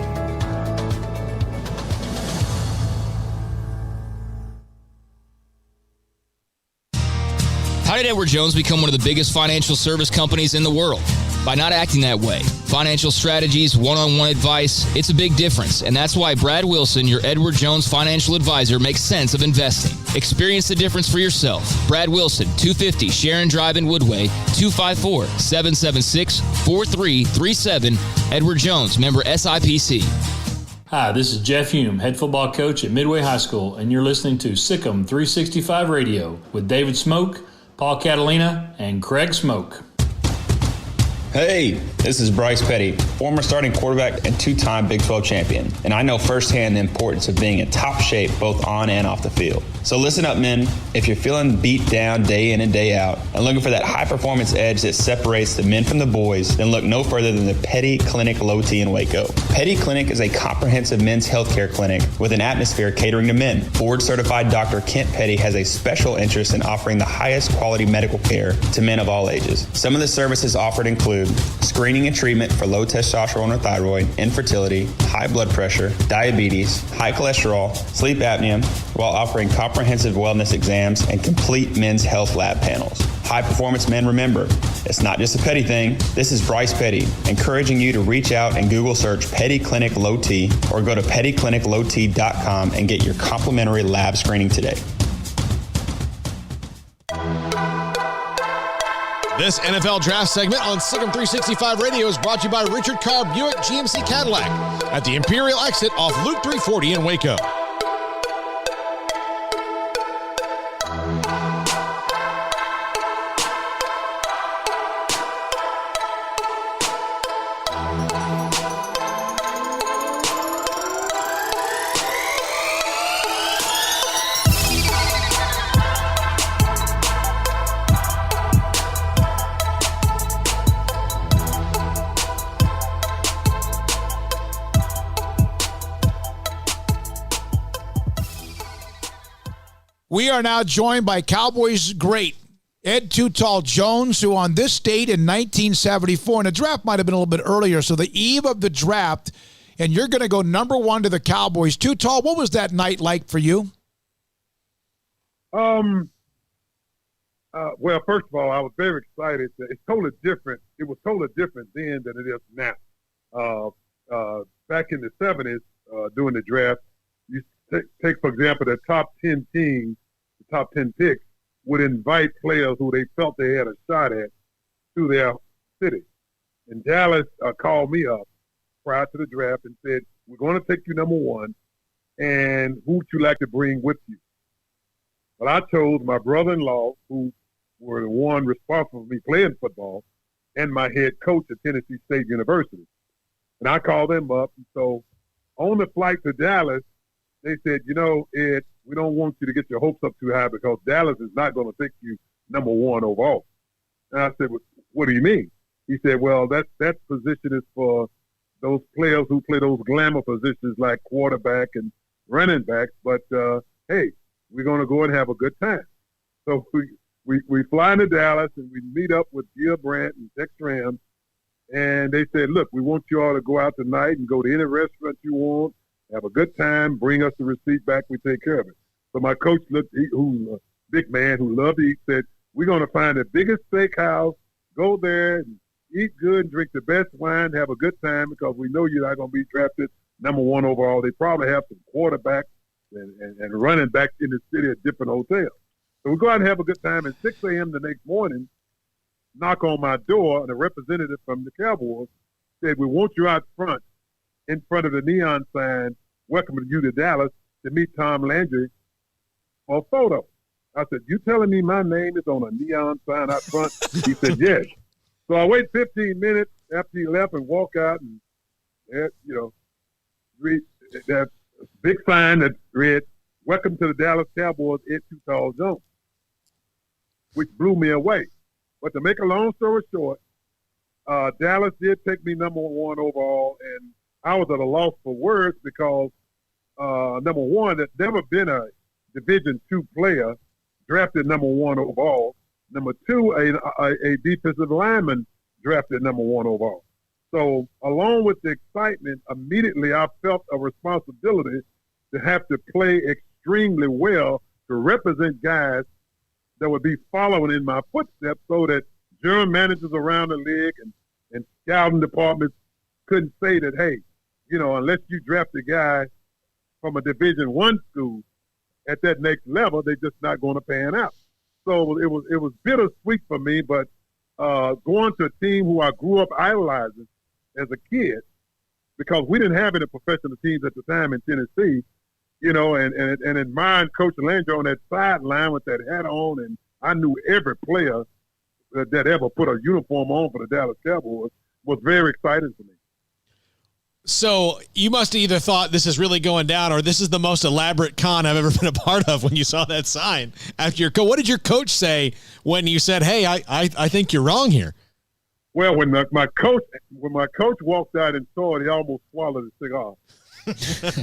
How did Edward Jones become one of the biggest financial service companies in the world? By not acting that way. Financial strategies, one-on-one advice, it's a big difference. And that's why Brad Wilson, your Edward Jones financial advisor, makes sense of investing. Experience the difference for yourself. Brad Wilson, 250 Sharon Drive in Woodway, 254-776-4337. Edward Jones, member SIPC. Hi, this is Jeff Hume, head football coach at Midway High School, and you're listening to Sikkim 365 Radio with David Smoke, Paul Catalina, and Craig Smoke. Hey, this is Bryce Petty, former starting quarterback and two-time Big 12 champion, and I know firsthand the importance of being in top shape both on and off the field. So listen up, men. If you're feeling beat down day in and day out and looking for that high-performance edge that separates the men from the boys, then look no further than the Petty Clinic Low T in Waco. Petty Clinic is a comprehensive men's healthcare clinic with an atmosphere catering to men. Board-certified Dr. Kent Petty has a special interest in offering the highest quality medical care to men of all ages. Some of the services offered include screening and treatment for low testosterone or thyroid, infertility, high blood pressure, diabetes, high cholesterol, sleep apnea, while offering comprehensive wellness exams and complete men's health lab panels. High performance men, remember, it's not just a Petty thing. This is Bryce Petty, encouraging you to reach out and Google search Petty Clinic Low T or go to pettycliniclowt.com and get your complimentary lab screening today. This NFL Draft segment on Sick'em 365 Radio is brought to you by Richard Carr Buick GMC Cadillac at the Imperial exit off Loop 340 in Waco. We are now joined by Cowboys great Ed Too Tall Jones, who on this date in 1974, and the draft might have been a little bit earlier, so the eve of the draft, and you're going to go number one to the Cowboys. Too Tall, what was that night like for you? Well, first of all, I was very excited. It's totally different. It was totally different then than it is now. Back in the 70s, during the draft, you take, for example, the top 10 teams, the top 10 picks, would invite players who they felt they had a shot at to their city. And Dallas called me up prior to the draft and said, we're going to take you number one, and who would you like to bring with you? Well, I chose my brother-in-law, who were the one responsible for me playing football, and my head coach at Tennessee State University. And I called them up. And so on the flight to Dallas, they said, you know, Ed, we don't want you to get your hopes up too high because Dallas is not going to pick you number one overall. And I said, well, what do you mean? He said, well, that position is for those players who play those glamour positions like quarterback and running backs. But, hey, we're going to go and have a good time. So we fly into Dallas and we meet up with Gil Brandt and Tex Rams. And they said, look, we want you all to go out tonight and go to any restaurant you want, have a good time, bring us the receipt back, we take care of it. So my coach, who's a big man who loved to eat, said, we're going to find the biggest steakhouse, go there and eat good and drink the best wine, have a good time because we know you're not going to be drafted number one overall. They probably have some quarterbacks and running backs in the city at different hotels. So we go out and have a good time. At 6 a.m. the next morning, knock on my door, and a representative from the Cowboys said, we want you out front, in front of the neon sign, welcoming you to Dallas to meet Tom Landry for a photo. I said, you telling me my name is on a neon sign out front? He said, yes. So I wait 15 minutes after he left and walk out and, read that big sign that read, welcome to the Dallas Cowboys, Ed Too Tall Jones, which blew me away. But to make a long story short, Dallas did take me number one overall, and I was at a loss for words because, number one, there's never been a Division II player drafted number one overall. Number two, a defensive lineman drafted number one overall. So along with the excitement, immediately I felt a responsibility to have to play extremely well to represent guys that would be following in my footsteps so that general managers around the league and scouting departments couldn't say that, hey, unless you draft a guy from a Division I school at that next level, they're just not going to pan out. So it was bittersweet for me, but going to a team who I grew up idolizing as a kid, because we didn't have any professional teams at the time in Tennessee, and admiring Coach Landry on that sideline with that hat on, and I knew every player that ever put a uniform on for the Dallas Cowboys was very exciting for me. So you must have either thought this is really going down or this is the most elaborate con I've ever been a part of when you saw that sign. After what did your coach say when you said, hey, I think you're wrong here? Well, when my coach walked out and saw it, he almost swallowed his cigar.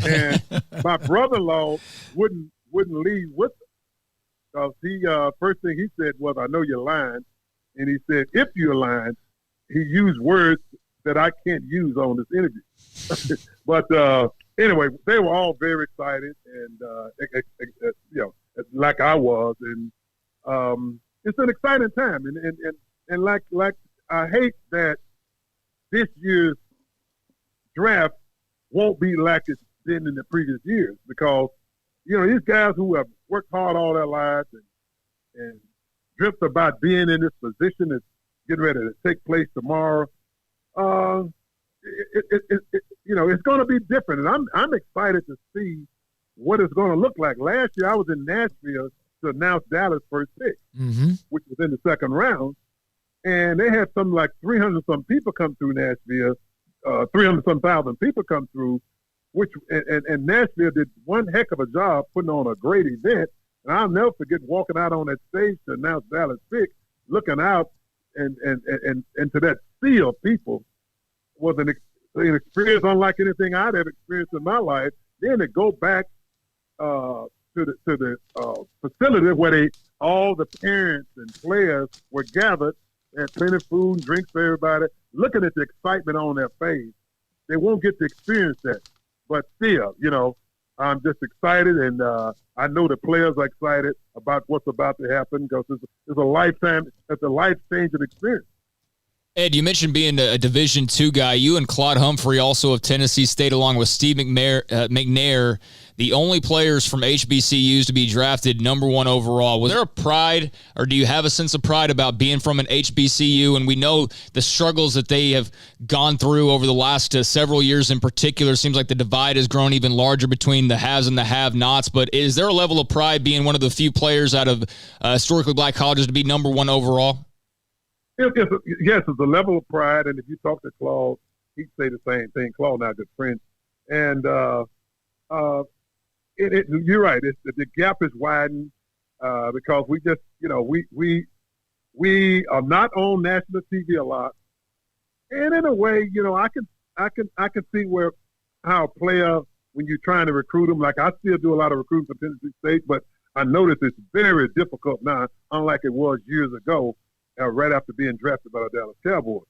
And my brother-in-law wouldn't leave with us. Because he first thing he said was, I know you're lying. And he said, if you're lying, he used words that I can't use on this interview. But anyway, they were all very excited and, like I was. And it's an exciting time. And like I hate that this year's draft won't be like it's been in the previous years because, these guys who have worked hard all their lives and dreamt about being in this position that's getting ready to take place tomorrow, it's going to be different. And I'm excited to see what it's going to look like. Last year I was in Nashville to announce Dallas' first pick, which was in the second round. And they had something like 300-some people come through Nashville, 300-some thousand people come through, and Nashville did one heck of a job putting on a great event. And I'll never forget walking out on that stage to announce Dallas' pick, looking out and to that sea of people was an experience unlike anything I'd ever experienced in my life. Then to go back to the facility where all the parents and players were gathered, they had plenty of food and drinks for everybody, looking at the excitement on their face. They won't get to experience that. But still, I'm just excited, and I know the players are excited about what's about to happen because it's a life-changing experience. Ed, you mentioned being a Division II guy. You and Claude Humphrey, also of Tennessee State, along with Steve McNair, the only players from HBCUs to be drafted number one overall. Was there a pride, or do you have a sense of pride about being from an HBCU? And we know the struggles that they have gone through over the last several years in particular. Seems like the divide has grown even larger between the haves and the have-nots. But is there a level of pride being one of the few players out of historically black colleges to be number one overall? Yes, it's a level of pride, and if you talk to Claude, he'd say the same thing. Claude and I are good friends, and you're right. The gap is widened because we just, we are not on national TV a lot, and in a way, I can see how a player when you're trying to recruit them. Like I still do a lot of recruiting for Tennessee State, but I notice it's very difficult now, unlike it was years ago. Right after being drafted by the Dallas Cowboys.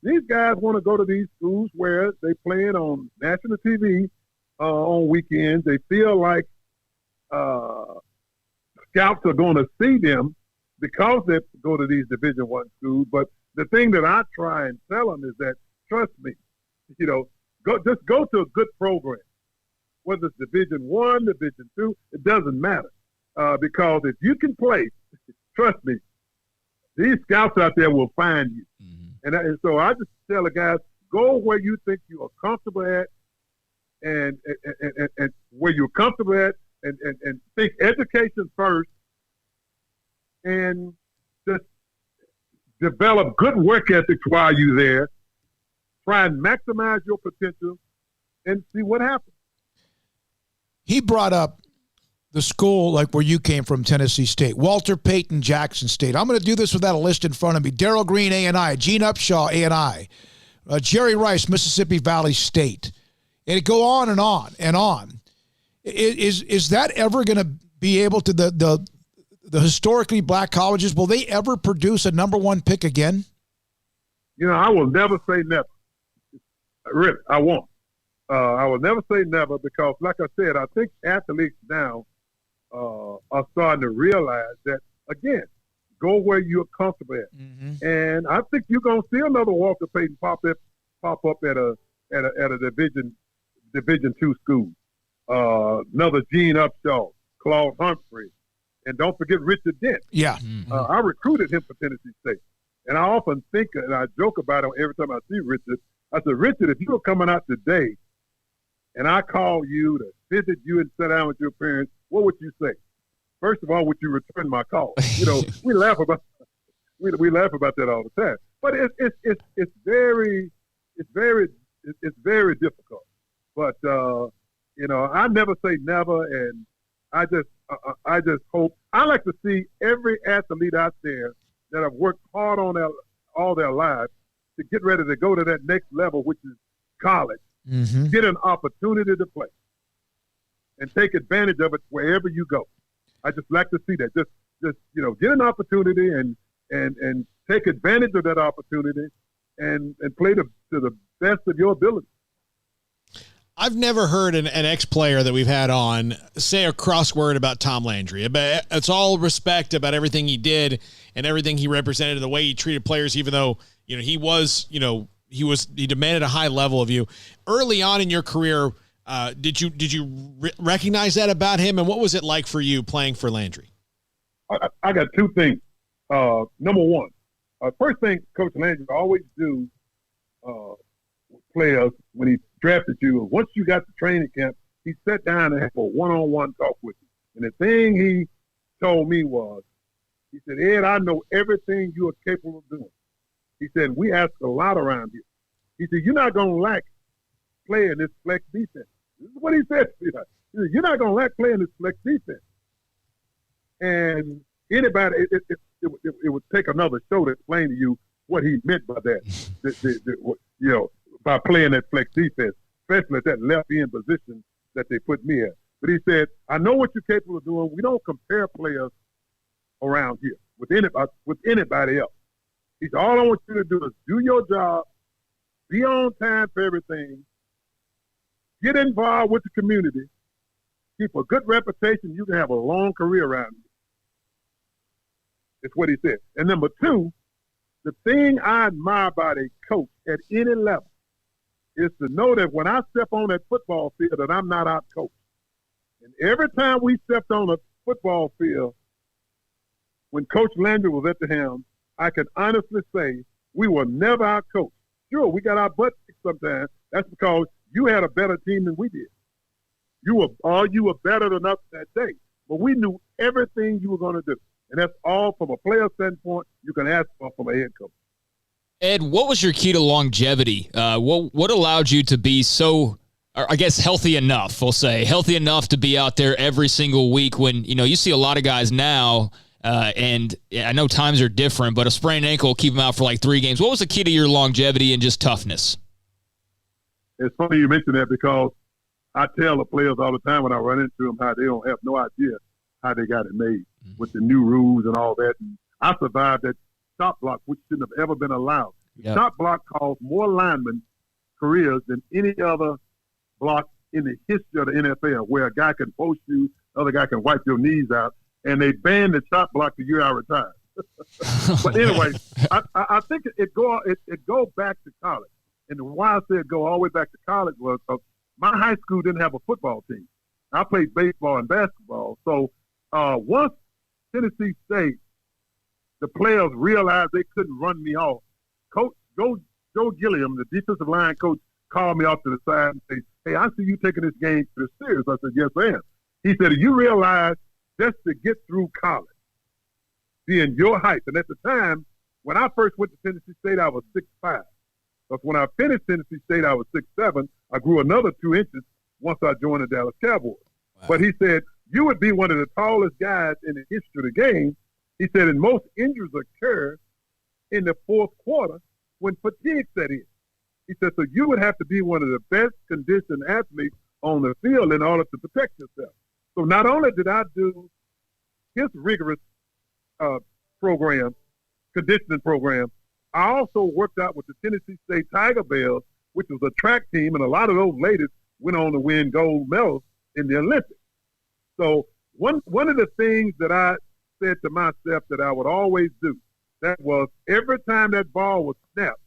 These guys want to go to these schools where they playing on national TV on weekends. They feel like scouts are going to see them because they go to these Division I schools. But the thing that I try and tell them is that, trust me, go to a good program. Whether it's Division I, Division II, it doesn't matter. Because if you can play, trust me, these scouts out there will find you. And so I just tell the guys, go where you think you are comfortable at and where you're comfortable at and think education first and just develop good work ethics while you're there. Try and maximize your potential and see what happens. He brought up the school like where you came from, Tennessee State, Walter Payton, Jackson State. I'm going to do this without a list in front of me. Darrell Green, A&I, Gene Upshaw, A&I, Jerry Rice, Mississippi Valley State. And it go on and on and on. Is that ever going to be able to, the historically black colleges, will they ever produce a number one pick again? I will never say never. Really, I won't. I will never say never because, like I said, I think athletes now are starting to realize that, again, go where you're comfortable at. And I think you're going to see another Walter Payton pop up at a Division II school. Another Gene Upshaw, Claude Humphrey, and don't forget Richard Dent. Yeah. I recruited him for Tennessee State. And I often think, and I joke about it every time I see Richard, I said, Richard, if you were coming out today and I call you to visit you and sit down with your parents, what would you say? First of all, would you return my call? We laugh about we laugh about that all the time. But it's very difficult. But I never say never, and I just hope. I like to see every athlete out there that have worked hard on all their lives to get ready to go to that next level, which is college, get an opportunity to play and take advantage of it wherever you go. I just like to see that. Just get an opportunity and take advantage of that opportunity and play to the best of your ability. I've never heard an ex-player that we've had on say a cross word about Tom Landry. It's all respect about everything he did and everything he represented and the way he treated players, even though, he demanded a high level of you. Early on in your career, did you recognize that about him, and what was it like for you playing for Landry? I got two things. Number one, first thing Coach Landry always do players when he drafted you, once you got to training camp, he sat down and had a one-on-one talk with you. And the thing he told me was, he said, Ed, I know everything you are capable of doing. He said, we ask a lot around here. He said, you're not going to lack playing this flex defense. This is what he said. He said, you're not going to lack playing this flex defense. And anybody, it would take another show to explain to you what he meant by that. By playing that flex defense, especially at that left end position that they put me at. But he said, I know what you're capable of doing. We don't compare players around here with anybody else. He said, all I want you to do is do your job, be on time for everything, get involved with the community, keep a good reputation. You can have a long career around here. That's what he said. And number two, the thing I admire about a coach at any level is to know that when I step on that football field that I'm not out coached. And every time we stepped on a football field, when Coach Landry was at the helm, I can honestly say we were never out coached. Sure, we got our butt kicked sometimes. That's because you had a better team than we did. You were better than us that day. But we knew everything you were going to do. And that's all from a player standpoint you can ask for from a head coach. Ed, what was your key to longevity? What allowed you to be so, I guess, healthy enough, we'll say, healthy enough to be out there every single week when, you see a lot of guys now, and I know times are different, but a sprained ankle will keep them out for like 3 games. What was the key to your longevity and just toughness? It's funny you mention that because I tell the players all the time when I run into them how they don't have no idea how they got it made with the new rules and all that. And I survived that shot block, which shouldn't have ever been allowed. The shot block caused more linemen careers than any other block in the history of the NFL, where a guy can post you, the other guy can wipe your knees out, and they banned the shot block the year I retired. But anyway, I think it go back to college. And why I said go all the way back to college was my high school didn't have a football team. I played baseball and basketball. So once Tennessee State, the players realized they couldn't run me off. Coach Joe Gilliam, the defensive line coach, called me off to the side and said, hey, I see you taking this game pretty serious. I said, yes, I am. He said, you realize just to get through college, being your height. And at the time, when I first went to Tennessee State, I was 6'5". But when I finished Tennessee State, I was 6'7". I grew another 2 inches once I joined the Dallas Cowboys. Wow. But he said, you would be one of the tallest guys in the history of the game. He said, and most injuries occur in the fourth quarter when fatigue set in. He said, so you would have to be one of the best conditioned athletes on the field in order to protect yourself. So not only did I do his rigorous program, conditioning program, I also worked out with the Tennessee State Tiger Bells, which was a track team, and a lot of those ladies went on to win gold medals in the Olympics. So one of the things that I said to myself that I would always do, that was every time that ball was snapped,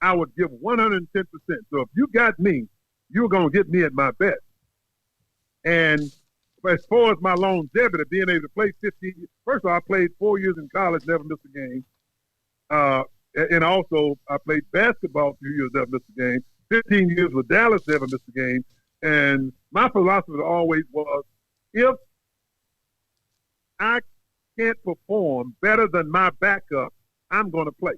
I would give 110%. So if you got me, you were going to get me at my best. And as far as my longevity, being able to play 15 years, first of all, I played 4 years in college, never missed a game. And also, I played basketball 2 years, never missed a game. 15 years with Dallas, never missed a game. And my philosophy always was, if I can't perform better than my backup, I'm going to play.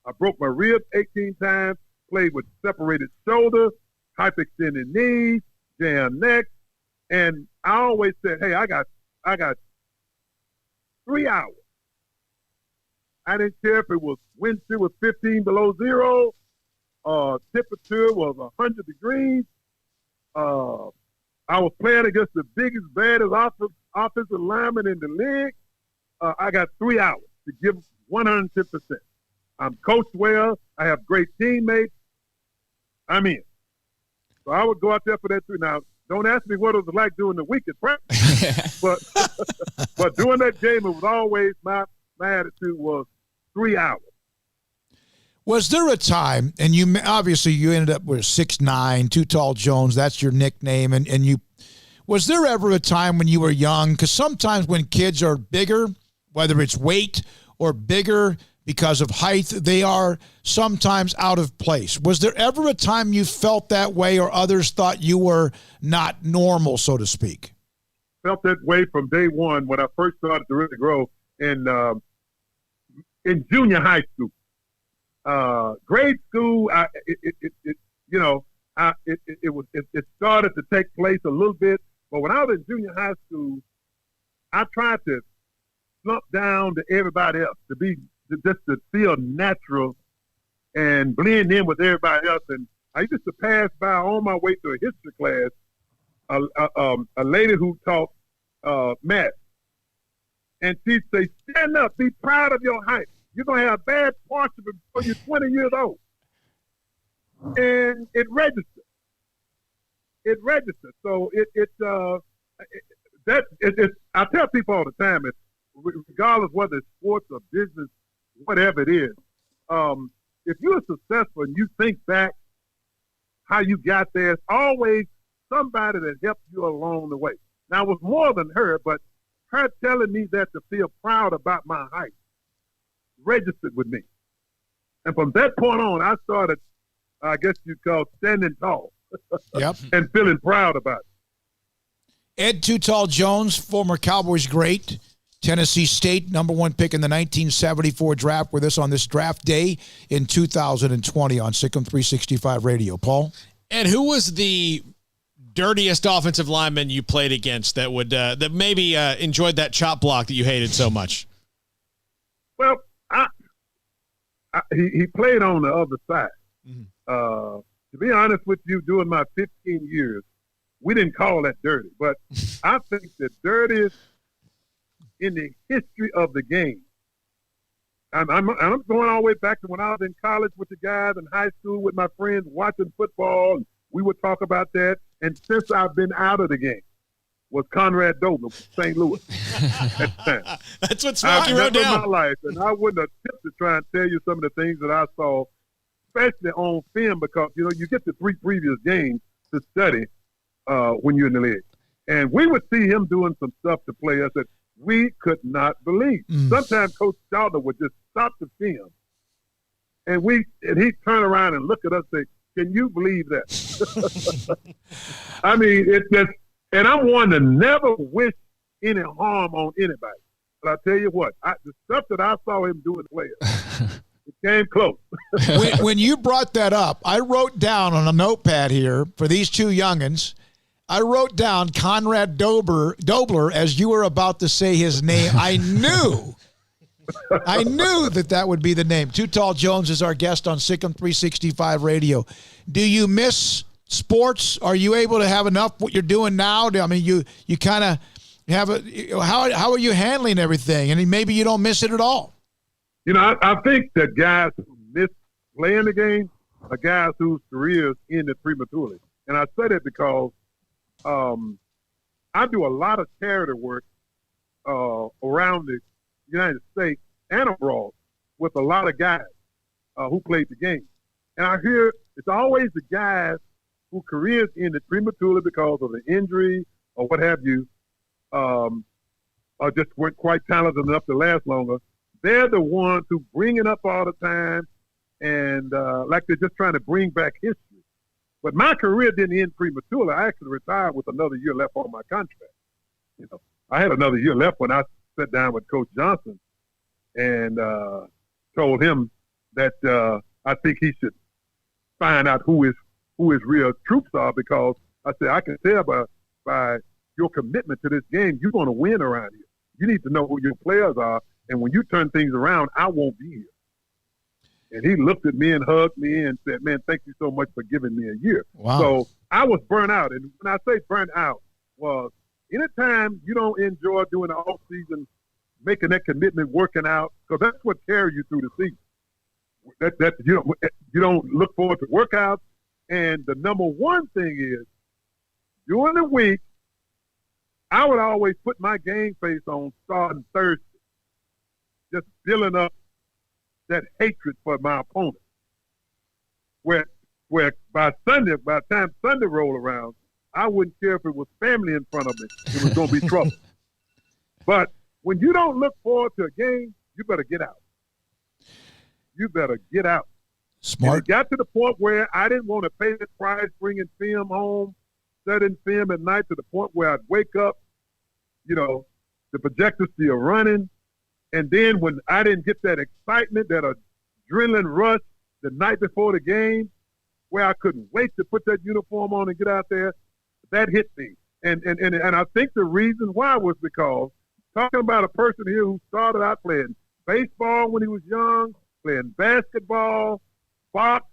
I broke my ribs 18 times, played with separated shoulders, hyperextended knees, jammed neck, and I always said, hey, I got 3 hours. I didn't care if it was wind chill was 15 below zero, temperature was 100 degrees. I was playing against the biggest, baddest offensive lineman in the league. I got 3 hours to give 110%. I'm coached well. I have great teammates. I'm in. So I would go out there for that 3. Now, don't ask me what it was like doing the week at practice, but during that game, it was always my attitude was 3 hours. Was there a time, and you obviously you ended up with 6'9", Too Tall Jones, that's your nickname, and you, was there ever a time when you were young? Because sometimes when kids are bigger, whether it's weight or bigger because of height, they are sometimes out of place. Was there ever a time you felt that way or others thought you were not normal, so to speak? Felt that way from day one when I first started to really grow in junior high school. Grade school, it started to take place a little bit, but when I was in junior high school, I tried to slump down to everybody else just to feel natural and blend in with everybody else. And I used to pass by on my way to a history class, a lady who taught math, and she'd say, "Stand up, be proud of your height. You're going to have bad posture before you're 20 years old." And it registered. So I tell people all the time, regardless whether it's sports or business, whatever it is, if you're successful and you think back how you got there, it's always somebody that helped you along the way. Now, it was more than her, but her telling me that to feel proud about my height registered with me. And from that point on, I started, I guess you'd call standing tall. Yep. And feeling proud about it. Ed Too Tall Jones, former Cowboys great, Tennessee State, #1 pick in the 1974 draft, with us on this draft day in 2020 on Sikkim 365 Radio. Paul? And who was the dirtiest offensive lineman you played against that would that maybe enjoyed that chop block that you hated so much? Well, he played on the other side. Mm-hmm. To be honest with you, during my 15 years, we didn't call that dirty. But I think the dirtiest in the history of the game, I'm going all the way back to when I was in college with the guys, in high school with my friends watching football, and we would talk about that. And since I've been out of the game, was Conrad Dobler from St. Louis at the time. That's what Smokey wrote down. My life, and I wouldn't attempt to try and tell you some of the things that I saw, especially on film, because, you get the 3 previous games to study when you're in the league. And we would see him doing some stuff to players that we could not believe. Sometimes Coach Stouter would just stop the film, and he'd turn around and look at us and say, "Can you believe that?" I mean, it's just, and I'm one to never wish any harm on anybody. But I tell you what, the stuff that I saw him doing to players, it came close. when you brought that up, I wrote down on a notepad here for these two youngins, I wrote down Conrad Dobler as you were about to say his name. I knew that would be the name. Too Tall Jones is our guest on Sikkim 365 Radio. Do you miss sports? Are you able to have enough what you're doing now? I mean, you kind of have how are you handling everything? And maybe you don't miss it at all. I think that guys who miss playing the game are guys whose careers ended prematurely. And I say that because I do a lot of charity work around the United States and abroad with a lot of guys who played the game. And I hear it's always the guys whose careers ended prematurely because of an injury or what have you, or just weren't quite talented enough to last longer. They're the ones who bring it up all the time and like they're just trying to bring back history. But my career didn't end prematurely. I actually retired with another year left on my contract. I had another year left when I sat down with Coach Johnson and told him that I think he should find out who his real troops are, because I said, I can tell by your commitment to this game, you're going to win around here. You need to know who your players are, and when you turn things around, I won't be here. And he looked at me and hugged me and said, man, thank you so much for giving me a year. Wow. So I was burnt out. And when I say burnt out, was anytime you don't enjoy doing the off season, making that commitment, working out, because that's what carries you through the season. That you don't look forward to workouts. And the number one thing is, during the week, I would always put my game face on starting Thursday, just building up that hatred for my opponent. Where by the time Sunday rolled around, I wouldn't care if it was family in front of me. It was going to be trouble. But when you don't look forward to a game, you better get out. You better get out. Smart. And it got to the point where I didn't want to pay the price, bringing film home, studying film at night, to the point where I'd wake up, the projector still running. And then when I didn't get that excitement, that adrenaline rush the night before the game, where I couldn't wait to put that uniform on and get out there, that hit me. And I think the reason why was because, talking about a person here who started out playing baseball when he was young, playing basketball, box,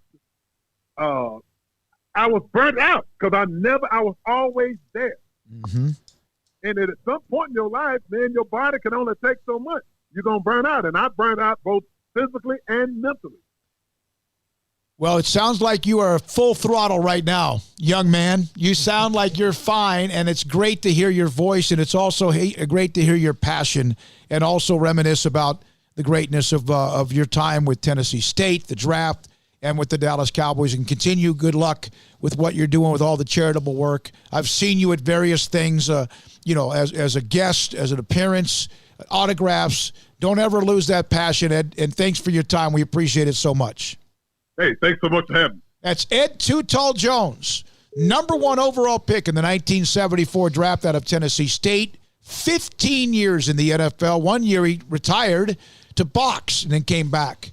I was burnt out because I was always there. Mm-hmm. And at some point in your life, man, your body can only take so much. You're going to burn out. And I burned out both physically and mentally. Well, it sounds like you are full throttle right now, young man. You sound like you're fine, and it's great to hear your voice, and it's also great to hear your passion, and also reminisce about the greatness of your time with Tennessee State, the draft, and with the Dallas Cowboys, and continue. Good luck with what you're doing with all the charitable work. I've seen you at various things, as a guest, as an appearance, autographs. Don't ever lose that passion, Ed, and thanks for your time. We appreciate it so much. Hey, thanks so much for having me. That's Ed Too Tall Jones, number 1 overall pick in the 1974 draft out of Tennessee State. 15 years in the NFL. 1 year he retired to box and then came back.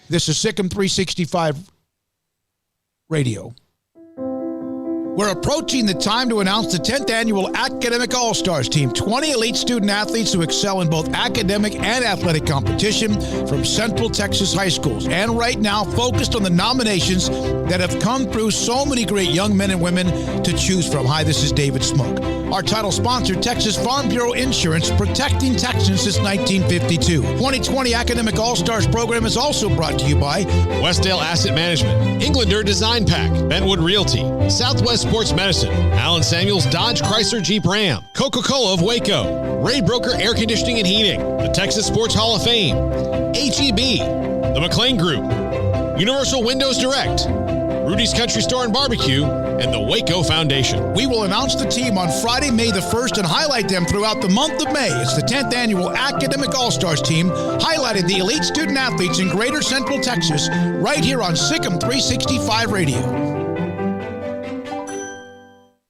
This is Sikkim 365 Radio. We're approaching the time to announce the 10th annual Academic All-Stars team. 20 elite student athletes who excel in both academic and athletic competition from Central Texas high schools. And right now, focused on the nominations that have come through so many great young men and women to choose from. Hi, this is David Smoke. Our title sponsor, Texas Farm Bureau Insurance, protecting Texans since 1952. 2020 Academic All-Stars program is also brought to you by Westdale Asset Management, Englander Design Pack, Bentwood Realty, Southwest Sports Medicine, Allen Samuels Dodge Chrysler Jeep Ram, Coca-Cola of Waco, Ray Broker Air Conditioning and Heating, the Texas Sports Hall of Fame, HEB, the McLean Group, Universal Windows Direct, Rudy's Country Store and Barbecue, and the Waco Foundation. We will announce the team on Friday, May the 1st, and highlight them throughout the month of May. It's the 10th annual Academic All-Stars team, highlighting the elite student athletes in Greater Central Texas, right here on Sikkim 365 Radio.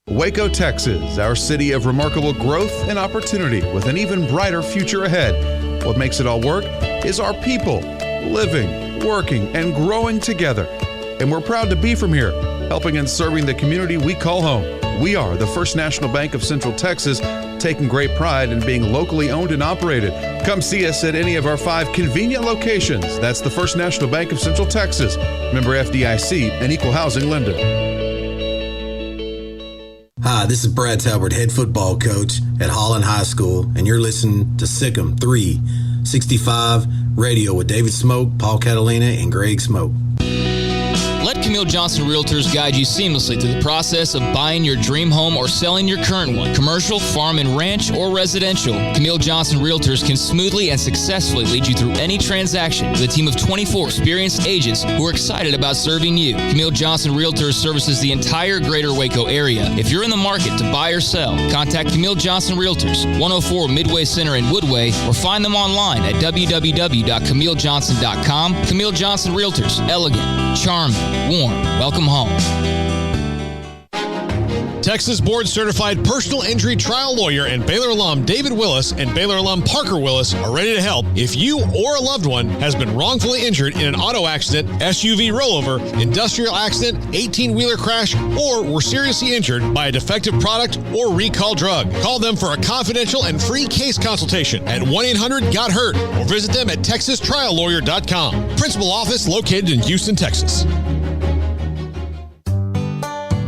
Waco, Texas, our city of remarkable growth and opportunity with an even brighter future ahead. What makes it all work is our people, living, working, and growing together. And we're proud to be from here, helping and serving the community we call home. We are the First National Bank of Central Texas, taking great pride in being locally owned and operated. Come see us at any of our 5 convenient locations. That's the First National Bank of Central Texas, member FDIC, and equal housing lender. Hi, this is Brad Talbert, head football coach at Holland High School, and you're listening to Sikkim 365 Radio with David Smoke, Paul Catalina, and Greg Smoke. Let Camille Johnson Realtors guide you seamlessly through the process of buying your dream home or selling your current one. Commercial, farm and ranch, or residential, Camille Johnson Realtors can smoothly and successfully lead you through any transaction with a team of 24 experienced agents who are excited about serving you. Camille Johnson Realtors services the entire greater Waco area. If you're in the market to buy or sell, contact Camille Johnson Realtors, 104 Midway Center in Woodway, or find them online at www.camillejohnson.com. Camille Johnson Realtors, elegant, charming, warm. Welcome home. Texas board-certified personal injury trial lawyer and Baylor alum David Willis and Baylor alum Parker Willis are ready to help if you or a loved one has been wrongfully injured in an auto accident, SUV rollover, industrial accident, 18-wheeler crash, or were seriously injured by a defective product or recall drug. Call them for a confidential and free case consultation at 1-800-GOT-HURT or visit them at texastriallawyer.com. Principal office located in Houston, Texas.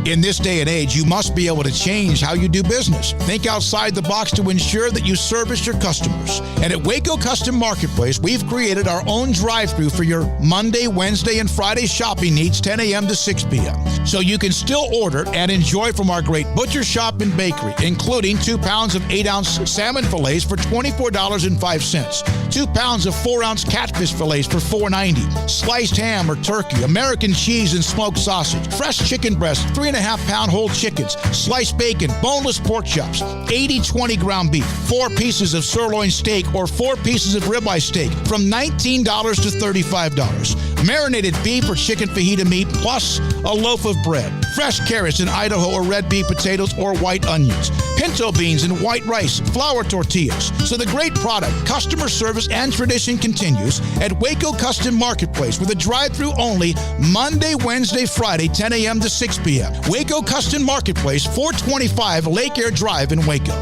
In this day and age, you must be able to change how you do business. Think outside the box to ensure that you service your customers. And at Waco Custom Marketplace, we've created our own drive-thru for your Monday, Wednesday, and Friday shopping needs, 10 a.m. to 6 p.m. So you can still order and enjoy from our great butcher shop and bakery, including 2 pounds of 8-ounce salmon fillets for $24.05, 2 pounds of 4-ounce catfish fillets for $4.90, sliced ham or turkey, American cheese and smoked sausage, fresh chicken breast, 3.5-pound whole chickens, sliced bacon, boneless pork chops, 80/20 ground beef, 4 pieces of sirloin steak or 4 pieces of ribeye steak from $19 to $35. Marinated beef or chicken fajita meat plus a loaf of bread. Fresh carrots and Idaho or red beef potatoes or white onions. Pinto beans and white rice, flour tortillas. So the great product, customer service, and tradition continues at Waco Custom Marketplace with a drive-thru only Monday, Wednesday, Friday, 10 a.m. to 6 p.m. Waco Custom Marketplace, 425 Lake Air Drive in Waco.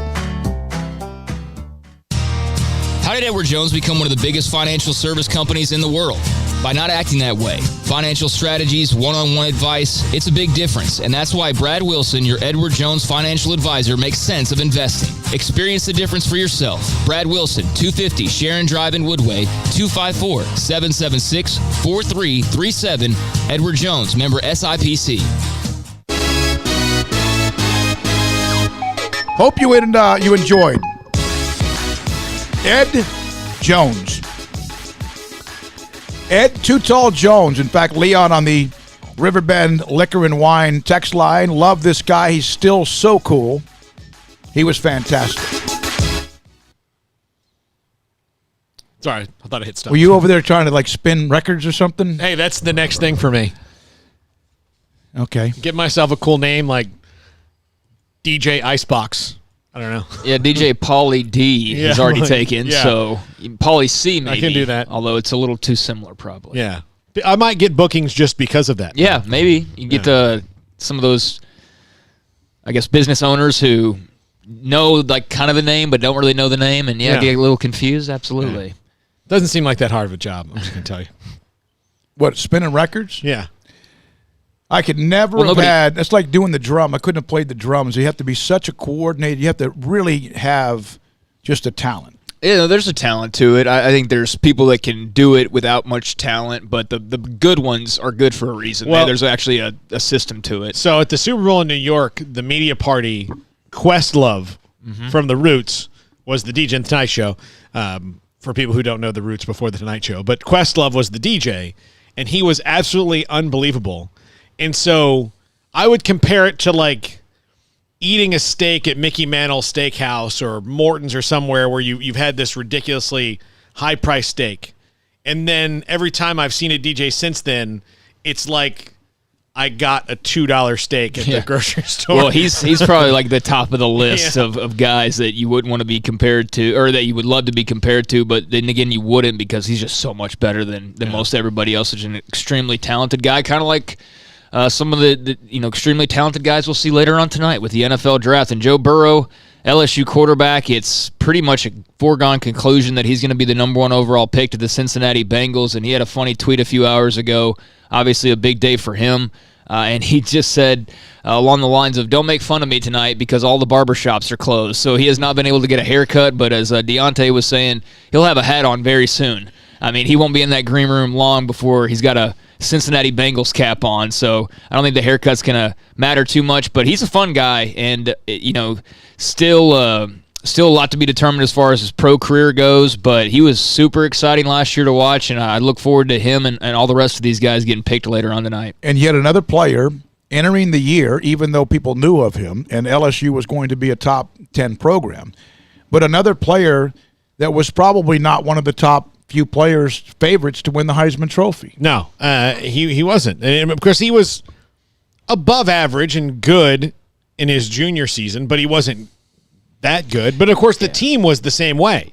How did Edward Jones become one of the biggest financial service companies in the world? By not acting that way. Financial strategies, one-on-one advice, it's a big difference. And that's why Brad Wilson, your Edward Jones financial advisor, makes sense of investing. Experience the difference for yourself. Brad Wilson, 250 Sharon Drive in Woodway, 254-776-4337. Edward Jones, member SIPC. Hope you enjoyed Ed Jones. Ed Too Tall Jones. In fact, Leon on the Riverbend Liquor and Wine text line. Love this guy. He's still so cool. He was fantastic. Sorry, I thought I hit stop. Were you over there trying to spin records or something? Hey, that's the next thing for me. Okay. Give myself a cool name like DJ Icebox. I don't know. Yeah, DJ Pauly D is already taken, yeah. so Pauly C maybe. I can do that. Although it's a little too similar probably. Yeah. I might get bookings just because of that. Yeah, maybe. You get some of those, I guess, business owners who know kind of the name but don't really know the name and get a little confused. Absolutely. Yeah. Doesn't seem like that hard of a job, I'm just going to tell you. What, spinning records? Yeah. I could never have had, it's like doing the drum. I couldn't have played the drums. You have to be such a coordinator. You have to really have just a talent. Yeah, there's a talent to it. I think there's people that can do it without much talent, but the good ones are good for a reason. Well, there's actually a system to it. So at the Super Bowl in New York, the media party, Questlove from The Roots was the DJ in the Tonight Show. For people who don't know The Roots before the Tonight Show. But Questlove was the DJ, and he was absolutely unbelievable. And so I would compare it to eating a steak at Mickey Mantle Steakhouse or Morton's or somewhere where you've had this ridiculously high-priced steak. And then every time I've seen a DJ since then, it's like I got a $2 steak at the grocery store. Well, he's probably the top of the list of guys that you wouldn't want to be compared to, or that you would love to be compared to, but then again you wouldn't because he's just so much better than most everybody else. He's an extremely talented guy, kind of like some of the extremely talented guys we'll see later on tonight with the NFL draft. And Joe Burrow, LSU quarterback, it's pretty much a foregone conclusion that he's going to be the number 1 overall pick to the Cincinnati Bengals. And he had a funny tweet a few hours ago, obviously a big day for him. And he just said along the lines of, don't make fun of me tonight because all the barbershops are closed. So he has not been able to get a haircut, but as Deontay was saying, he'll have a hat on very soon. I mean, he won't be in that green room long before he's got a Cincinnati Bengals cap on, so I don't think the haircut's going to matter too much, but he's a fun guy, and, still a lot to be determined as far as his pro career goes, but he was super exciting last year to watch, and I look forward to him and all the rest of these guys getting picked later on tonight. And yet another player entering the year, even though people knew of him, and LSU was going to be a top 10 program, but another player that was probably not one of the top few players' favorites to win the Heisman Trophy. No, he wasn't. And of course, he was above average and good in his junior season, but he wasn't that good. But, of course, the team was the same way.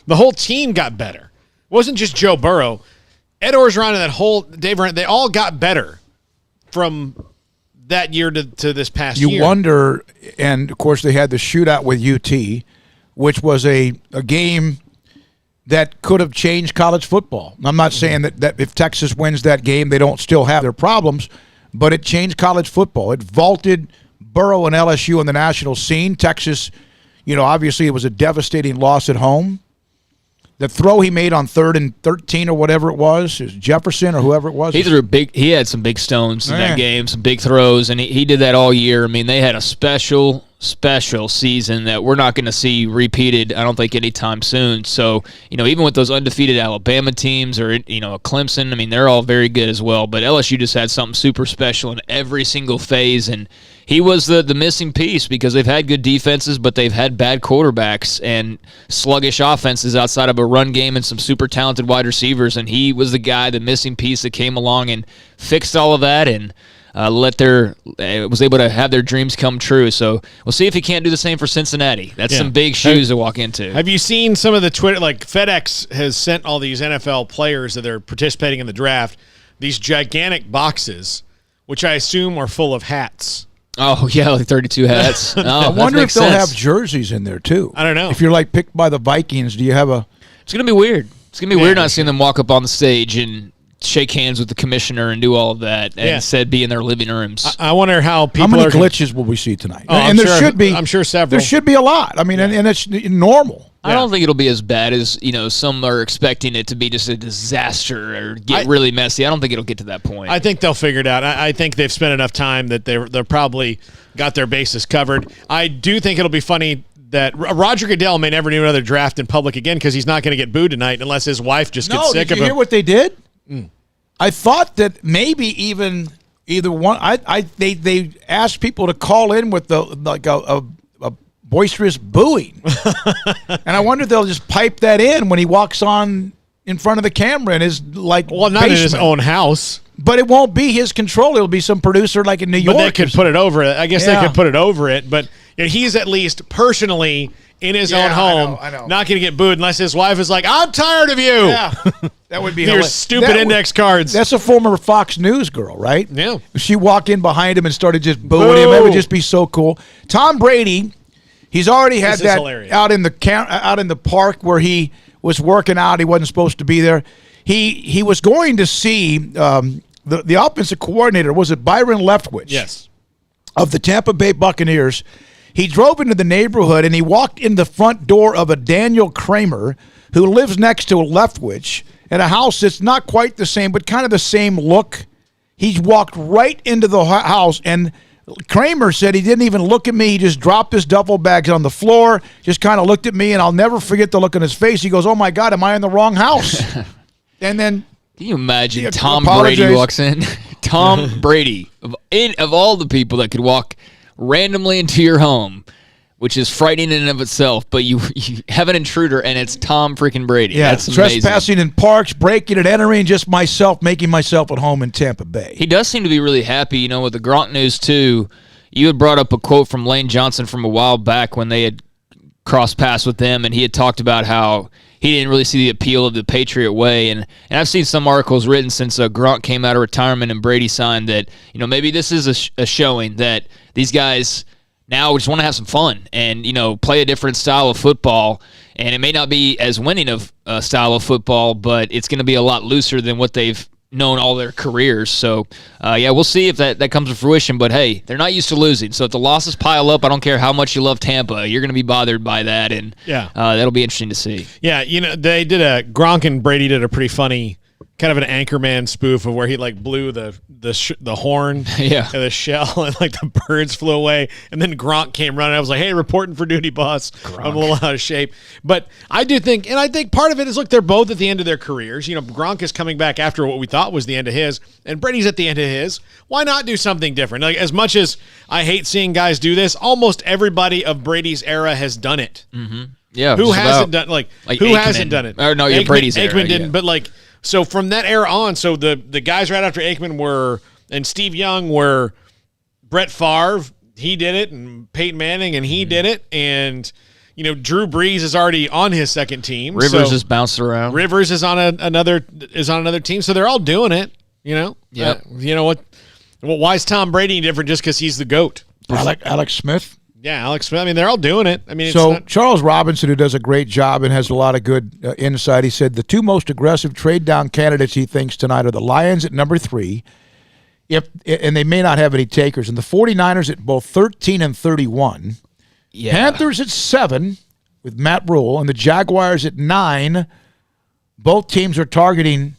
The whole team got better. It wasn't just Joe Burrow. Ed Orgeron and that whole Dave Arnett, they all got better from that year to this past year. You wonder, and, of course, they had the shootout with UT, which was a game that could have changed college football. I'm not saying that if Texas wins that game, they don't still have their problems, but it changed college football. It vaulted Burrow and LSU on the national scene. Texas, obviously it was a devastating loss at home. The throw he made on 3rd and 13 or whatever it was Jefferson or whoever it was. He had some big stones in that game, some big throws, and he did that all year. I mean, they had a special season that we're not going to see repeated, I don't think, anytime soon. So, even with those undefeated Alabama teams or, Clemson, I mean, they're all very good as well. But LSU just had something super special in every single phase, and he was the missing piece because they've had good defenses, but they've had bad quarterbacks and sluggish offenses outside of a run game and some super talented wide receivers. And he was the guy, the missing piece that came along and fixed all of that and was able to have their dreams come true. So we'll see if he can't do the same for Cincinnati. That's some big shoes to walk into. Have you seen some of the Twitter? Like FedEx has sent all these NFL players that are participating in the draft these gigantic boxes, which I assume are full of hats. Oh, yeah, like 32 hats. I wonder if they'll have jerseys in there, too. I don't know. If you're, picked by the Vikings, do you have a... It's going to be weird. It's going to be weird not seeing them walk up on the stage and shake hands with the commissioner and do all of that and instead be in their living rooms. I wonder how people How many glitches will we see tonight? Oh, and there should be. I'm sure several. There should be a lot. I mean, and it's normal. I don't think it'll be as bad as, some are expecting it to be just a disaster or get really messy. I don't think it'll get to that point. I think they'll figure it out. I think they've spent enough time that they're probably got their bases covered. I do think it'll be funny that Roger Goodell may never do another draft in public again because he's not going to get booed tonight unless his wife just gets sick of him. Did you hear what they did? I thought that maybe even either one. They asked people to call in with a boisterous booing, and I wonder if they'll just pipe that in when he walks on in front of the camera in his not basement. In his own house. But it won't be his control. It'll be some producer like in New York. But they could put it over it. I guess they could put it over it. But he's at least personally in his own home, I know. not going to get booed unless his wife is like, "I'm tired of you." Yeah, that would be your stupid index cards. That's a former Fox News girl, right? Yeah. If she walked in behind him and started just booing him, that would just be so cool. Tom Brady, he's already had that out in the park where he was working out. He wasn't supposed to be there. He was going to see the offensive coordinator. Was it Byron Leftwich? Yes. Of the Tampa Bay Buccaneers. He drove into the neighborhood and he walked in the front door of a Daniel Kramer who lives next to Leftwich in a house that's not quite the same, but kind of the same look. He walked right into the house, and Kramer said he didn't even look at me. He just dropped his duffel bags on the floor, just kind of looked at me, and I'll never forget the look on his face. He goes, "Oh, my God, am I in the wrong house?" And then... Can you imagine Tom Brady walks in? Tom Brady, of all the people that could walk randomly into your home, which is frightening in and of itself, but you have an intruder, and it's Tom freaking Brady. Yeah, that's amazing. Trespassing in parks, breaking and entering, just making myself at home in Tampa Bay. He does seem to be really happy, with the Gronk news, too. You had brought up a quote from Lane Johnson from a while back when they had crossed paths with them, and he had talked about how he didn't really see the appeal of the Patriot way. And I've seen some articles written since Gronk came out of retirement and Brady signed that, maybe this is a showing that these guys now just want to have some fun and, play a different style of football. And it may not be as winning of a style of football, but it's going to be a lot looser than what they've known all their careers. So, we'll see if that comes to fruition. But, hey, they're not used to losing. So if the losses pile up, I don't care how much you love Tampa, you're going to be bothered by that. And that'll be interesting to see. Yeah, Gronk and Brady did a pretty funny kind of an Anchorman spoof of where he blew the horn and the shell and the birds flew away, and then Gronk came running. I was like, "Hey, reporting for duty, boss. Gronk. I'm a little out of shape." But I do think, and I think part of it is, look, they're both at the end of their careers. Gronk is coming back after what we thought was the end of his, and Brady's at the end of his. Why not do something different? As much as I hate seeing guys do this, almost everybody of Brady's era has done it. Mm-hmm. Yeah. Who hasn't done who Aikman. hasn't done it? Or no, Brady's era. Aikman didn't, but so from that era on, so the guys right after Aikman and Steve Young were Brett Favre, he did it, and Peyton Manning, and he did it, and Drew Brees is already on his second team. Rivers is bounced around. Rivers is on another team, so they're all doing it. Yep. What? Well, why is Tom Brady different just because he's the GOAT? Alex Smith. Yeah, Alex Smith. I mean, they're all doing it. I mean, Charles Robinson, who does a great job and has a lot of good insight, he said the two most aggressive trade down candidates he thinks tonight are the Lions at number 3, and they may not have any takers, and the 49ers at both 13 and 31. Yeah. Panthers at 7 with Matt Rule, and the Jaguars at 9. Both teams are targeting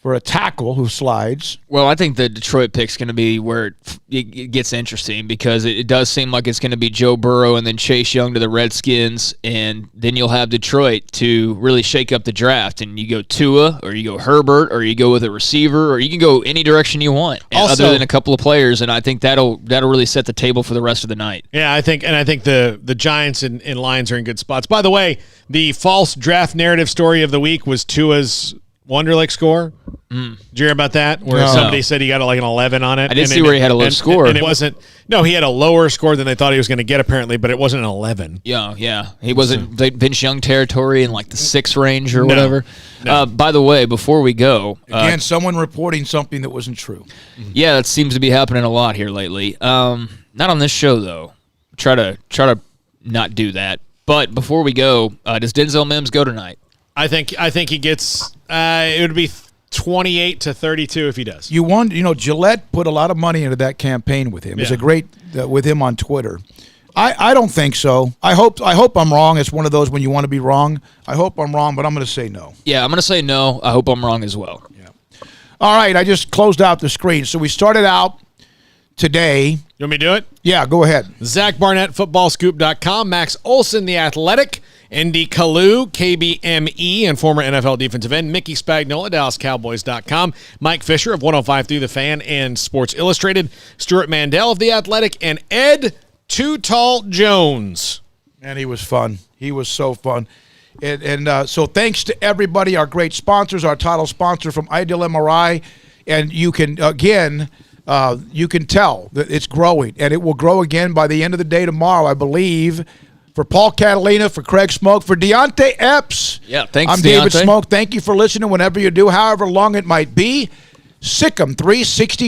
for a tackle who slides. Well, I think the Detroit pick's going to be where it gets interesting because it does seem like it's going to be Joe Burrow and then Chase Young to the Redskins, and then you'll have Detroit to really shake up the draft. And you go Tua, or you go Herbert, or you go with a receiver, or you can go any direction you want, other than a couple of players. And I think that'll really set the table for the rest of the night. Yeah, I think the Giants and Lions are in good spots. By the way, the false draft narrative story of the week was Tua's Wonderlic score. Did you hear about that? Where somebody said he got like an 11 on it. I did see where he had a low score. And it wasn't. No, he had a lower score than they thought he was going to get apparently, but it wasn't an 11. Yeah. He wasn't Vince Young territory in like the 6 range or whatever. No. By the way, before we go, again, someone reporting something that wasn't true. Yeah, that seems to be happening a lot here lately. Not on this show though. Try to not do that. But before we go, does Denzel Mims go tonight? I think he gets. It would be 28-32 if he does. Gillette put a lot of money into that campaign with him. Yeah. It's a great with him on Twitter. I don't think so. I hope I'm wrong. It's one of those when you want to be wrong. I hope I'm wrong, but I'm going to say no. Yeah, I'm going to say no. I hope I'm wrong as well. Yeah. All right, I just closed out the screen. So we started out today. You want me to do it? Yeah, go ahead. Zach Barnett, footballscoop.com. Max Olson, The Athletic. Andy Kalu, KBME, and former NFL defensive end. Mickey Spagnola, DallasCowboys.com. Mike Fisher of 105.3 The Fan and Sports Illustrated. Stewart Mandel of The Athletic. And Ed Too Tall Jones. And he was fun. He was so fun. And so thanks to everybody, our great sponsors, our title sponsor from Ideal MRI. And you can, again, you can tell that it's growing. And it will grow again by the end of the day tomorrow, I believe. For Paul Catalina, for Craig Smoke, for Deontay Epps. Yeah, thanks, I'm David Smoke. Thank you for listening whenever you do, however long it might be. Sikkim 360.